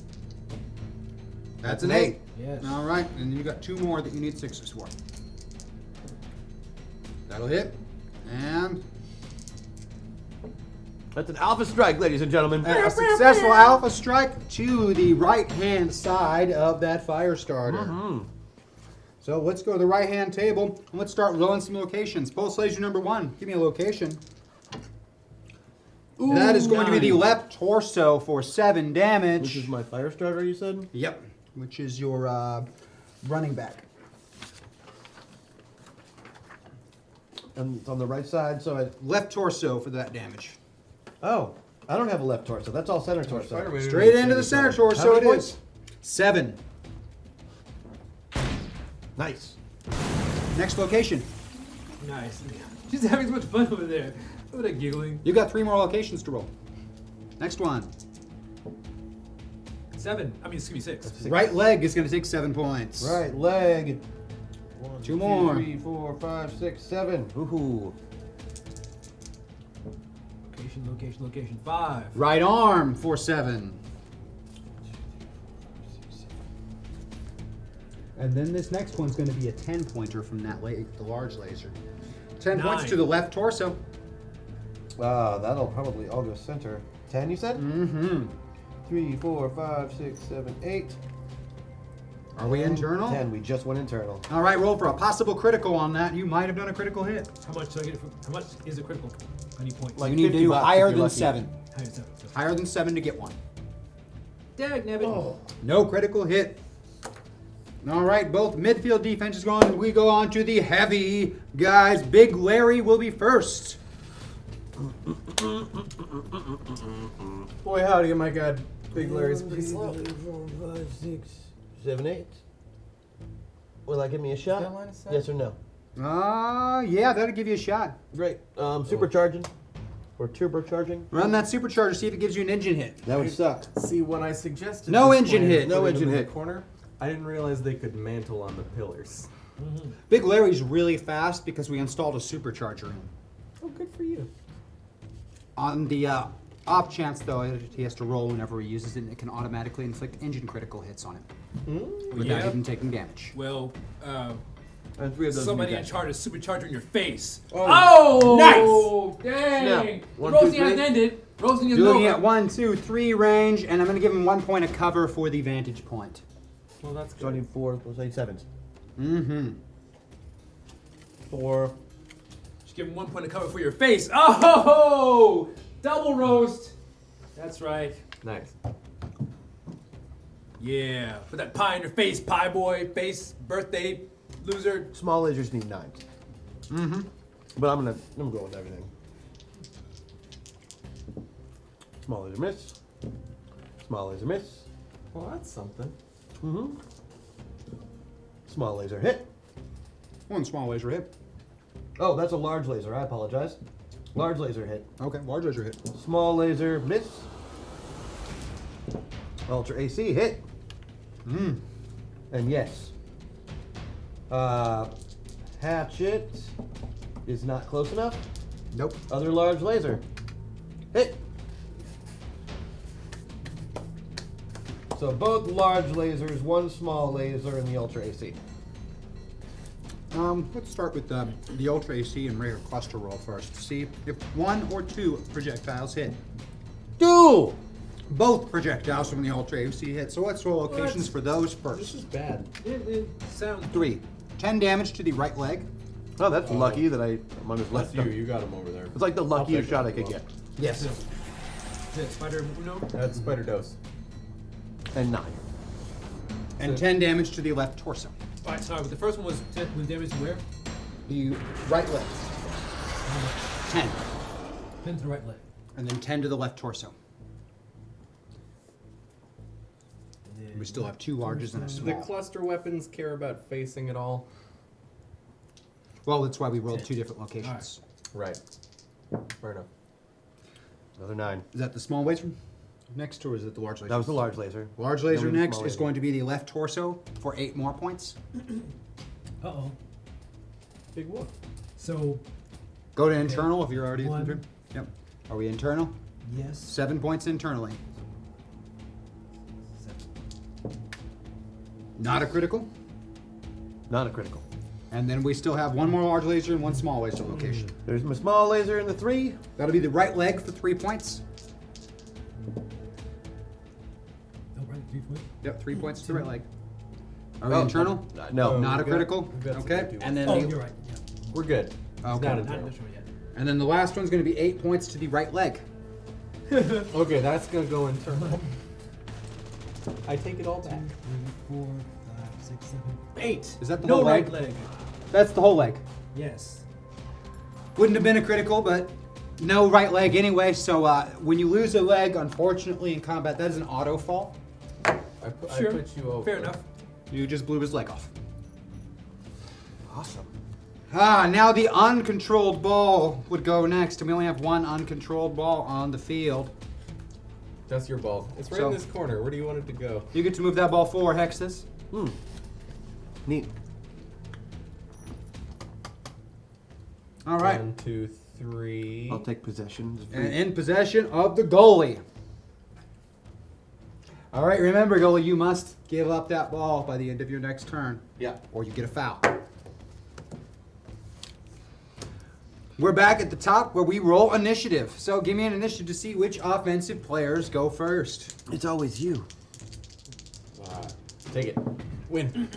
That's an 8. Yes. All right, and then you got 2 more that you need 6s for. That'll hit. And That's an alpha strike, ladies and gentlemen. a successful alpha strike to the right-hand side of that fire starter. So let's go to the right-hand table and let's start rolling some locations. Pulse laser number 1. Give me a location. That is going to be the left torso for 7 damage. Which is my fire starter, you said? Yep. Which is your running back. And it's on the right side, so I... Left torso for that damage. Oh, I don't have a left torso. That's all center torso. Spider-Man Straight didn't into the say center so. torso How it many is. 7. Nice. Next location. Nice. She's having so much fun over there. Look at that giggling. You got 3 more locations to roll. Next one. 7. I mean, excuse me, 6. Right leg is going to take 7 points. Right leg. 1, 2 more. 3, 4, 5, 6, 7. Woohoo. Location. 5. Right arm for 7. And then this next one's going to be a 10-pointer from that the large laser. 10 points 9. to the left torso. That'll probably all go center. 10, you said? Mm-hmm. 3, 4, 5, 6, 7, 8. Are we internal? 10. We just went internal. All right, roll for a possible critical on that. You might have done a critical hit. How much do I get? How much is a critical? How many points? Like you need to 50 do bucks higher if you're than lucky. 7. Higher than 7. Higher than 7 to get 1. Dag nabbit. No critical hit. All right, both midfield defense is gone. We go on to the heavy guys. Big Larry will be first. Boy, howdy, my God. Big Larry's pretty 3, slow. 4, 5, 6, 7, 8. Will that give me a shot? Got line of sight? Yes or no? Yeah, that'll give you a shot. Great. Supercharging. Or turbocharging. Run that supercharger, see if it gives you an engine hit. That would suck. See, when I suggested No this engine plan hit. to No put engine them in hit. the corner, I didn't realize they could mantle on the pillars. Big Larry's really fast because we installed a supercharger in. Oh, good for you. On the off chance, though, he has to roll whenever he uses it, and it can automatically inflict engine critical hits on him without Yeah. even taking damage. Well, And 3 of those somebody new in guys. charge of supercharger in your face. Oh. Nice! Dang! Snap. 1, The 2, roasting 3. hasn't ended. Roasting is Looking over. at 1, 2, 3 range, and I'm going to give him 1 point of cover for the vantage point. Well, that's So I good. need 4, let's say 7s. Mm-hmm. 4. Just give him 1 point of cover for your face. Oh! Double roast. That's right. Nice. Yeah. Put that pie in your face, pie boy, face, birthday, loser. Small lasers need 9s. Mm-hmm. But I'm gonna go with everything. Small laser miss. Small laser miss. Well, that's something. Mm-hmm. Small laser hit. 1 small laser hit. Oh, that's a large laser. I apologize. Large laser hit. Okay, large laser hit. Small laser miss. Ultra AC hit. And yes. Hatchet is not close enough. Nope. Other large laser. Hit. So both large lasers, 1 small laser, and the Ultra AC. Let's start with the Ultra AC and regular cluster roll first. See if 1 or 2 projectiles hit. 2! Both projectiles from the Ultra AC hit. So let's roll locations for those This first. is bad. It sounds 3. 10 damage to the right leg. Oh, that's lucky that I'm on his left. That's you. You got him over there. It's like the luckiest take shot it. I could get. Yes. Spider Uno. That's Spider Dose. And 9. And 10 damage to the left torso. Alright, sorry, but the first one was damage to where? The right leg. 10. Pin to the right leg. And then 10 to the left torso. We still have 2 larges and a Do the small. cluster weapons care about facing at all? Well, that's why we rolled 2 different locations. Right. Fair enough. Another 9. Is that the small laser next, or is it the large laser? That was the large laser. Large laser Then we have next small is laser. going to be the left torso for 8 more points. Uh-oh. Big whoop. So, Go to internal if you're already One. internal. Yep. Are we internal? yes. 7 points internally. Not a critical. Not a critical. And then we still have one more large laser and one small laser location. There's my small laser in the 3. That'll be the right leg for 3 points. Oh, right, 3 points. Yep, 3 points to the right leg. Are we Oh, internal? No. Not a we got- critical. we got some Okay. empty And then Oh, the, you're right. Yeah. We're good. It's Okay. not Not internal. sure yet. and then the last one's going to be 8 points to the right leg. Okay, that's gonna go internal. I take it all back. 3, 4, 5, 6, 7, 8. Is that the no whole right leg? leg? That's the whole leg. Yes. Wouldn't have been a critical, but no right leg anyway. So when you lose a leg, unfortunately in combat, that is an auto fall. I Sure. put you over. Fair enough. You just blew his leg off. Awesome. Now the uncontrolled ball would go next, and we only have one uncontrolled ball on the field. That's your ball. It's right So- in this corner. Where do you want it to go? You get to move that ball forward, Hexus. Neat. All right. 1, 2, 3. I'll take possession. And in possession of the goalie. All right, remember, goalie, you must give up that ball by the end of your next turn. Yeah. Or you get a foul. We're back at the top where we roll initiative. So give me an initiative to see which offensive players go first. It's always you. Take it. Win.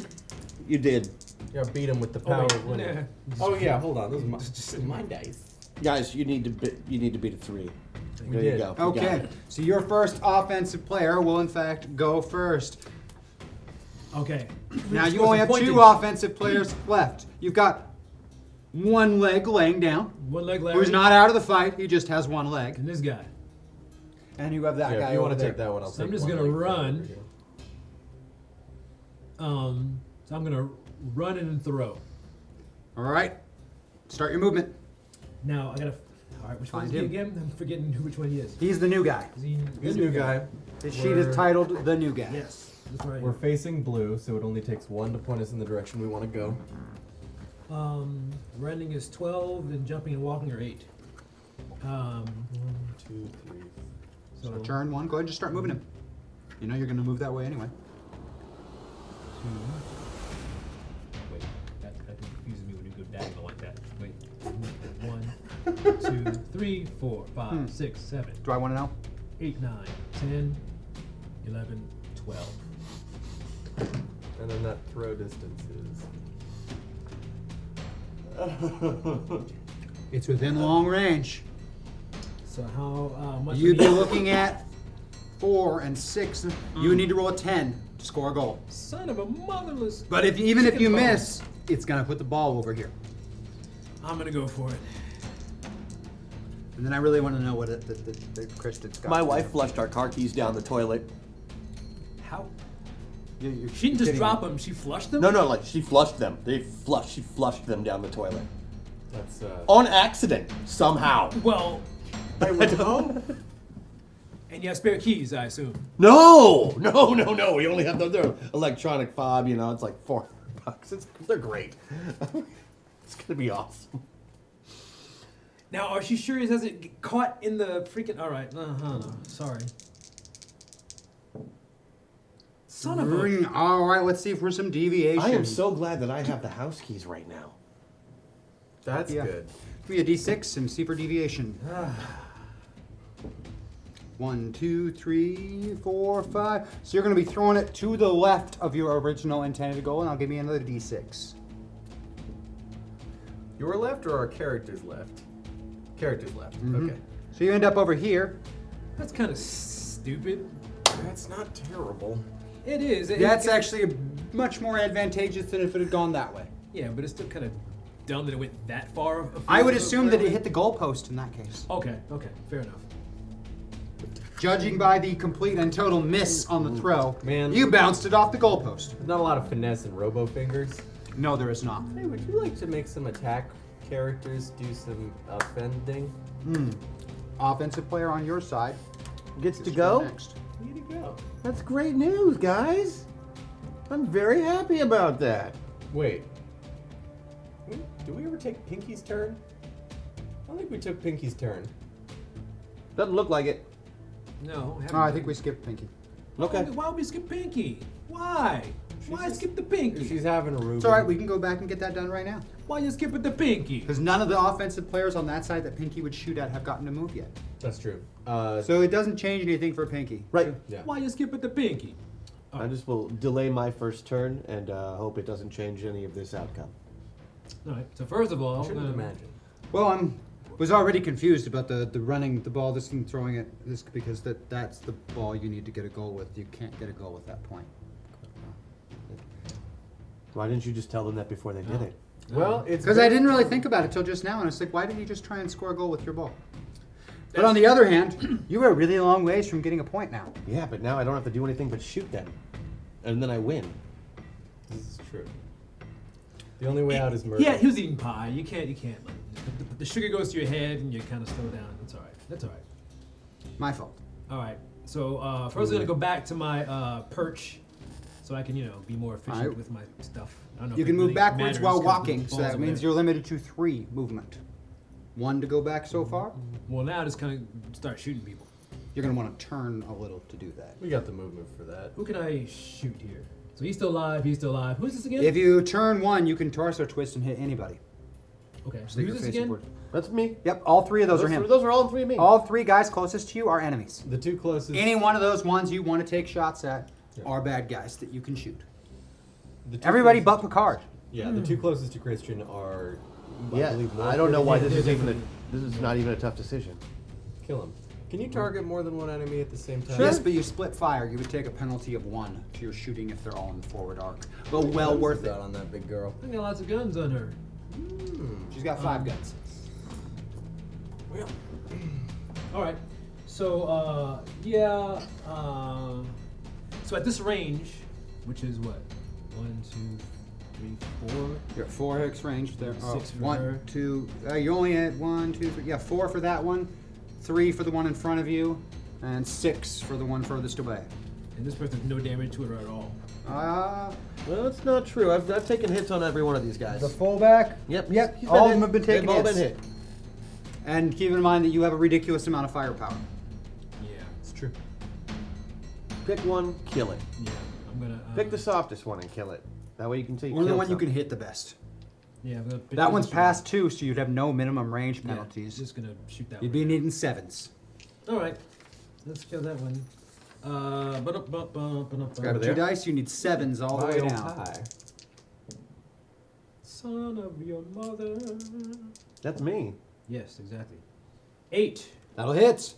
You did. Yeah, beat him with the power wait. of winning. Nah. Oh yeah, hold on. Those are my dice. Guys, you need to beat a 3. We There did. you go. You got Okay, it. so your first offensive player will in fact go first. Okay. Now you Scores only some have 2 pointage. offensive players left. You've got one leg laying down, One leg left. who's not out of the fight. He just has one leg. And this guy. And you have that Yeah, guy if you over want to there. take that one, I'll So I'm take just one gonna leg run. over here. So I'm gonna run and throw. All right, start your movement. Now I gotta. All right, which one is Find he him. again? I'm forgetting which one he is. He's the new guy. Is he This new guy. His sheet is We're- titled "The New Guy." Yes. That's right. We're facing blue, so it only takes 1 to point us in the direction we want to go. Running is 12, and jumping and walking are 8. 1, 2, 3. So Turn 1. Go ahead and just start moving him. You know you're going to move that way anyway. 2. Wait, that confuses me when you go diagonal like that. Wait. 1, 2, 3, 4, 5, 6, 7, Do I want to know? 8, 9, 10, 11, 12. And then that throw distance is. It's within long range. So how much? You'd would be he- looking at 4 and 6. You would need to roll a 10 to score a goal. Son of a motherless. But even if you chicken bone. miss, it's going to put the ball over here. I'm gonna go for it. And then I really want to know what the Christian's got. My to wife do. flushed our car keys down the toilet. How? You're She didn't just kidding drop me. them. She flushed them. No, like she flushed them. She flushed them down the toilet. That's On accident, somehow. Well, I went home. and you have spare keys, I assume. No. We only have the electronic fob. You know, it's like $4. They're great. It's gonna be awesome. Now, are she sure it doesn't get caught in the freaking? All right. Sorry. Son of a. All right, let's see for some deviation. I am so glad that I have the house keys right now. That's Yeah. good. Give me a d6 and see for deviation. 1, 2, 3, 4, 5. So you're going to be throwing it to the left of your original intended goal, and I'll give you another d6. Your left or our character's left? Character's left. Mhm. Okay. So you end up over here. That's kind of stupid. That's not terrible. It is. That's actually much more advantageous than if it had gone that way. Yeah, but it's still kind of dumb that it went that far. afield I would of assume that it whatever. hit the goalpost in that case. Okay. Fair enough. Judging by the complete and total miss on the throw, Man. you bounced it off the goalpost. Not a lot of finesse in Robo Fingers. No, there is not. Hey, would you like to make some attack characters do some offending? Offensive player on your side. Gets to Just go? next. Way to go. That's great news, guys. I'm very happy about that. Wait. Do we ever take Pinky's turn? I don't think we took Pinky's turn. Doesn't look like it. No. Oh, I think we skipped Pinky. Okay. Why would we skip Pinky? Why? Why skip the pinky? She's having a Ruby. It's all right. We can go back and get that done right now. Why you skipping the pinky? Because none of the offensive players on that side that Pinky would shoot at have gotten to move yet. That's true. So it doesn't change anything for Pinky. Right. Yeah. Why you skipping the pinky? I just will delay my first turn and hope it doesn't change any of this outcome. All right. So first of all, Shouldn't imagine. Well, was already confused about the running the ball, this and throwing it, this because that's the ball you need to get a goal with. You can't get a goal with that point. Why didn't you just tell them that before they did it? Well, it's Because I didn't really think about it till just now, and it's like, why didn't you just try and score a goal with your ball? But on the other hand, you were really long ways from getting a point now. Yeah, but now I don't have to do anything but shoot them. And then I win. This is true. The only way out is murder. Yeah, he was eating pie. You can't. The sugar goes to your head, and you kind of slow down. That's all right. That's all right. My fault. All right. So first, I'm gonna go back to my perch, so I can be more efficient Alright. with my stuff. I don't know You if can it move really backwards matters while 'cause the walking, so balls that are means there. you're limited to 3 movement. 1 to go back so far. Well, now I just kind of start shooting people. You're going to want to turn a little to do that. We got the movement for that. Who can I shoot here? So he's still alive. He's still alive. Who's this again? If you turn 1, you can torso twist and hit anybody. Okay. So that Who's you're this facing again? forward. That's me. Yep, all 3 of those are him. Those are all 3 of me. All 3 guys closest to you are enemies. The 2 closest. Any one of those ones you want to take shots at Yeah. are bad guys that you can shoot. the 2 Everybody but closest- Picard. Yeah, the 2 closest to Christian are. Yeah, believe, more I don't know why important. this is They're even different. this is not even a tough decision. Kill him. Can you target more than one enemy at the same time? Yes, but you split fire. You would take a penalty of 1 to your shooting if they're all in the forward arc. But well worth it. on that big girl. I got lots of guns on her. She's got 5 guns. Well, All right. So yeah. So at this range, which is what? 1, 2, 3, 4. You're at 4 hits range. There. 6 for 1, her. 2. You're only at 1, 2, 3. Yeah, 4 for that one, 3 for the one in front of you, and 6 for the one furthest away. And this person has no damage to her at all. Well, that's not true. I've taken hits on every one of these guys. The fullback. Yep. Yep. he's All of hit. them have been taking They've all hits. been hit. And keep in mind that you have a ridiculous amount of firepower. Yeah. it's true. Pick one, kill it. Yeah. I'm gonna. Pick the softest one and kill it. That way you can take. Or the kill one you something. can hit the best. Yeah. I'm gonna pick That one's this one. past 2, so you'd have no minimum range Yeah, penalties. just gonna shoot that You'd one. be needing 7s. All right. Let's kill that one. Grab 2 dice, you need 7s all the way Mile down. high. Son of your mother. That's me. Yes, exactly. 8. That'll hit.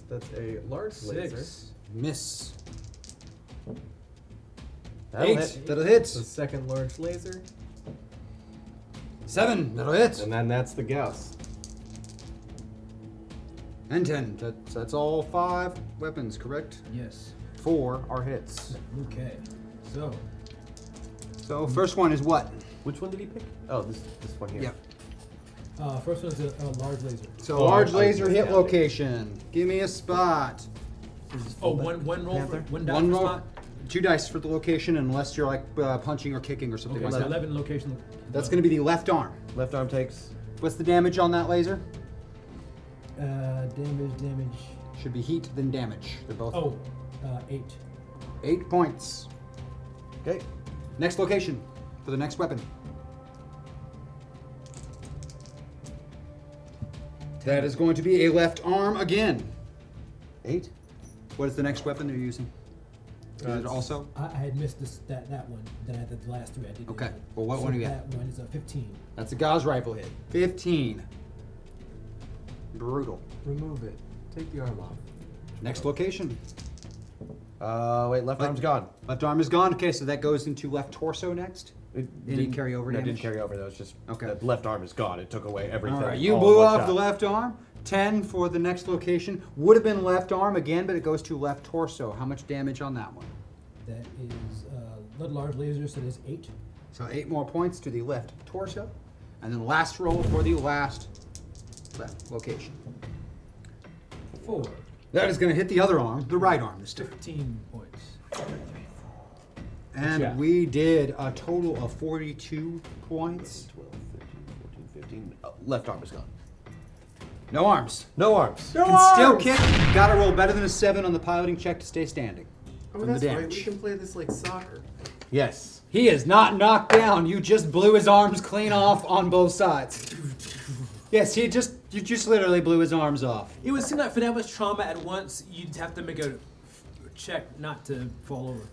That's a large laser. 6. Miss. That'll 8. hit. That'll hit. The second large laser. 7. That'll hit. And then that's the Gauss. And 10. That's all 5 weapons, correct? Yes. 4 are hits. Okay. So. So first one is what? Which one did he pick? Oh, this one here. Yep. First one's a large laser. So Oh, large I laser was hit counting. location. Give me a spot. Oh, one roll Panther? for one die One per roll. spot. 2 dice for the location, unless you're like punching or kicking or something Okay, like so that. 11 location. That's going to be the left arm. Left arm takes. What's the damage on that laser? Damage. Should be heat then damage. They're both Oh, 8. 8 points. Okay. Next location for the next weapon. That is going to be a left arm again. 8. What is the next weapon you're using? Is it also? I had missed that one. Then I did the last 3. I did. Okay. Well, what one do you That one is a 15. That's a Gauss rifle hit. 15. Brutal. Remove it. Take the arm off. Next location. Wait, left arm's gone. Left arm is gone. Okay, so that goes into left torso next. It didn't carry over No, it damage? didn't carry over. That was just Okay. the left arm is gone. It took away everything. All right, you all in blew one off shot. the left arm. 10 for the next location. Would have been left arm again, but it goes to left torso. How much damage on that one? That is large laser, so there's 8. So 8 more points to the left torso. And then last roll for the last left location. 4. That is going to hit the other arm, the right arm this time. 15 points. And Yeah. we did a total of 42 points. 12, 13, 14, 15. Left arm is gone. No arms. No arms. Can still kick. Got to roll better than a 7 on the piloting check to stay standing. Oh, from the that's right. damage. We can play this like soccer. Yes. He is not knocked down. You just blew his arms clean off on both sides. Yes, you just literally blew his arms off. It would seem like for that much trauma at once, you'd have to make a check not to fall over.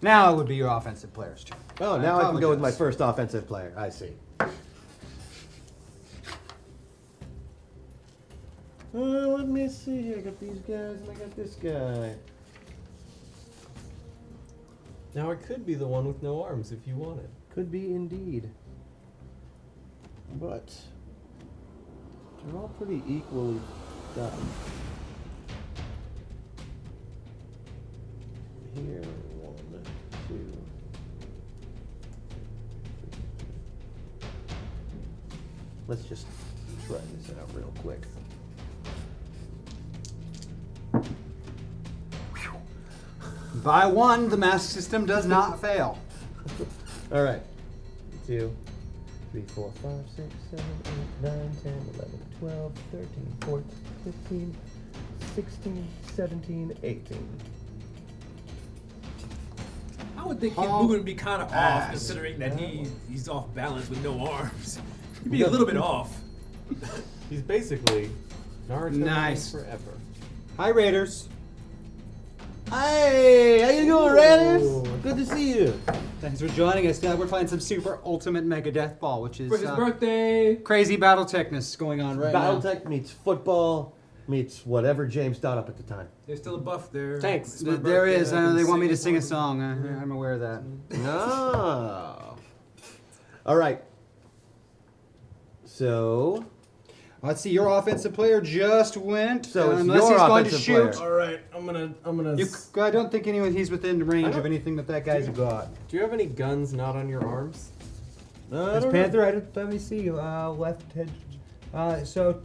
Now it would be your offensive player's turn. Oh, now I can go with my apologize. first offensive player. I see. Let me see here. I got these guys and I got this guy. Now I could be the one with no arms if you want it. Could be indeed. But they're all pretty equally done. Here, 1, 2. Let's just try this out real quick. By 1, the mask system does not fail. All right. 2, 3, 4, 5, 6, 7, 8, 9, 10, 11, 12, 13, 14, 15, 16, 17, 18. I would think his Haul movement would be kind of off, ass. considering that he's off balance with no arms. He'd be a little bit off. He's basically Naruto Nice. forever. Hi, Raiders. Hey, how you doing, Raiders? Good to see you. Thanks for joining us. We're playing some Super Ultimate Mega Death Ball, which is For his birthday. crazy Battletechness going on right now. Battletech meets football meets whatever James thought up at the time. There's still a buff there. Thanks. It's my There birthday, is. I I know can they want me to it sing a for song. I'm aware of that. No. All right. So, Let's see. Your offensive player just went. So it's unless your he's going to offensive shoot. player. All right, I'm gonna. I don't think he's within range of anything that guy's got. Do you have any guns not on your arms? It's Panther. Let me see. Left head. So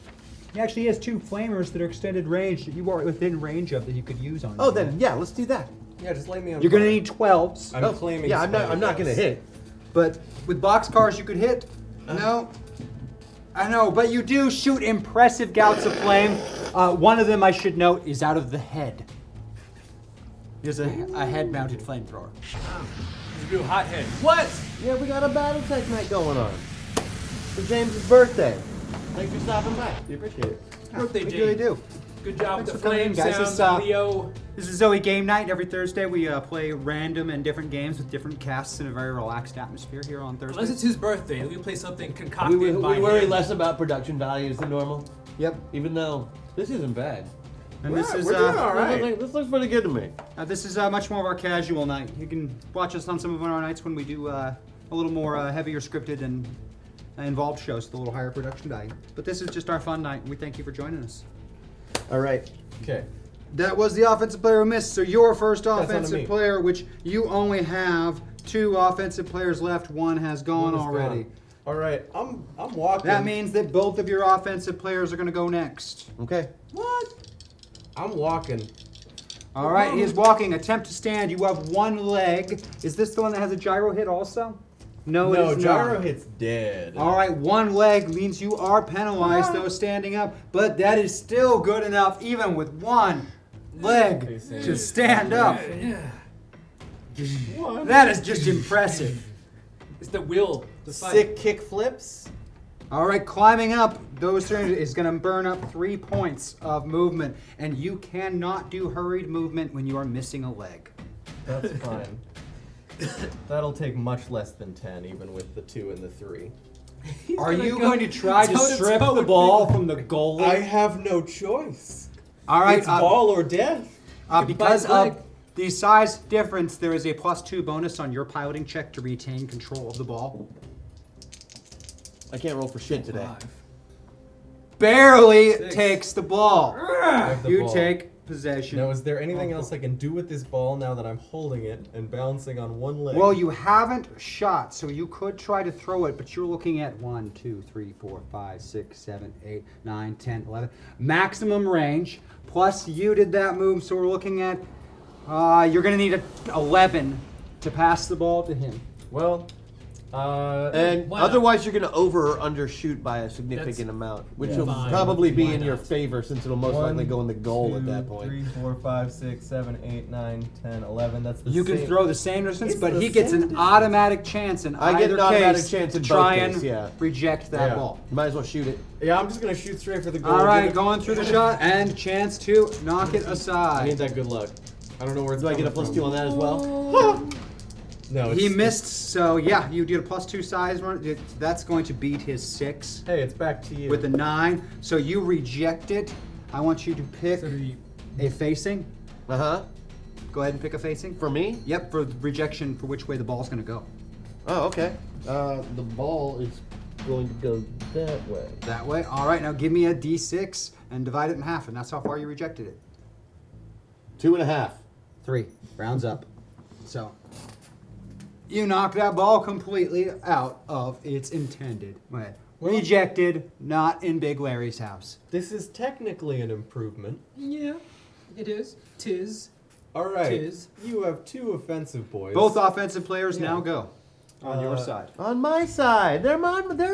he actually has 2 flamers that are extended range that you are within range of that you could use on. Oh, you. then yeah, let's do that. Yeah, just lay me on. You're gonna fire. need 12s. I'm claiming. Yeah, I'm not gonna hit. But with boxcars, you could hit. No. I know, but you do shoot impressive gouts of flame. One of them, I should note, is out of the head. There's a head-mounted flamethrower. He's a real hothead. What? Yeah, we got a Battletech night going on for James's birthday. Thanks for stopping by. We appreciate it. Birthday, We James. really do. Good job Thanks with for the coming in, flame guys. sound, This, Leo. This is ZOE Game Night. Every Thursday, we play random and different games with different casts in a very relaxed atmosphere here on Thursday. Unless it's his birthday, we play something concocted We by worry him. less about production values than normal, Yep. even though this isn't bad. And this is we're doing all right. This looks pretty good to me. This is much more of our casual night. You can watch us on some of our nights when we do a little more heavier scripted and involved shows with a little higher production value. But this is just our fun night, and we thank you for joining us. All right. Okay. That was the offensive player who missed. So your first on offensive me. player, which you only have 2 offensive players left. One has gone One is already. gone. All right, I'm walking. That means that both of your offensive players are going to go next. Okay. What? I'm walking. All right, he is walking. Attempt to stand. You have 1 leg. Is this the one that has a gyro hit also? No, it No, is gyro not. hit's dead. All right, 1 leg means you are penalized though standing up, but that is still good enough even with 1 leg to stand up. That is just impressive. It's the will to fight. Sick kick flips. All right, climbing up those turns is going to burn up 3 points of movement, and you cannot do hurried movement when you are missing a leg. That's fine. That'll take much less than 10, even with the 2 and the 3. Are you going to try to strip the ball from the goalie? I have no choice. All right, It's ball or death. because leg. of the size difference, there is a +2 bonus on your piloting check to retain control of the ball. I can't roll for shit today. 5. Barely 6. takes the ball. I have the You ball. take possession. Now, is there anything else I can do with this ball now that I'm holding it and balancing on 1 leg? Well, you haven't shot, so you could try to throw it, but you're looking at 1, 2, 3, 4, 5, 6, 7, 8, 9, 10, 11. Maximum range. Plus, you did that move, so we're looking at you're going to need a 11 to pass the ball to him. Well, And Why not? otherwise, you're going to over or undershoot by a significant That's amount, which Yeah. will fine. probably be Why in your not? favor since it'll most likely go in the goal at that point. 3, 4, 5, 6, 7, 8, 9, 10, 11. That's the You can same. throw the same distance, It's but the he gets same an distance. automatic chance in I get either an automatic case chance to in both try cases, and yeah. reject that Yeah. ball. You might as well shoot it. Yeah, I'm just gonna shoot straight for the goal. All right, Give it- going through the shot and chance to knock it I need aside. that good luck. I don't know where it's Do I get a coming +2 from. on that as well? No, He it's- missed, so yeah, you did a +2 size run. That's going to beat his 6 Hey, it's back to you. with a 9. So you reject it. I want you to pick So the a facing. Uh-huh. Go ahead and pick a facing. For me? Yep, for rejection for which way the ball's going to go. Oh, okay. The ball is going to go that way. That way. All right, now give me a D6 and divide it in half, and that's how far you rejected it. 2.5. 3. Rounds up. So you knock that ball completely out of its intended way. Rejected, not in Big Larry's house. This is technically an improvement. yeah, it is. Tis. All right. Tis. You have 2 offensive boys. Both offensive players Yeah. now go on your side. On my side. They're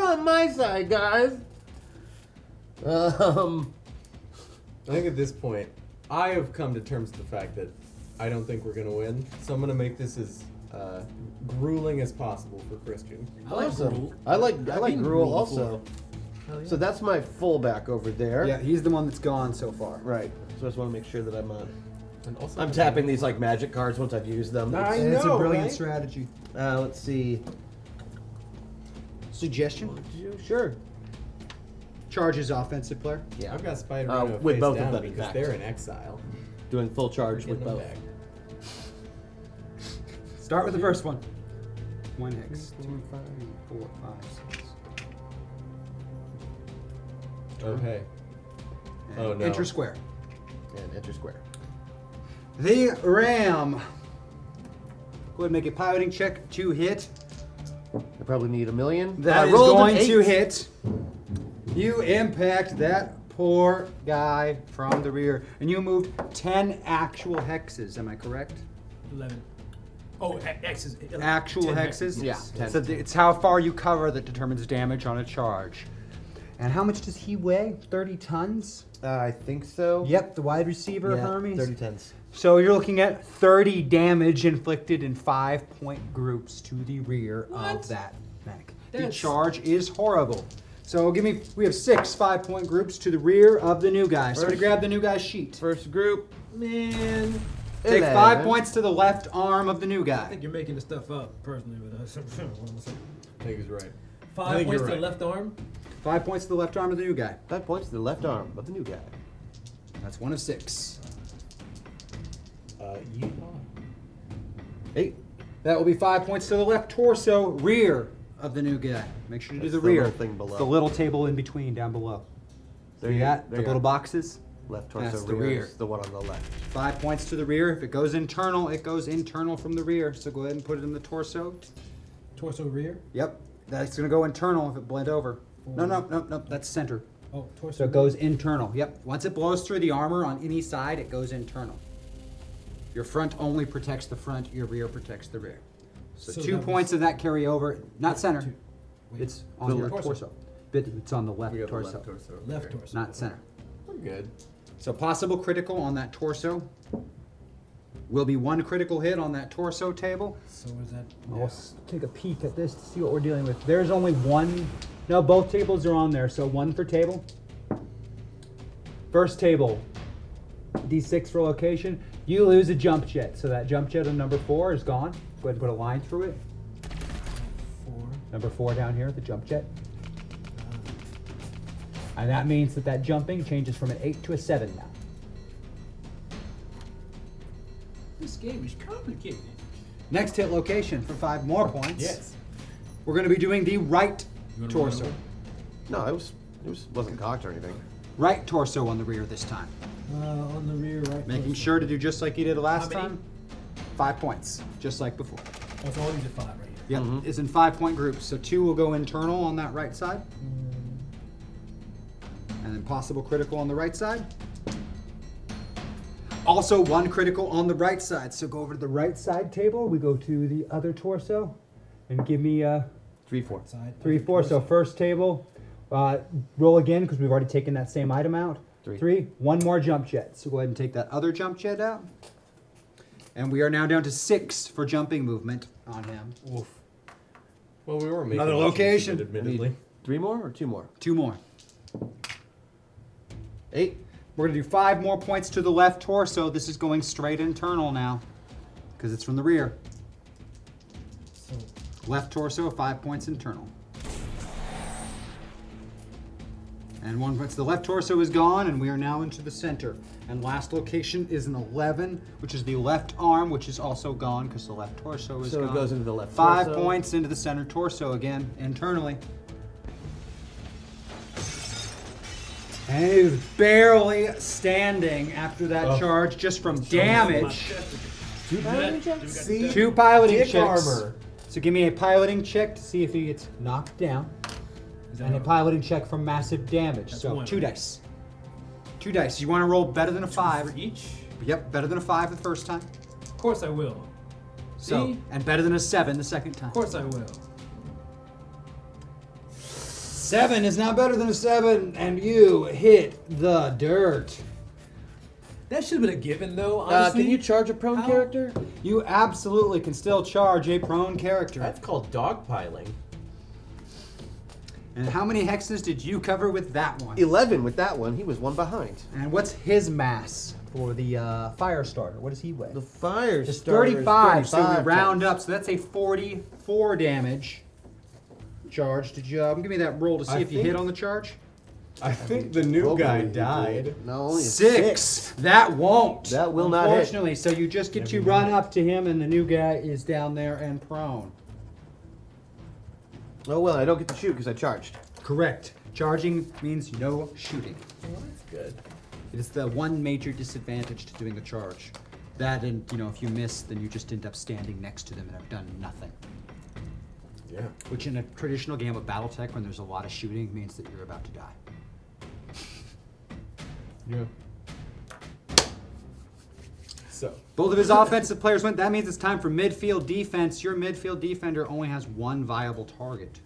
on my side, guys. I think at this point, I have come to terms with the fact that I don't think we're gonna win. So I'm gonna make this as grueling as possible for Christian. I like Awesome. Gruel. I like I've Gruel been Gruel also. So that's my fullback over there. Yeah, he's the one that's gone so far. Right. So I just want to make sure that I'm And also, I'm tapping these like magic cards once I've used them. I It's a know, brilliant right? strategy. Let's see. Suggestion? Sure. Charges offensive player. Yeah. I've got Spider-Man with face both of down them, in because fact. they're in exile. Doing full charge with Get them both. back. Start with the first one. 1 hex. 2, 5, 4, 5, 6. Okay. And Oh, no. Enter square. And enter square. The Ram. Go ahead and make a piloting check to hit. I probably need 1,000,000. That I is rolled an going to 8. hit. You impact that poor guy from the rear. And you moved 10 actual hexes, am I correct? 11. Oh, X is Actual 10 hexes? Yeah, 10. So it's how far you cover that determines damage on a charge. And how much does he weigh? 30 tons? I think so. Yep, the wide receiver, Yeah, Hermes. 30 tens. So you're looking at 30 damage inflicted in 5-point groups to the rear of that mech. The That's- charge is horrible. So we have 6 5-point groups to the rear of the new guy. So I'm gonna grab the new guy's sheet. First group. Man, Take 11. 5 points to the left arm of the new I guy. think you're making this stuff up personally with us. I think he's right. I 5 think points you're to right. the left arm. 5 points to the left arm of the new guy. 5 points to the left arm of the new guy. That's 1 of 6. Yeehaw. 8. That will be 5 points to the left torso, rear of the new guy. Make sure to do That's the the rear. little thing below. It's the little table in between down below. There See you that? there The you little are. boxes? Left torso That's the rear. rear. Is the one on the left. 5 points to the rear. If it goes internal, it goes internal from the rear. So go ahead and put it in the torso. Torso rear. Yep. That's going to go internal if it bled over. No, that's center. Oh, torso. So it goes internal. Yep. Once it blows through the armor on any side, it goes internal. Your front only protects the front, your rear protects the rear. So, So 2 that was- points of that carry over. Not center. Wait. It's on The your torso. torso. But it's on the left We got torso. the left torso. Left Okay. torso. Not center. We're good. So possible critical on that torso. Will be 1 critical hit on that torso table. So is that? I'll take a peek at this to see what we're dealing with. There's only 1. No, both tables are on there, so 1 for table. First table, D6 for location. You lose a jump jet, so that jump jet on number 4 is gone. Go ahead and put a line through it. 4. Number 4 down here, the jump jet. And that means that jumping changes from an 8 to a 7 now. This game is complicated. Next hit location for 5 more points. Yes. We're going to be doing the right You wanna torso. run No, it wasn't cocked or anything. Right torso on the rear this time. on the rear, right. Making torso. sure to do just like you did last How many? time. 5 points, just like before. Oh, so all these are 5 right here. Yep, it's in 5-point groups. So 2 will go internal on that right side. And then possible critical on the right side. Also 1 critical on the right side. So go over to the right side table. We go to the other torso. And give me 3-4. Side. 3, 4. So first table, roll again because we've already taken that same item out. 3. One more jump jet. So go ahead and take that other jump jet out. And we are now down to 6 for jumping movement on him. Oof. Well, we were making Another much use of location. it, admittedly. 3 more or 2 more? 2 more. 8. We're going to do 5 more points to the left torso. This is going straight internal now because it's from the rear. So, Left torso, 5 points internal. And 1 point. So the left torso is gone, and we are now into the center. And last location is an 11, which is the left arm, which is also gone because the left torso is So gone. it goes into the left 5 torso. points into the center torso again, internally. And he was barely standing after that charge just from damage. 2 piloting checks? See? 2 piloting Dick checks. armor. So give me a piloting check to see if he gets knocked down. And a piloting check for massive damage. That's So one. 2 dice. 2 dice. You want to roll better than a 5. for each? Yep, better than a 5 the first time. Of course I will. So See? and better than a 7 the second time. Of course I will. 7 is now better than a 7, and you hit the dirt. That should have been a given, though. Honestly, Can you charge a prone How? character? You absolutely can still charge a prone character. That's called dogpiling. And how many hexes did you cover with that one? 11 with that one. He was 1 behind. And what's his mass for the fire starter? What does he weigh? The fire It's starter is 35, so we 35 round times. up. So that's a 44 damage charge. Did you give me that roll to see I if you think- hit on the charge? I think the new Hopefully guy he did. died. No, only a 6. That won't. That will not hit. Unfortunately, so you just get to run up to him, and the new guy is down there and prone. Oh well, I don't get to shoot because I charged. Correct. Charging means no shooting. Well, that's good. It is the one major disadvantage to doing a charge. That and, if you miss, then you just end up standing next to them and have done nothing. Yeah. Which in a traditional game of Battletech, when there's a lot of shooting, means that you're about to die. Yeah. So, Both of his offensive players went. That means it's time for midfield defense. Your midfield defender only has 1 viable target.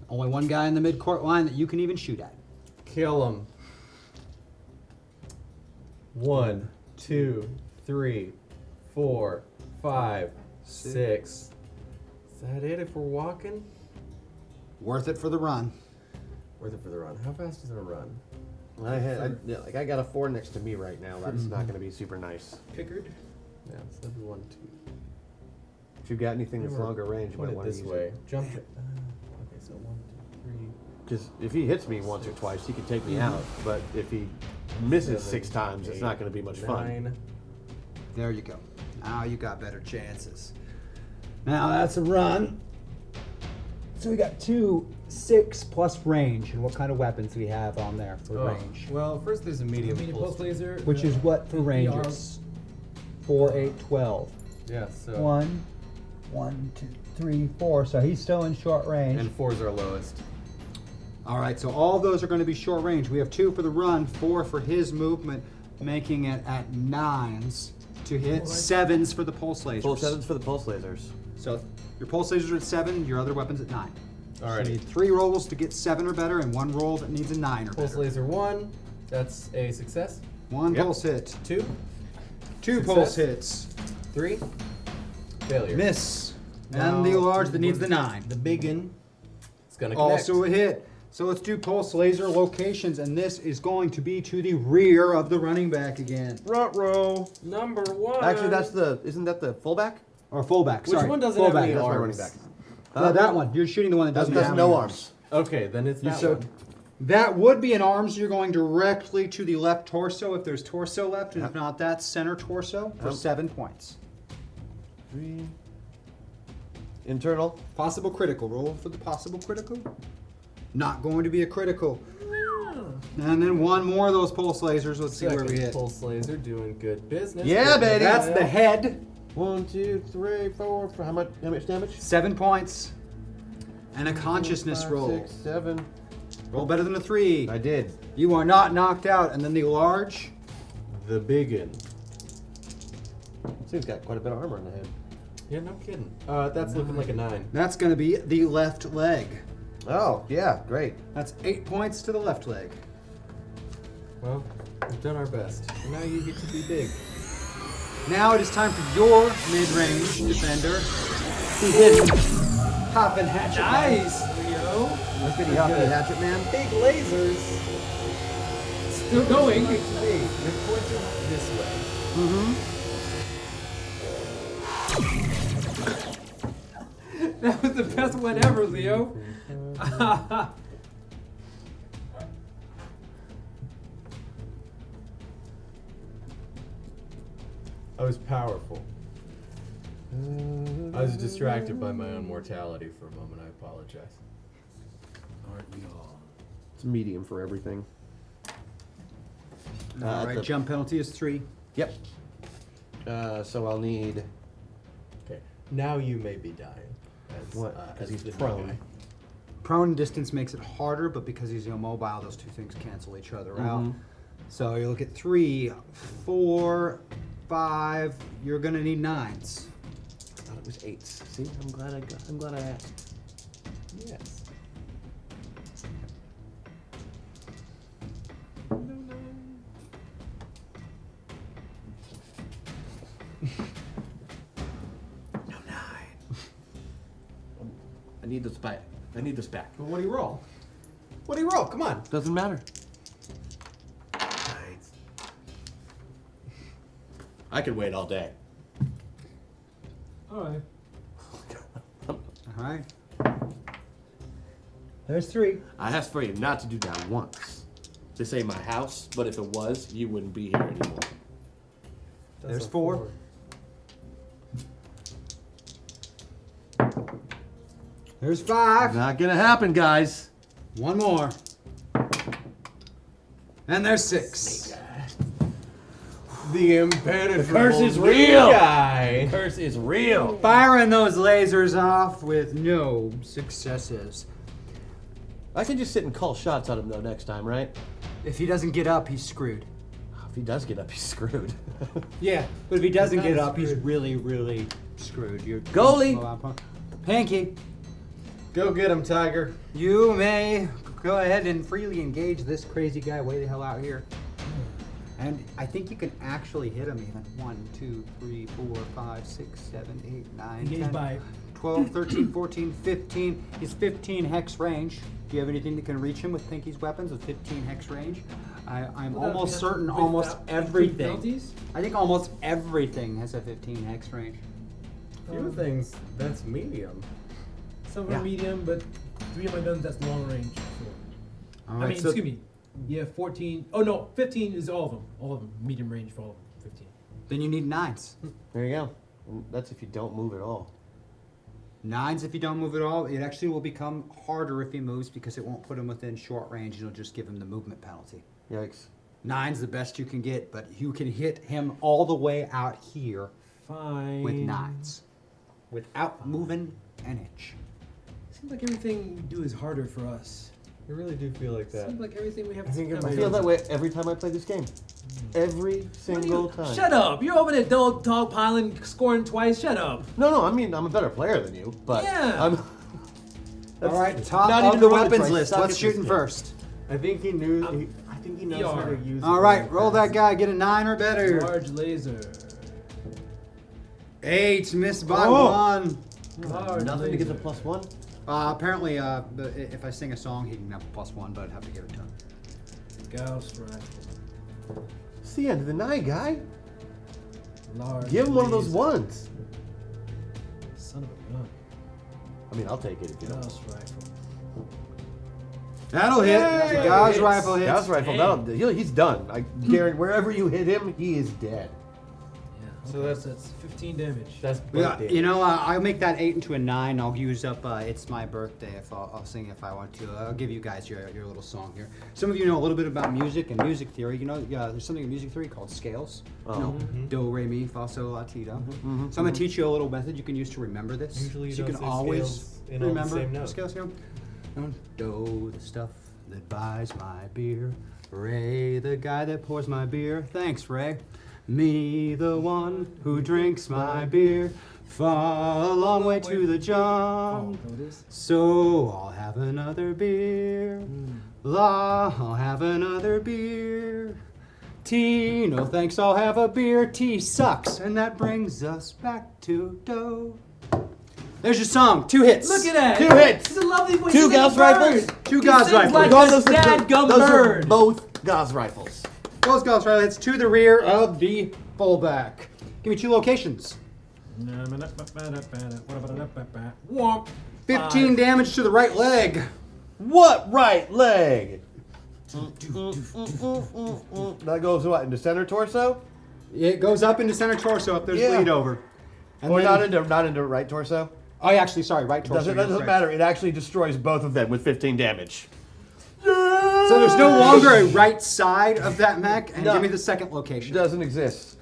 Only 1 guy in the mid-court line that you can even shoot at. kill him. 1, 2, 3, 4, 5, 6. Is that it if we're walking? Worth it for the run. Worth it for the run. How fast is it a run? I got a 4 next to me right now. That's not going to be super nice. Pickard. Yeah, so that'd be 1, 2. If you've got anything that's longer range, you Point might it want to this use way. it. Jump it. Okay, so 1, 2, 3. Because if he hits me once or twice, he can take me out. But if he misses 6 times, it's not going to be much fun. 9. There you go. Now you got better chances. Now that's a run. So we got 2, 6 plus range. And what kind of weapons do we have on there for range? Well, first there's a medium Pulse pulse. laser. Which is what for the range arm- is? 4, 8, 12. Yeah, so. 1, 2, 3, 4. So he's still in short range. And 4's our lowest. All right, so all those are going to be short range. We have 2 for the run, 4 for his movement, making it at 9s to hit, 7s for the pulse lasers. Full 7s for the pulse lasers. So your pulse lasers are at 7, your other weapons at 9. So you Alrighty. need 3 rolls to get 7 or better, and 1 roll that needs a 9 or Pulse better. laser 1. That's a success. 1 Yep. pulse hit. 2. 2 Success. pulse hits. 3. Failure. Miss. Now, And the large that needs the 9. The big one. It's gonna connect. Also a hit. So let's do pulse laser locations, and this is going to be to the rear of the running back again. Front row. Number 1. Actually, isn't that the fullback? Or fullback, Which sorry. one doesn't have fullback. any That's my arms? running back. That one. You're shooting the one that doesn't That's have no any arms. Okay, then it's that So one. that would be an arms. You're going directly to the left torso if there's torso left, and if not, that's center torso for 7 points. 3. Internal. Possible critical. Roll for the possible critical. Not going to be a critical. And then 1 more of those pulse lasers. Let's see where we Second hit. pulse laser doing good business. Yeah, Good baby. That's business. the head. 1, 2, 3, 4. How much damage? 7 points. And a consciousness 5, roll. 6, 7. Roll better than a 3. I did. You are not knocked out. And then the large. The big one. This thing's got quite a bit of armor on the head. Yeah, no kidding. That's looking like a 9. That's going to be the left leg. Oh, yeah, great. That's 8 points to the left leg. Well, we've done our best. And now you get to be big. Now it is time for your mid-range defender. The hidden Hoppin' Hatchet Man. Nice, Leo. That's pretty hoppy, Hatchet Man. Big lasers. Still going. Hey, you're pointing this way. That was the best one ever, Leo. I was powerful. I was distracted by my own mortality for a moment. I apologize. Aren't we all? It's medium for everything. All right, jump penalty is 3. Yep. So I'll need... Okay, now you may be dying. As, What? Because as he's the new prone. guy. Prone distance makes it harder, but because he's immobile, those two things cancel each other out. So you look at 3, 4, 5. You're gonna need 9s. I thought it was 8s. See, I'm glad I asked. Yes. No 9. I need this back. I need this back. Well, what do you roll? What do you roll? Come on. Doesn't matter. I could wait all day. All right. All right. There's 3. I asked for you not to do that once. This ain't my house, but if it was, you wouldn't be here anymore. There's 4. There's 5. Not gonna happen, guys. 1 more. And there's 6. The impenetrable curse is new real. guy. Curse is real. Firing those lasers off with no successes. I can just sit and call shots on him though next time, right? If he doesn't get up, he's screwed. If he does get up, he's screwed. Yeah, but if he doesn't He's get not up, he's screwed. really, really screwed. You're Goalie. Panky, Go get him, Tiger. you may go ahead and freely engage this crazy guy way the hell out here. And I think you can actually hit him even. 1, 2, 3, 4, 5, 6, 7, 8, 9, Engaged 10, by 12, 13, 14, 15. He's 15 hex range. Do you have anything that can reach him with Pinky's weapons with 15 hex range? I'm almost certain almost everything. Penalties? I think almost everything has a 15 hex range. Few things, that's medium. Some are Yeah. medium, but 3 of my guns, that's long range. All I right, mean, so excuse me. Yeah, 14. Oh, no, 15 is all of them. All of them. Medium range for all of them. 15. then you need 9s. There you go. And that's if you don't move at all. 9s if you don't move at all. It actually will become harder if he moves because it won't put him within short range. It'll just give him the movement penalty. Yikes. 9's the best you can get, but you can hit him all the way out here Fine. with 9s without moving an inch. Seems like everything we do is harder for us. I really do feel like that. Seems like everything we have I think to it have I might feel is- that way every time I play this game. Every What do single you- time. Shut up! You're over there dog piling, scoring twice. Shut up! No, I mean, I'm a better player than you, but Yeah. I'm... All right, top not of even the a word to weapons try. list. Suck Let's at shooting this first. I think he knew. I think he knows how to use. All it right, really roll fast. that guy. Get a 9 or better. Large laser. 8, missed by Oh. 1. Large Nothing to get the laser. +1? Apparently, if I sing a song, he can have a +1, but I'd have to give it to him. Gauss rifle. It's the end of the night, guy. Large Give him one of those laser. ones. Son of a gun. I mean, I'll take it if you don't. Gauss rifle. That'll hit. Yay! Gauss Hits. rifle hits. Gauss rifle, he's done. I guarantee wherever you hit him, he is dead. Yeah. So okay, that's- that's 15 damage. That's Yeah, butt you know, I'll make that 8 into a 9. I'll use up "It's My Birthday" if I'll sing if I want to. I'll give you guys your little song here. Some of you know a little bit about music and music theory. You know, there's something in music theory called scales. You know, do, re, mi, fa, sol, la, ti, do. So I'm gonna teach you a little method you can use to remember this. Usually you so you don't can say always scales in all the remember same the note. scales. You know, do, the stuff that buys my beer. Ray, the guy that pours my beer. Thanks, Ray. Me, the one who drinks my beer. Far a long way to the jump. Oh, no, it is? So I'll have another beer. La, I'll have another beer. T, no thanks, I'll have a beer. T sucks. And that brings us back to dough. There's your song. 2 hits. Look at that. 2 hits. He's a lovely voice. 2 He's like Gauss a bird. rifles. 2 He Gauss sings rifles. like Those a dadgum are bird. both Gauss rifles. Those Gauss rifles to the rear of the fullback. Give me 2 locations. Womp. 15 damage to the right leg. What right leg? That goes what, into center torso? It goes up into center torso if there's Yeah. bleed over. And Or then- not into right torso? Oh, actually, sorry, right torso. Doesn't, you're doesn't correct. matter. It actually destroys both of them with 15 damage. So there's no longer a right side of that mech, and No. give me the second location. Doesn't exist.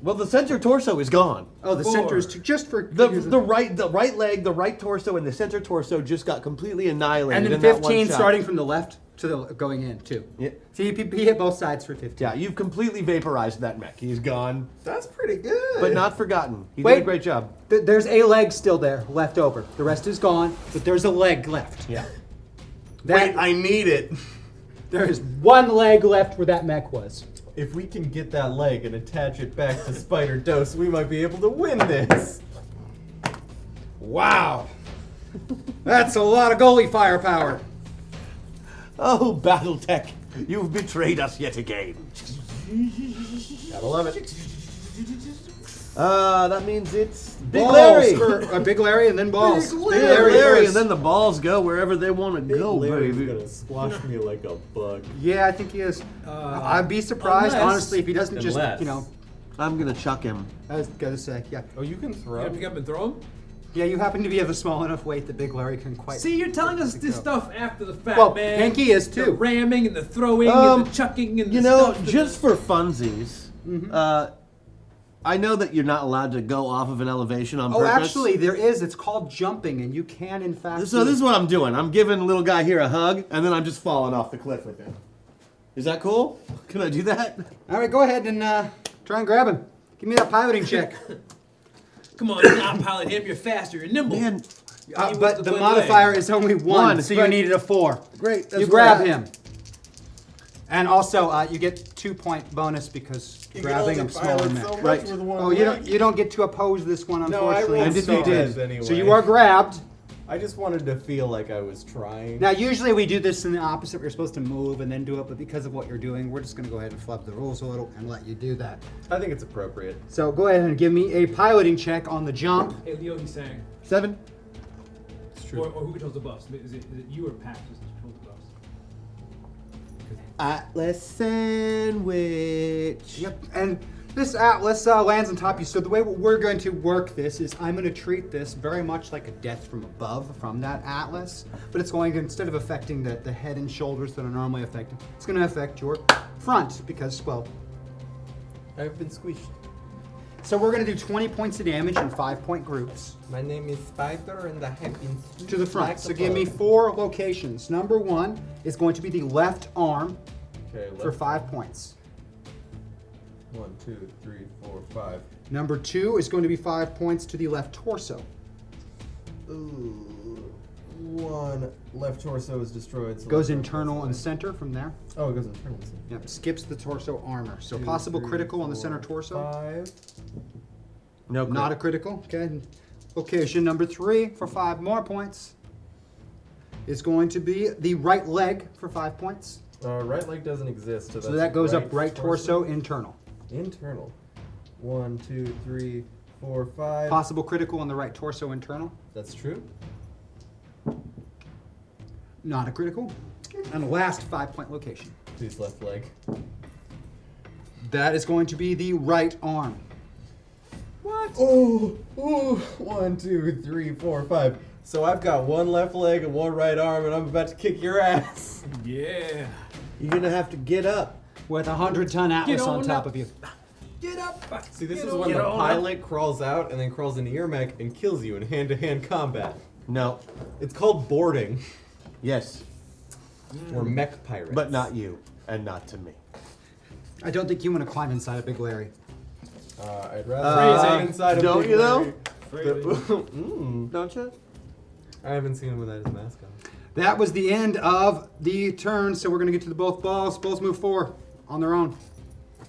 Well, the center torso is gone. Oh, the 4. center is just for The right leg, the right torso, and the center torso just got completely annihilated. and then in that one 15 shot. starting from the left to the going in too. Yeah. See, he hit both sides for 15. Yeah, you've completely vaporized that mech. He's gone, That's pretty good. but not forgotten. He did Wait. a great job. There's a leg still there, left over. The rest is gone, but there's a leg left. Yeah. That, I need it. there is one leg left where that mech was. If we can get that leg and attach it back to Spider Dose, we might be able to win this. Wow. That's a lot of goalie firepower. Oh, Battletech, you've betrayed us yet again. Gotta love it. That means it's Big Balls Larry. for Big Larry and then balls. Big Larry, first. and then the balls go wherever they want to go, Larry's baby. gonna squash me like a bug. Yeah, I think he is. I'd be surprised, unless- honestly, if he doesn't just, unless- you know, I'm gonna chuck him. I was gonna say, yeah. Oh, you can You throw. gotta pick up and throw him? Yeah, you happen to be of a small enough weight that Big Larry can quite. See, you're telling us this stuff after the fact, Well, man. Hanky is The too. ramming and the throwing and the chucking and You the know, stuff. just for funsies, I know that you're not allowed to go off of an elevation on Oh, purpose. actually, there is. It's called jumping, and you can, in fact. So this is what I'm doing. I'm giving little guy here a hug, and then I'm just falling off the cliff with him. Is that cool? Can I do that? All right, go ahead and try and grab him. Give me that piloting check. Come on, you're not pilot him. You're faster. You're nimble. Man, But the modifier is only one, so you but- needed a 4. great. That's You grab right. him. And also, you get 2-point bonus because grabbing him smaller mech. Right. Oh, you don't get to oppose this one, No, I unfortunately. rolled And if so you did- bad anyway. So you are grabbed. I just wanted to feel like I was trying. Now, usually we do this in the opposite. We're supposed to move and then do it, but because of what you're doing, we're just going to go ahead and flub the rules a little and let you do that. I think it's appropriate. So go ahead and give me a piloting check on the jump. Hey, Leo, he's saying. 7. It's true. Or who controls the buffs? Is it you or Pat who controls the buffs? Atlas sandwich. Yep, and this Atlas lands on top of you. So the way we're going to work this is I'm going to treat this very much like a death from above from that Atlas, but it's going to, instead of affecting the head and shoulders that are normally affected, it's going to affect your front because, well, I've been squished. so we're going to do 20 points of damage in 5-point groups My name is Spider and I have been squished to the front. like So a give me bug. 4 locations. Number 1 is going to be the left arm Okay, for 5 points. 1, 2, 3, 4, 5. Number 2 is going to be 5 points to the left torso. Ooh. 1 left torso is destroyed. So Goes left internal torso and is center from there. Oh, it goes internal. Yep, skips the torso armor. So 2, possible 3, critical on the 4, center torso. 5. No, Not a critical. Okay. Location number 3 for 5 more points is going to be the right leg for 5 points. Right leg doesn't exist. So that goes up right torso, internal. Internal. 1, 2, 3, 4, 5. Possible critical on the right torso, internal. That's true. Not a critical. And the last 5-point location. Please left leg. That is going to be the right arm. What? Oh, 1, 2, 3, 4, 5. So I've got 1 left leg and 1 right arm, and I'm about to kick your ass. Yeah. You're gonna have to get up. With a 100-ton Atlas Get on on top up. of you. Get up. See, this Get is on, when get the on up. pilot crawls out and then crawls into your mech and kills you in hand-to-hand combat. No. It's called boarding. Yes, We're mech pirates. but not you, and not to me. I don't think you want to climb inside a Big Larry. I'd rather Phrasing. climb inside of Don't Big you though? Larry. Don't you? I haven't seen him without his mask on. That was the end of the turn, so we're going to get to the both balls. Balls move 4 on their own.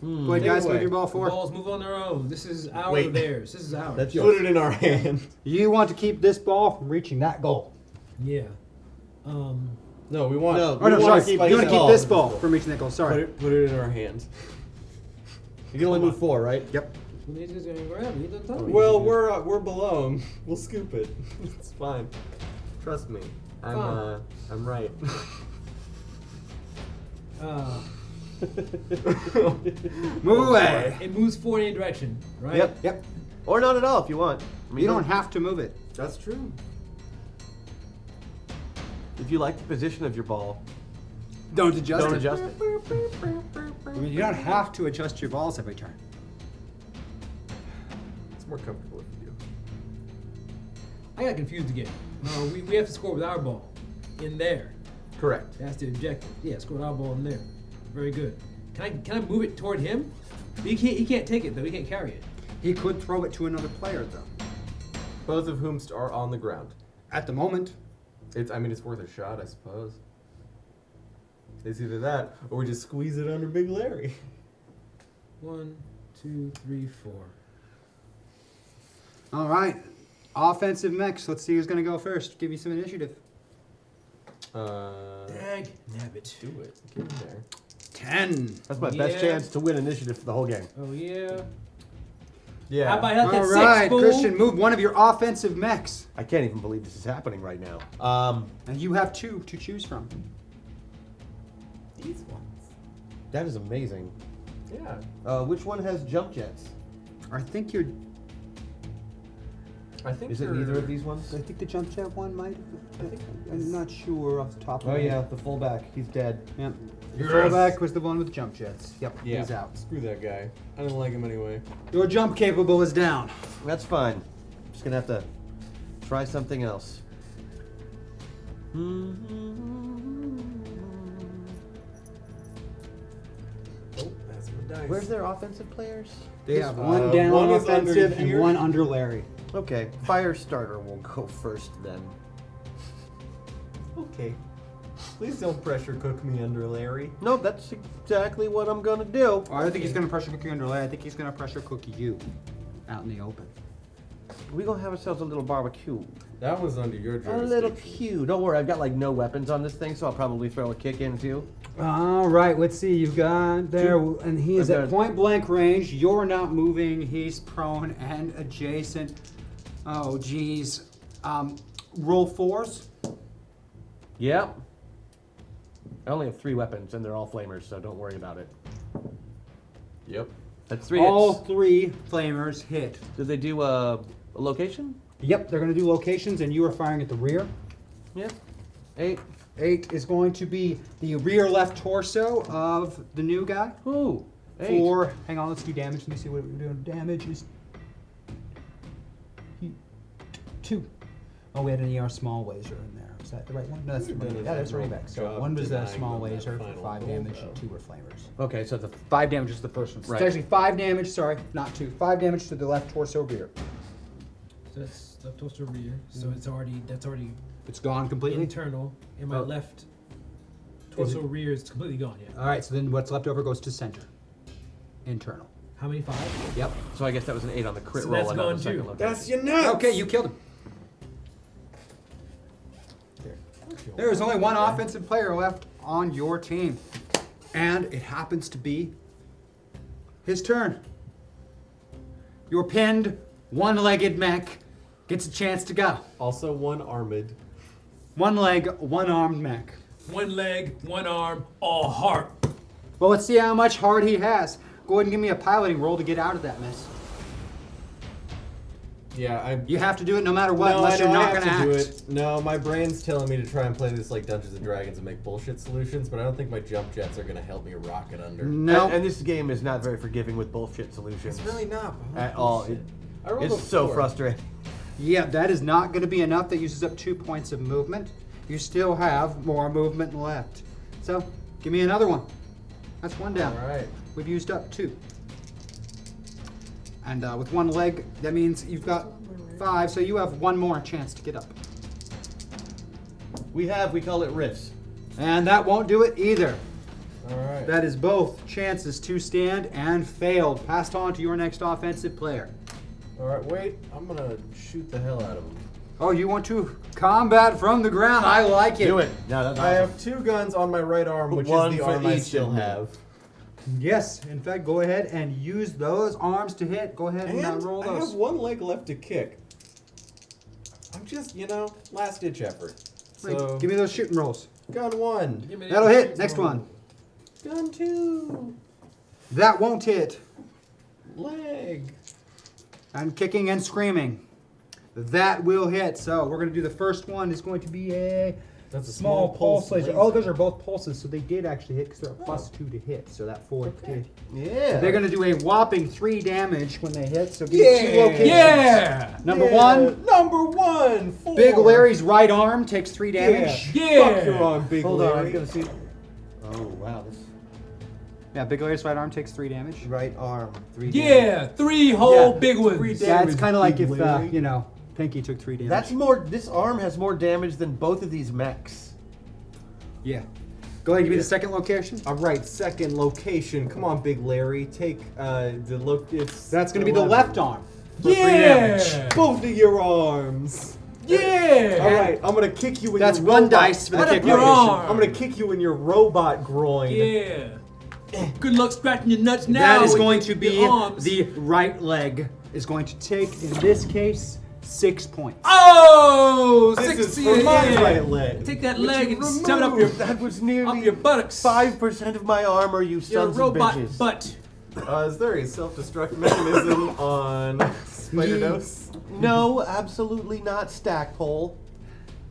Go ahead, guys, move your ball The 4. balls move on their own. This is ours Wait. or theirs. This is ours. That's Put yours. it in our hand. You want to keep this ball from reaching that goal. Yeah. No, we want. No. Oh, no, We sorry. wanna You keep want to this keep ball. this ball from reaching that goal. Sorry. Put it in our hands. You can only move 4, right? Yep. He's just gonna grab it. He doesn't tell me. Well, we're below him. We'll scoop it. It's fine. Trust me. I'm right. Move away. It moves 4 in any direction, right? Yep. Yep. Or not at all if you want. I mean, You don't have to move it. That's true. If you like the position of your ball, Don't adjust don't it. adjust it. I mean, you don't have to adjust your balls every turn. It's more comfortable if you do. I got confused again. We have to score with our ball in there. Correct. That's the objective. Yeah, score with our ball in there. Very good. Can I move it toward him? He can't take it though. He can't carry it. He could throw it to another player, though. Both of whom are on the ground. At the moment. It's worth a shot, I suppose. It's either that, or we just squeeze it under Big Larry. 1, 2, 3, 4. All right. Offensive mix. Let's see who's going to go first. Give you some initiative. Dag nabbit. Do it. Get in there. 10. That's my best Yeah. chance to win initiative for the whole game. Oh yeah. Yeah. How about health at All 6, right, fool? Christian, move one of your offensive mechs. I can't even believe this is happening right now. And you have 2 to choose from. These ones? That is amazing. Yeah. Which one has jump jets? I think you're. I think Is it neither of these ones? I think the jump jet one might. I think I'm not sure off the top of Oh my yeah, head. the fullback. He's dead. Yep. The Yes. fullback was the one with jump jets. Yep, Yeah. he's out. Screw that guy. I don't like him anyway. Your jump capable is down. That's fine. Just gonna have to try something else. Oh, that's my dice. Where's their offensive players? They have one Uh, down one is under offensive and here. one under Larry. Okay, fire starter will go first then. Okay. Please don't pressure cook me under Larry. No, that's exactly what I'm gonna do. Oh, I don't think he's going to pressure cook you under Larry. I think he's going to pressure cook you out in the open. We gonna have ourselves a little barbecue. That was under your A jurisdiction. little cue. Don't worry, I've got like no weapons on this thing, so I'll probably throw a kick in too. All right, let's see. You've got there, and he is I've at got- point blank range. You're not moving. He's prone and adjacent. Oh, geez. Roll 4s. Yep. I only have 3 weapons, and they're all flamers, so don't worry about it. Yep. That's 3 All hits. 3 flamers hit. Did they do a location? Yep, they're going to do locations, and you are firing at the rear. Yeah. 8. 8 is going to be the rear left torso of the new guy. Ooh. 8. 4. Hang on, let's do damage. Let me see what we're doing. Damage is 2. Oh, we had an ER small laser in there. Is that the right one? No, that's the You've one. done a Yeah, that's very right back. So job 1 was a denying small them that laser for final 5 goal, damage, though. and 2 were flamers. Okay, so the 5 damage is the first one. So Right. It's actually 5 damage, sorry, not 2. 5 damage to the left torso rear. So that's left torso rear. So that's already It's gone completely? internal. And my Oh. left torso rear is completely gone. Yeah. Alright, so then what's left over goes to center. Internal. How many? 5? Yep. so I guess that was an 8 on the crit So roll. that's and not the gone second too. location. That's your nuts! Okay, you killed him. There is only one offensive player left on your team. And it happens to be his turn. Your pinned, one-legged mech gets a chance to go. Also one armed. One leg, one-armed mech. 1 leg, 1 arm, all heart. Well, let's see how much heart he has. Go ahead and give me a piloting roll to get out of that mess. Yeah, You have to do it no matter what, no, unless I you're know not I going to have act. to do it. No, my brain's telling me to try and play this like Dungeons and Dragons and make bullshit solutions, but I don't think my jump jets are gonna help me rocket under. No. And this game is not very forgiving with bullshit solutions. It's really not. At all. I rolled It's a so 4. frustrating. Yeah, that is not going to be enough. That uses up 2 points of movement. You still have more movement left. So, give me another one. That's 1 down. All right. We've used up 2. And with one leg, that means you've got 5, so you have one more chance to get up. We call it riffs. And that won't do it either. Alright. That is both chances to stand and failed. Passed on to your next offensive player. Alright, wait. I'm gonna shoot the hell out of him. Oh, you want to combat from the ground? I like it. Do it. No, that's I awesome. have 2 guns on my right arm, which One is the for arm I each still of you. have. Yes, in fact, go ahead and use those arms to hit. Go ahead and And roll I have those. 1 leg left to kick. I'm just, last ditch effort. Wait, So, give me those shooting rolls. gun 1. Give me That'll that hit. shit. Next one. Gun 2. That won't hit. Leg. And kicking and screaming. That will hit. So we're going to do the first one. Is going to be a That's a small small pulse pulse laser. laser. Oh, those are both pulses, so they did actually hit because they're a +2 to hit. So that 4 did. Yeah. They're going to do a whopping 3 damage when they hit. So give me 2 Yeah. locations. Yeah! Number Yeah. 1, Number 1. 4. Big Larry's right arm takes 3 damage. Yeah. Fuck your arm, Big Hold on, Larry. I'm gonna see. Oh wow, this Yeah, Big Larry's right arm takes 3 damage. right arm, 3 Yeah, 3 whole Yeah. big ones. 3 Yeah, it's damage, kind of like Big if, Larry. Pinky took 3 damage. That's more. This arm has more damage than both of these mechs. Yeah. Go ahead and give me the second location. All right, second location. Come on, Big Larry. Take the look. It's That's going to be the 11. left arm. For 3 Yeah! damage. Both of your arms. Yeah! All right, I'm gonna kick you in That's your 1 robot. dice for the Put up kick your location. arm. I'm gonna kick you in your robot groin. Yeah. Good luck scratching your nuts now. That is with going your- to be your arms. the right leg. Is going to take, in this case, 6 points. Oh! This 6 is for my yeah. right leg. Take that which leg you and shove it up your, removed. That was up nearly your buttocks. 5% of my armor, you Your sons of robot bitches. butt. Is there a self-destruct mechanism on Spider Dose? No, absolutely not, Stackpole.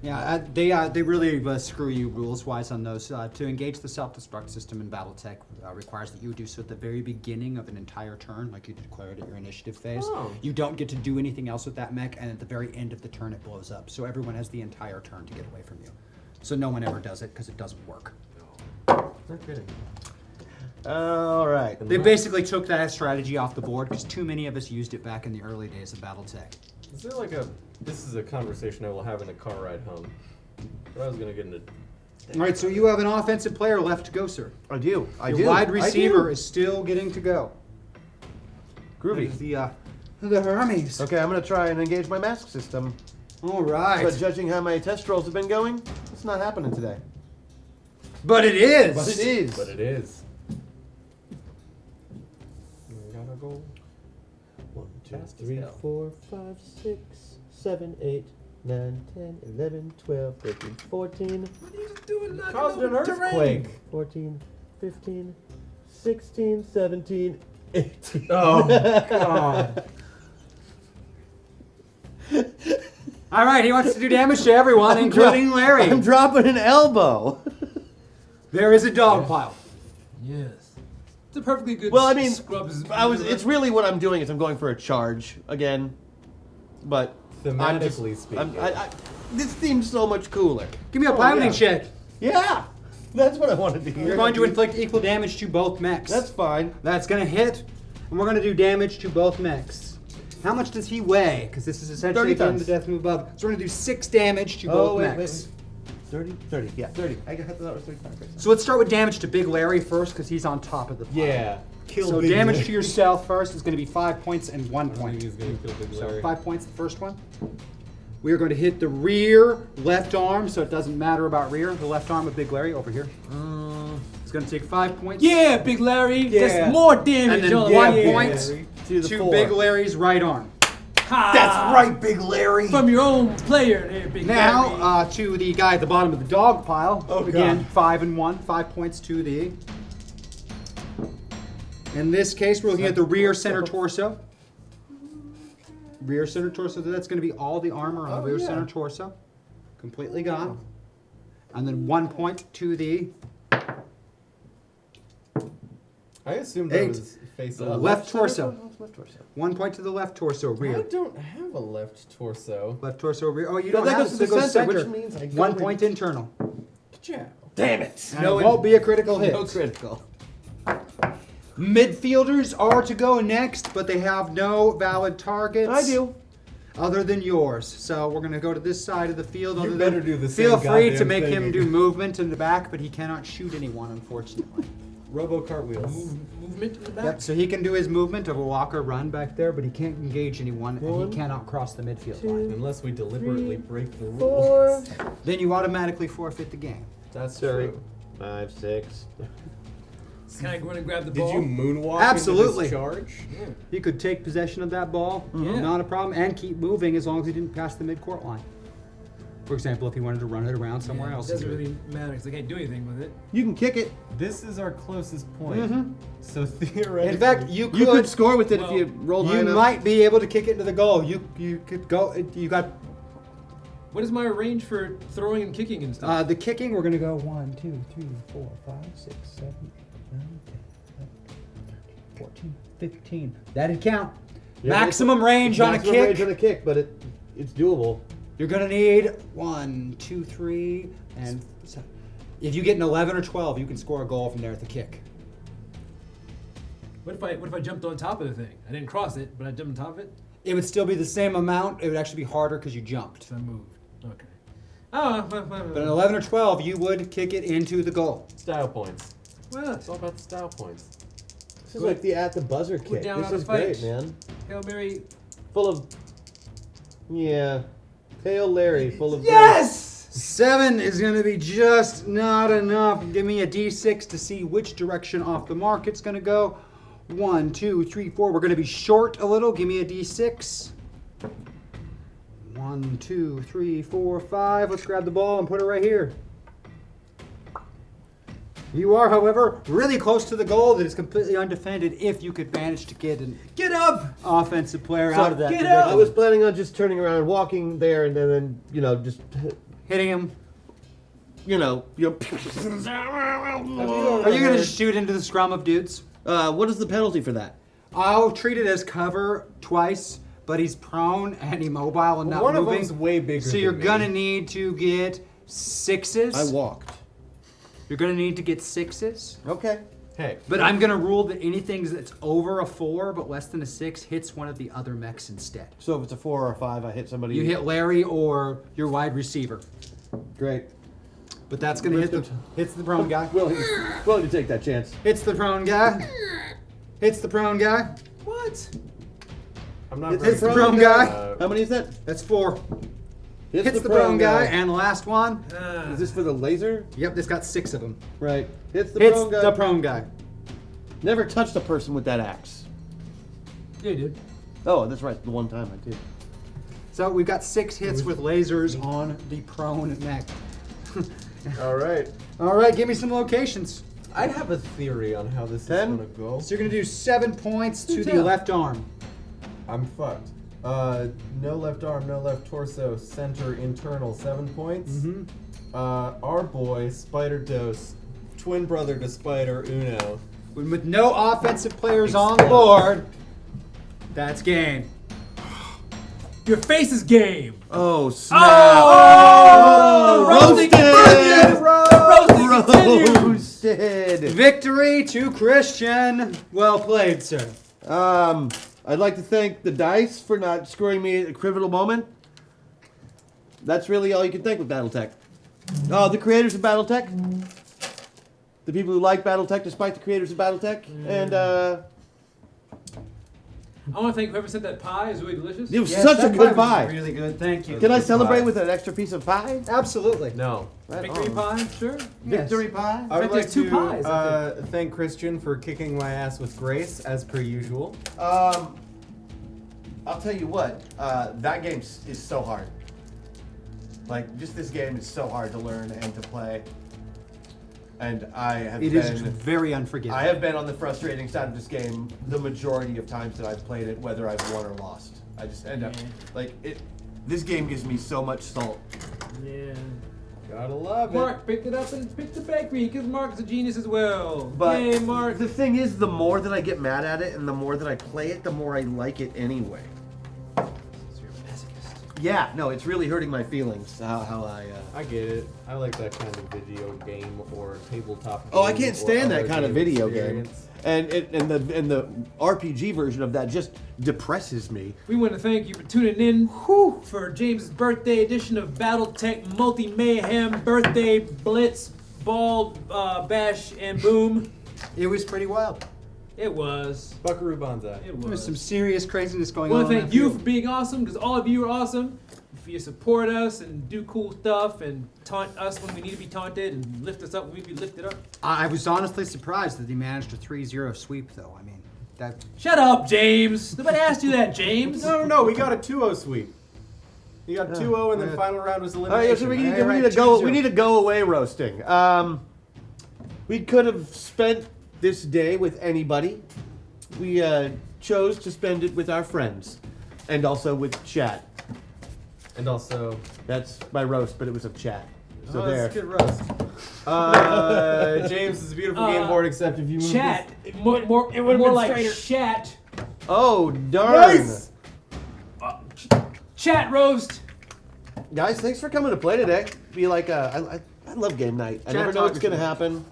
Yeah, they really screw you rules-wise on those. To engage the self-destruct system in Battletech requires that you do so at the very beginning of an entire turn, like you declared at your initiative phase. Oh. You don't get to do anything else with that mech, and at the very end of the turn it blows up. So everyone has the entire turn to get away from you. So no one ever does it because it doesn't work. No kidding. All right. They basically took that strategy off the board because too many of us used it back in the early days of Battletech. Is there like a? This is a conversation I will have in a car ride home. But I was gonna get into. All right, so you have an offensive player left to go, sir. I do. I Your do. wide I receiver do. is still getting to go. Groovy. The Hermes. Okay, I'm gonna try and engage my mask system. All right. But judging how my test rolls have been going, it's not happening today. But it is. But it is. But it is. Gotta go. 1, 2, Fast as 3, hell. 4, 5, 6, 7, 8, 9, 10, 11, 12, 13, 14, What are you doing? knocking Caused over an terrain? earthquake. 14, 15, 16, 17, 18. Oh God. All right, he wants to do damage to everyone, including Larry. I'm dropping an elbow. There is a dog pile. Yes. It's a perfectly good Well, I mean, scrubs. It's really what I'm doing is I'm going for a charge again, but I'm just, Thematically speaking. this seems so much cooler. Give me a Oh, piloting yeah. check. Yeah, that's what I wanted to hear. You're going to inflict equal damage to both mechs. That's fine. That's going to hit, and we're going to do damage to both mechs. How much does he weigh? Because this is essentially 30 again tons. the death move above. So we're going to do 6 damage to both mechs. 30? 30, yeah, 30. I thought that was 35. So let's start with damage to Big Larry first, because he's on top of the pile. Yeah. Kill So Big damage Larry. to yourself first is going to be 5 points and 1 I think point. he's gonna kill Big So Larry. 5 points the first one. We are going to hit the rear left arm, so it doesn't matter about rear. The left arm of Big Larry over here. It's going to take 5 points. Yeah, Big Larry. Yeah. That's more damage. And then on 1 that. point To the to four. Big Larry's right arm. Ha! That's right, Big Larry. From your own player there, Big Larry. Now to the guy at the bottom of the dog pile. Oh, Again, God. 5 and 1. 5 points to the. In this case, we're looking at the rear center torso. Rear center torso. That's going to be all the armor on the rear center torso. Completely gone. And then 1 point to the I assumed that 8. was face The up. left torso. Left torso. 1 point to the left torso, I rear. don't have a left torso. Left torso, rear. Oh, you No, don't that have goes it, to so the it goes center, center. which means I go 1 in- point internal. Ka-chow. Damn it. And it won't be a critical hit. No critical. Midfielders are to go next, but they have no valid targets. I do. Other than yours. So we're going to go to this side of the field. You other better than, do the Feel same free to goddamn make thing. him do movement in the back, but he cannot shoot anyone, unfortunately. Robo cartwheels. Movement in the back. Yep, so he can do his movement of a walk or run back there, but he can't engage anyone, and he cannot cross the midfield line. Unless we deliberately break the rules. 4. Then you automatically forfeit the game. That's Sorry. true. 5, 6. Can I go in and grab the Did ball? you moonwalk Absolutely. into this charge? Yeah. He could take possession of that ball, Yeah. not a problem, and keep moving as long as he didn't pass the midcourt line. For example, if he wanted to run it around somewhere else. It doesn't really matter because I can't do anything with it. You can kick it. This is our closest point. Mhm. So theoretically, In fact, you You could could score with it Well, if you rolled high you enough. might be able to kick it into the goal. You could go. You got What is my range for throwing and kicking and stuff? the kicking. We're gonna go 1, 2, 3, 4, 5, 6, 7, 8, 9, 10, 11, 12, 13, 14, 15. That'd count. Yeah, Maximum range on a maximum kick. range on a kick, but it's doable. You're gonna need 1, 2, 3, and 7. If you get an 11 or 12, you can score a goal from there at the kick. What if I jumped on top of the thing? I didn't cross it, but I jumped on top of it. It would still be the same amount. It would actually be harder because you jumped. So I moved. Okay. Oh, But an 11 or 12, you would kick it into the goal. style points. well, It's all about the style points. This is like the at the buzzer Put kick. down This on a is great, fight. man. Hail Mary. Full of, yeah, Hail Larry, full of. Yes! 7 is going to be just not enough. Give me a d6 to see which direction off the mark it's going to go. 1, 2, 3, 4. We're going to be short a little. Give me a d6. 1, 2, 3, 4, 5. Let's grab the ball and put it right here. You are, however, really close to the goal that is completely undefended if you could manage to get an Get up! offensive player So, out of that get predicament. up! I was planning on just turning around and walking there, and then just, Hitting him. you know. Are you going to shoot into the scrum of dudes? What is the penalty for that? I'll treat it as cover twice, but he's prone and immobile and not One of moving. them's way bigger So than you're me. gonna need to get 6s. I walked. You're gonna need to get 6s. Okay. Hey, But I'm gonna rule that anything that's over a 4 but less than a 6 hits one of the other mechs instead. So if it's a 4 or a 5, I hit somebody. You hit Larry or your wide receiver. Great. But that's gonna hits the prone guy. Willing to take that chance. Hits the prone guy. Hits the prone guy. What? I'm not Hits very the prone guy. How many is that? That's 4. Hits the prone guy. And the last one. Is this for the laser? Yep, this got 6 of them. Right. Hits the Hits prone guy. the prone guy. Never touched a person with that axe. Yeah, dude. Oh, that's right. The one time I did. So we've got 6 hits with lasers on the prone mech. All right. All right, give me some locations. I have a theory on how this 10? is gonna go. So you're gonna do 7 points to the 10. left arm. I'm fucked. No left arm, no left torso, center, internal, 7 points. Mm-hmm. Our boy, Spider Dose, twin brother to Spider Uno. With no offensive players on the board, that's game. Your face is game. Oh, snap. Roasting continues. Roasted. Victory to Christian. Well played, sir. I'd like to thank the dice for not screwing me at a pivotal moment. That's really all you can thank with Battletech. Oh, the creators of Battletech. The people who like Battletech despite the creators of Battletech. And I want to thank whoever sent that pie. It's really delicious. it was such a that good was pie. Really good, thank you. Can I Good celebrate pie. with an extra piece of pie? Absolutely. No. Right Victory on. pie, sure. Victory pie? I would fact, like there's 2 to pies, I thank Christian for kicking my ass with grace, as per usual. I'll tell you what, that game is so hard. Like, just this game is so hard to learn and to play. And I have It been... is very unforgiving. I have been on the frustrating side of this game the majority of times that I've played it, whether I've won or lost. I just end up, like, this game gives me so much salt. Yeah. Gotta love it. Mark picked it up and picked the bakery because Mark's a genius as well. But Yay, Mark. the thing is, the more that I get mad at it and the more that I play it, the more I like it anyway. Yeah, no, it's really hurting my feelings, how I get it. I like that kind of video game or tabletop game. Oh, I can't stand or that other kind of game video game. experience. and the RPG version of that just depresses me. We want to thank you for tuning in for James' birthday edition of Battletech Multi Mayhem Birthday Blitz Ball Bash and Boom. It was pretty wild. It was. Buckaroo Banzai. It There was was. some serious craziness going I on. want to on thank that you field. for being awesome, because all of you are awesome. For you support us and do cool stuff and taunt us when we need to be taunted and lift us up when we need to be lifted up. I was honestly surprised that he managed a 3-0 sweep, though. I mean, that. Shut up, James. Nobody asked you that, James. No. We got a 2-0 sweep. You got 2-0, and then final round was All elimination. right, so we need, Right, we need right, to go. 2-0. We need to go away roasting. We could have spent this day with anybody. We chose to spend it with our friends, and also with chat. And also, That's my roast, but it was of chat. So oh, there. that's a good roast. James is a beautiful game board, except if you move Chat. this- More like chat. Oh darn! Nice! Chat roast. Guys, thanks for coming to play today. Be like, I love game night. I Chat never know what's talk gonna is- happen.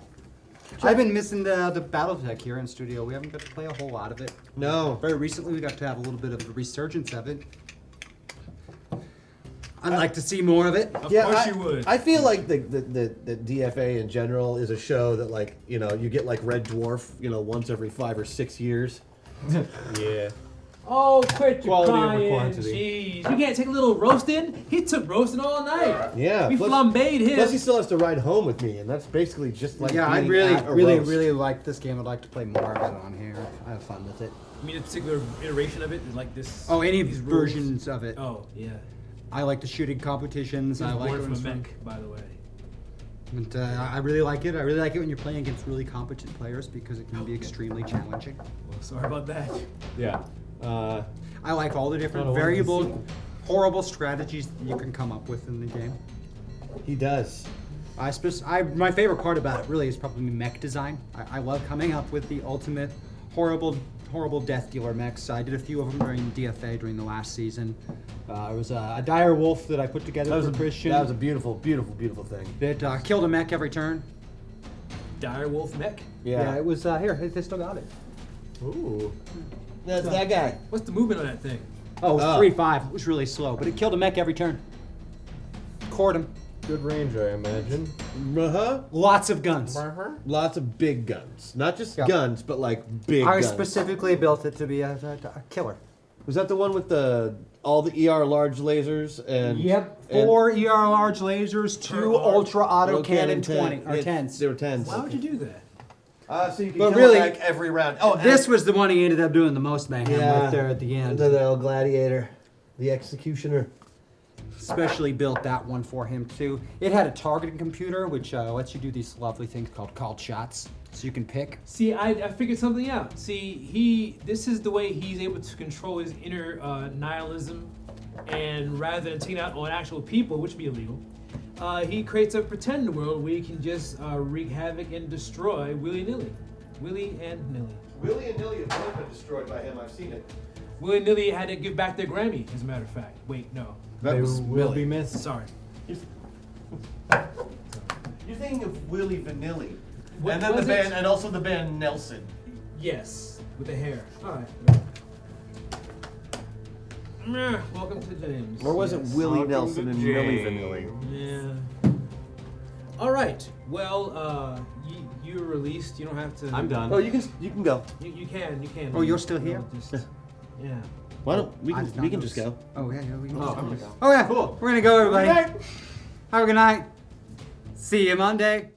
I've been missing the Battletech here in studio. We haven't got to play a whole lot of it. No. Very recently, we got to have a little bit of a resurgence of it. I'd like to see more of it. Of course you would. I feel like the DFA in general is a show that, like, you know, you get like Red Dwarf, you know, once every 5 or 6 years. Yeah. Oh, quit your Quality over crying. quantity. Jeez. You can't take a little roasting? He took roasting all night. Yeah. We plus- flambéed him. Plus, he still has to ride home with me, and that's basically just like Yeah, I being really, at a really, roast. really like this game. I'd like to play more of it on here. I have fun with it. I mean, a particular iteration of it is like this. Oh, any these rules. versions of it. Oh, yeah. I like the shooting competitions. He I was like born it when from a it's fun. mech, by the way. And, I really like it. I really like it when you're playing against really competent players because it can be extremely challenging. Well, sorry about that. Yeah. I like all the different Not a one to variable, see. horrible strategies that you can come up with in the game. He does. My favorite part about it really is probably mech design. I love coming up with the ultimate horrible death dealer mechs. I did a few of them during DFA during the last season. It was a dire wolf that I put together That was for a Christian. That was a beautiful, beautiful, beautiful thing. that killed a mech every turn. Direwolf mech? Yeah. It was here. They still got it. Ooh. That's that guy. What's the movement on that thing? Oh, it was Oh. 3-5. It was really slow, but it killed a mech every turn. Cored him. Good range, I imagine. Uh-huh. Lots of guns. Lots of big guns. Not just Yeah. guns, but like big I guns. specifically built it to be a killer. Was that the one with all the ER large lasers and Yep. and 4 ER large lasers, 2 ultra auto cannon 10 20 or 10s. They were 10s. Why would you do that? So you can But kill really- like every round. Oh, This was the one he ended up doing the most mayhem yeah, with there at the end. The old gladiator, the executioner. Specially built that one for him too. It had a targeting computer which lets you do these lovely things called shots. So you can pick. See, I figured something out. See, this is the way he's able to control his inner nihilism, and rather than taking out on actual people, which would be illegal, he creates a pretend world where he can just wreak havoc and destroy willy-nilly. Willy and nilly. Willy and Nilly have both been destroyed by him. I've seen it. Willy and nilly had to give back their Grammy, as a matter of fact. Wait, no. That They was will Millie. be missed. Sorry. You're thinking of Willy Vanilli, What and then the was band, it? and also the band Nelson. Yes, with the hair. All right. Welcome to James. Or was it Yes. Willie Welcome Nelson to and Millie James. Vanilli? Yeah. All right. Well, you're released. You don't have to. I'm done. Oh, you can go. You can. Oh, you're still here? Just, yeah. Why don't we I can did not we can just notice. go? Oh yeah, we can. Oh, just I'm go. gonna go. Oh yeah. Cool. We're gonna go, everybody. Good night. Have a good night. See you Monday.